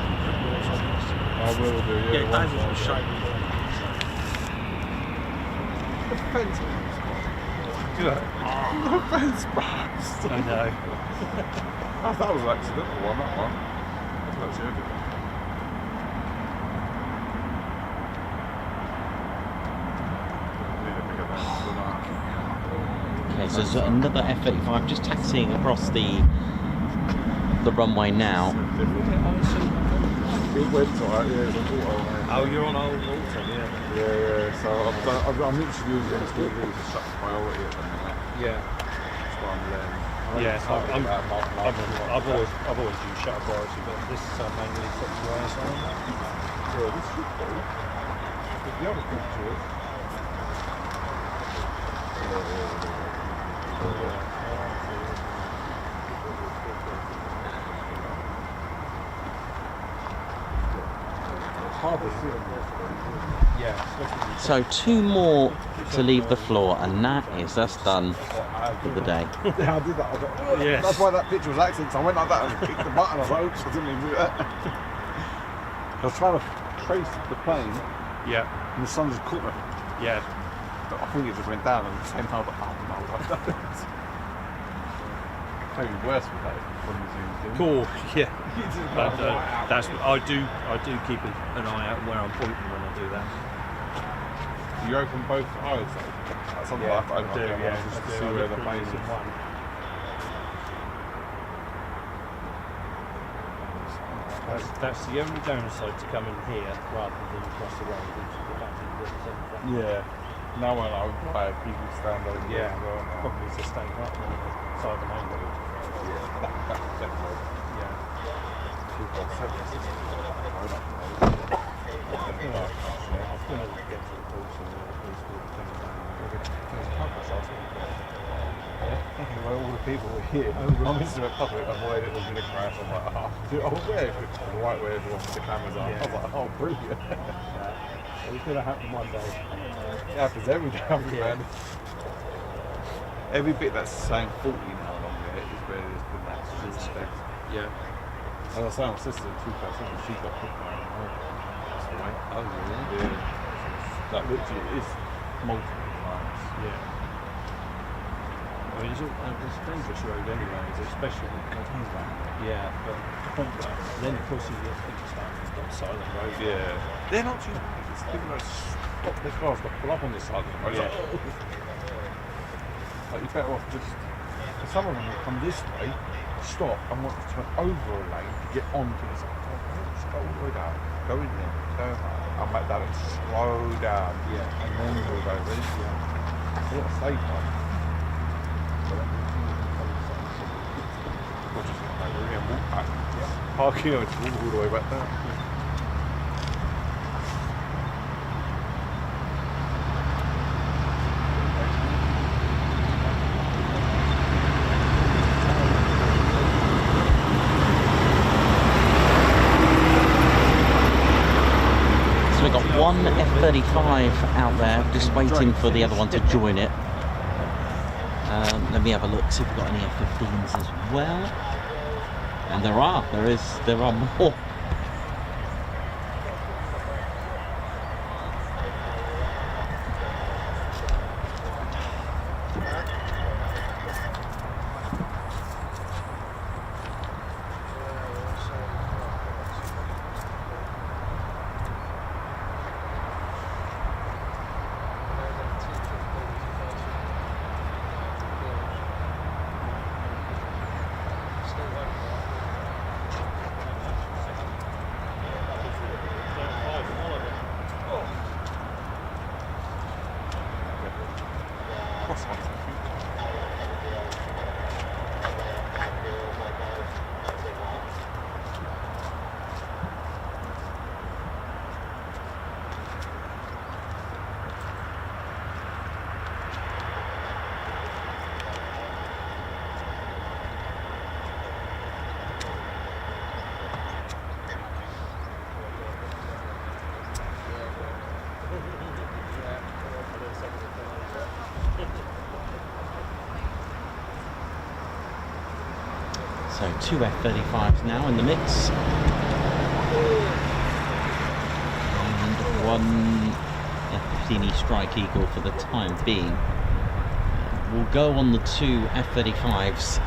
H: I will do, yeah.
I: Yeah, David will show me.
H: The fence The fence burst.
I: I know.
H: I thought it was an accidental one, that one. That's the other.
A: Okay, so there's another F-35 just taxiing across the runway now.
H: Good website, yeah, it's an auto.
I: Oh, you're on old Alta, yeah.
H: Yeah, so I'm literally using this TV to shut priority at the minute.
I: Yeah.
H: That's why I'm learning.
I: Yeah, I've always used shutter priority, but this is mainly for USAF.
H: Yeah, this should be. But the other picture is.
I: Yeah.
A: So 2 more to leave the floor, and that's done for the day.
H: Yeah, I did that. I got,
I: Yes.
H: That's why that picture was accident. So I went like that and clicked the button. I was like, oops, I didn't even do that. I was trying to trace the plane,
I: Yeah.
H: and the sun just caught me.
I: Yeah.
H: But I think it just went down, and at the same time, I was like, oh no, I've done it. Maybe worse with that when you zoomed in.
I: Cool. Yeah.
H: You just
I: But,
H: go, wow.
I: that's I do keep an eye out where I'm pointing when I do that.
H: You open both eyes, though. That's something I have to open up the other one just to see where the plane is.
I: That's the only downside to coming here rather than across the road, which is the fact that you've got the same front.
H: Yeah. Now I know why people stand over
I: Yeah,
H: as well.
I: probably to stand up on the side of the main road.
H: That's definitely.
I: Yeah.
H: People are so resistant.
I: I'm gonna get to the police and the police will be coming down.
H: Well, all the people were here. I'm into the public, I'm worried it was going to crash. I'm like, oh, where? The right way everyone with the cameras on. I was like, oh, brilliant.
I: It's gonna happen one day.
H: It happens every day, man. Every bit that's saying 40 now along there is where there's been accidents.
I: Yeah.
H: As I say, my sister in 2007, she got hit by an airplane. That's the way.
I: Oh really?
H: Yeah. That literally is multiple times.
I: Yeah. I mean, it's a dangerous road anyway, especially when it comes back. Yeah, but then of course you get people starting to got silent road.
H: Yeah. They're not too bad. It's people that stop their cars, but pull up on this side of the road.
I: Yeah.
H: Like, you're better off just. For some of them will come this way, stop, and want to turn over a lane to get onto this. Just go all the way down, go in there, turn around, and make that and slow down.
I: Yeah.
H: And then move over. Yeah. What a safe one. Or just come over here and walk back. Yeah. Parking or just walk all the way back down.
B: F-35 out there, just waiting for the other one to join it. Let me have a look, see if we've got any F-15s as well. And there are more. So 2 F-35s now in the mix. And 1 F-15E Strike Eagle for the time being. We'll go on the 2 F-35s.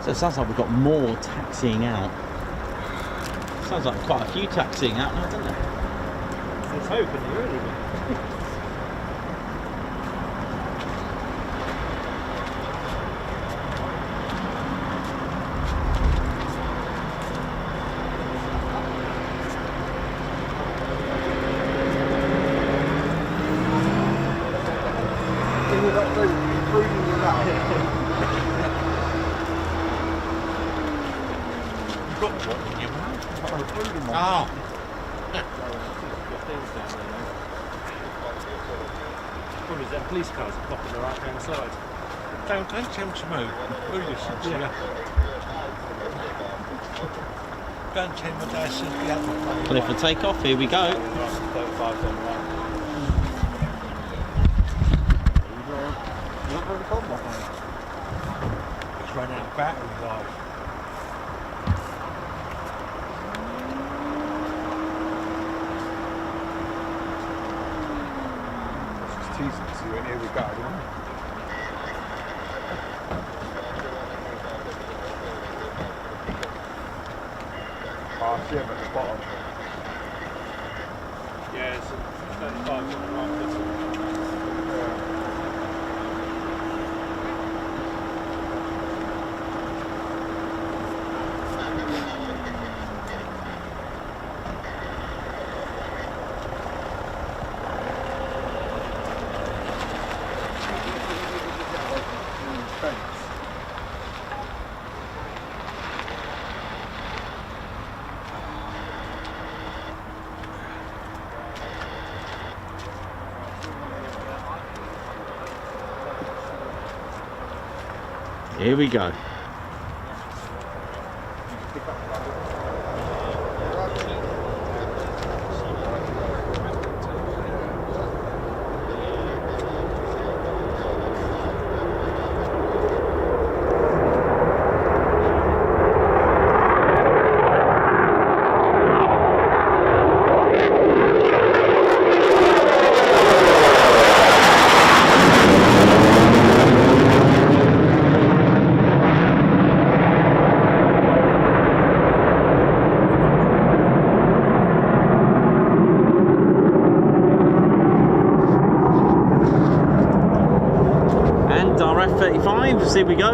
B: So it sounds like we've got more taxiing out. Sounds like quite a few taxiing out now, doesn't it?
G: I was hoping you really would.
I: Police cars are blocking the right hand side.
D: Don't tell him to move. Will you, Cynthia? Don't tell him what I said the other way.
B: Clear for takeoff, here we go.
D: It's run out of battery life.
H: Teasing to see when here we go. I see them at the bottom.
I: Yeah, it's a 35 on the right, isn't it?
A: Here we go. F-35s, here we go.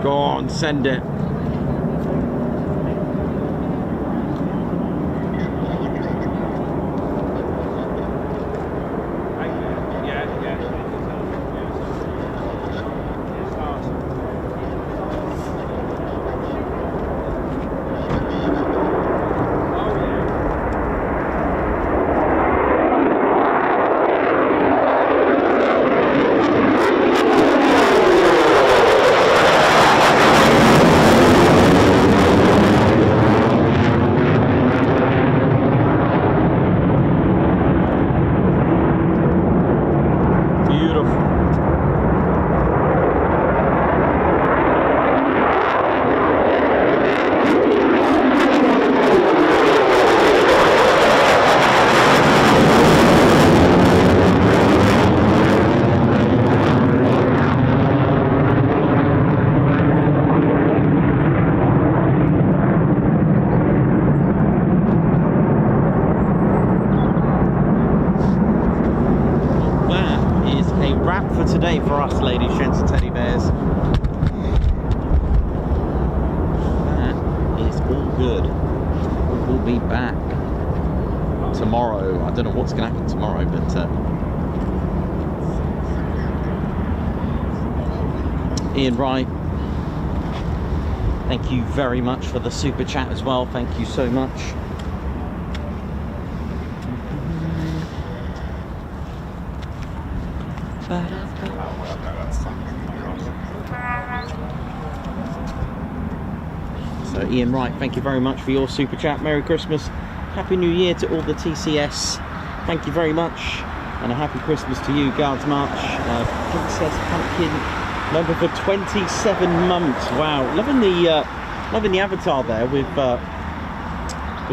A: Go on, send it. Today for us, ladies, gents and teddy bears. That is all good. We'll be back tomorrow. I don't know what's going to happen tomorrow, but Ian Wright, thank you very much for the super chat as well. Thank you so much. So Ian Wright, thank you very much for your super chat. Merry Christmas, Happy New Year to all the TCS. Thank you very much, and a happy Christmas to you, Guards March. Princess Pumpkin, member for 27 months. Wow, loving the avatar there with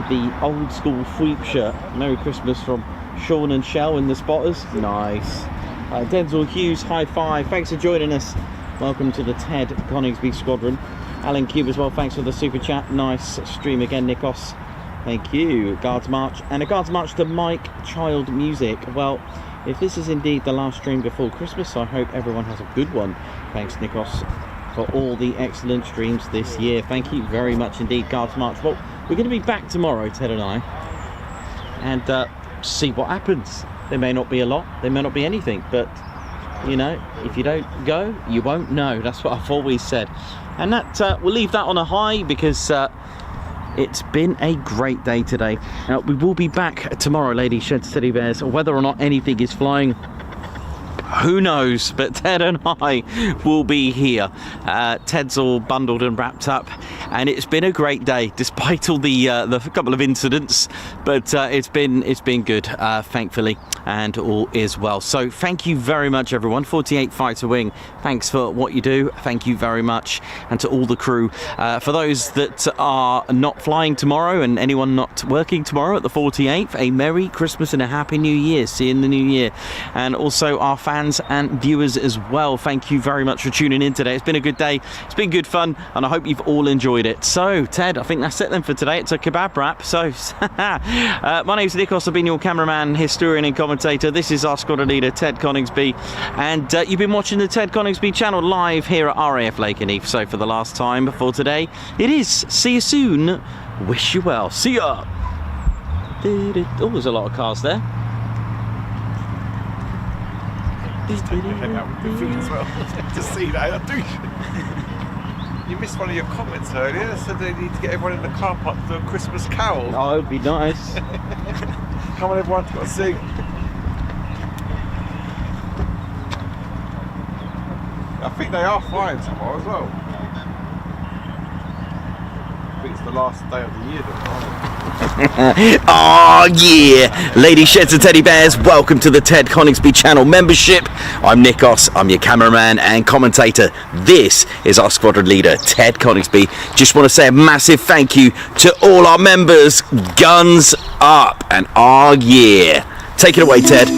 A: the old school sweep shirt. Merry Christmas from Sean and Shell in the spotters. Nice. Denzel Hughes, high five. Thanks for joining us. Welcome to the Ted Coningsby Squadron. Alan Cube as well, thanks for the super chat. Nice stream again, Nikos. Thank you. Guards March, and a Guards March to Mike Child Music. Well, if this is indeed the last stream before Christmas, I hope everyone has a good one. Thanks, Nikos, for all the excellent streams this year. Thank you very much indeed, Guards March. Well, we're going to be back tomorrow, Ted and I, and see what happens. There may not be a lot, there may not be anything, but you know, if you don't go, you won't know. That's what I've always said. And that we'll leave that on a high, because it's been a great day today. We will be back tomorrow, ladies, gents, teddy bears, whether or not anything is flying. Who knows? But Ted and I will be here. Ted's all bundled and wrapped up, and it's been a great day despite all the couple of incidents. But it's been good, thankfully, and all is well. So thank you very much, everyone. 48 Fighter Wing, thanks for what you do. Thank you very much, and to all the crew. For those that are not flying tomorrow and anyone not working tomorrow at the 48th, a Merry Christmas and a Happy New Year. See you in the new year. And also our fans and viewers as well, thank you very much for tuning in today. It's been a good day, it's been good fun, and I hope you've all enjoyed it. So Ted, I think that's it then for today. It's a kebab wrap. So my name's Nikos, I've been your cameraman, historian and commentator. This is our squadron leader Ted Coningsby, and you've been watching the Ted Coningsby channel live here at RAF Lakenheath. So for the last time for today, it is see you soon, wish you well, see ya. Oh, there's a lot of cars there.
H: As well. To see that, you missed one of your comments earlier. Said they need to get everyone in the car park to do a Christmas carol.
A: Oh, it'd be nice.
H: Come on, everyone's got to sing. I think they are flying tomorrow as well. I think it's the last day of the year, though.
A: Oh yeah, ladies, sheds and teddy bears, welcome to the Ted Coningsby channel membership. I'm Nikos, I'm your cameraman and commentator. This is our squadron leader Ted Coningsby. Just want to say a massive thank you to all our members. Guns up and oh yeah. Take it away, Ted.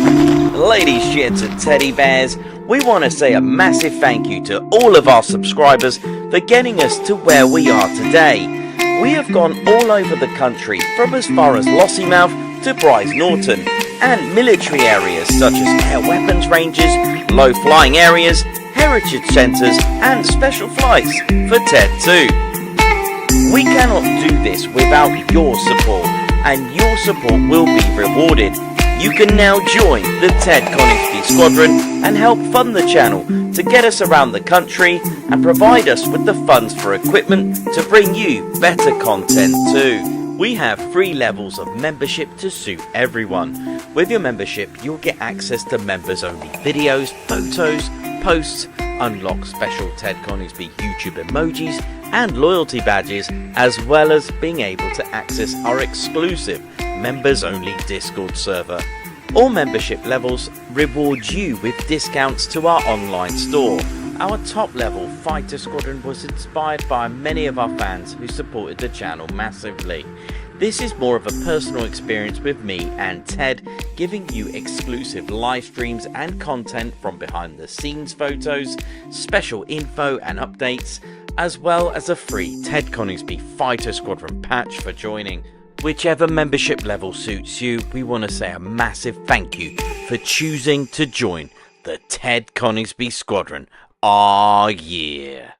A: Ladies, sheds and teddy bears, we want to say a massive thank you to all of our subscribers for getting us to where we are today. We have gone all over the country, from as far as Lossiemouth to Bryce Norton, and military areas such as air weapons ranges, low flying areas, heritage centres and special flights for TED 2. We cannot do this without your support, and your support will be rewarded. You can now join the Ted Coningsby Squadron and help fund the channel to get us around the country and provide us with the funds for equipment to bring you better content too. We have 3 levels of membership to suit everyone. With your membership, you'll get access to members only videos, photos, posts, unlock special Ted Coningsby YouTube emojis and loyalty badges, as well as being able to access our exclusive members only Discord server. All membership levels reward you with discounts to our online store. Our top level Fighter Squadron was inspired by many of our fans who supported the channel massively. This is more of a personal experience with me and Ted, giving you exclusive live streams and content from behind the scenes photos, special info and updates, as well as a free Ted Coningsby Fighter Squadron patch for joining. Whichever membership level suits you, we want to say a massive thank you for choosing to join the Ted Coningsby Squadron. Ah, yeah.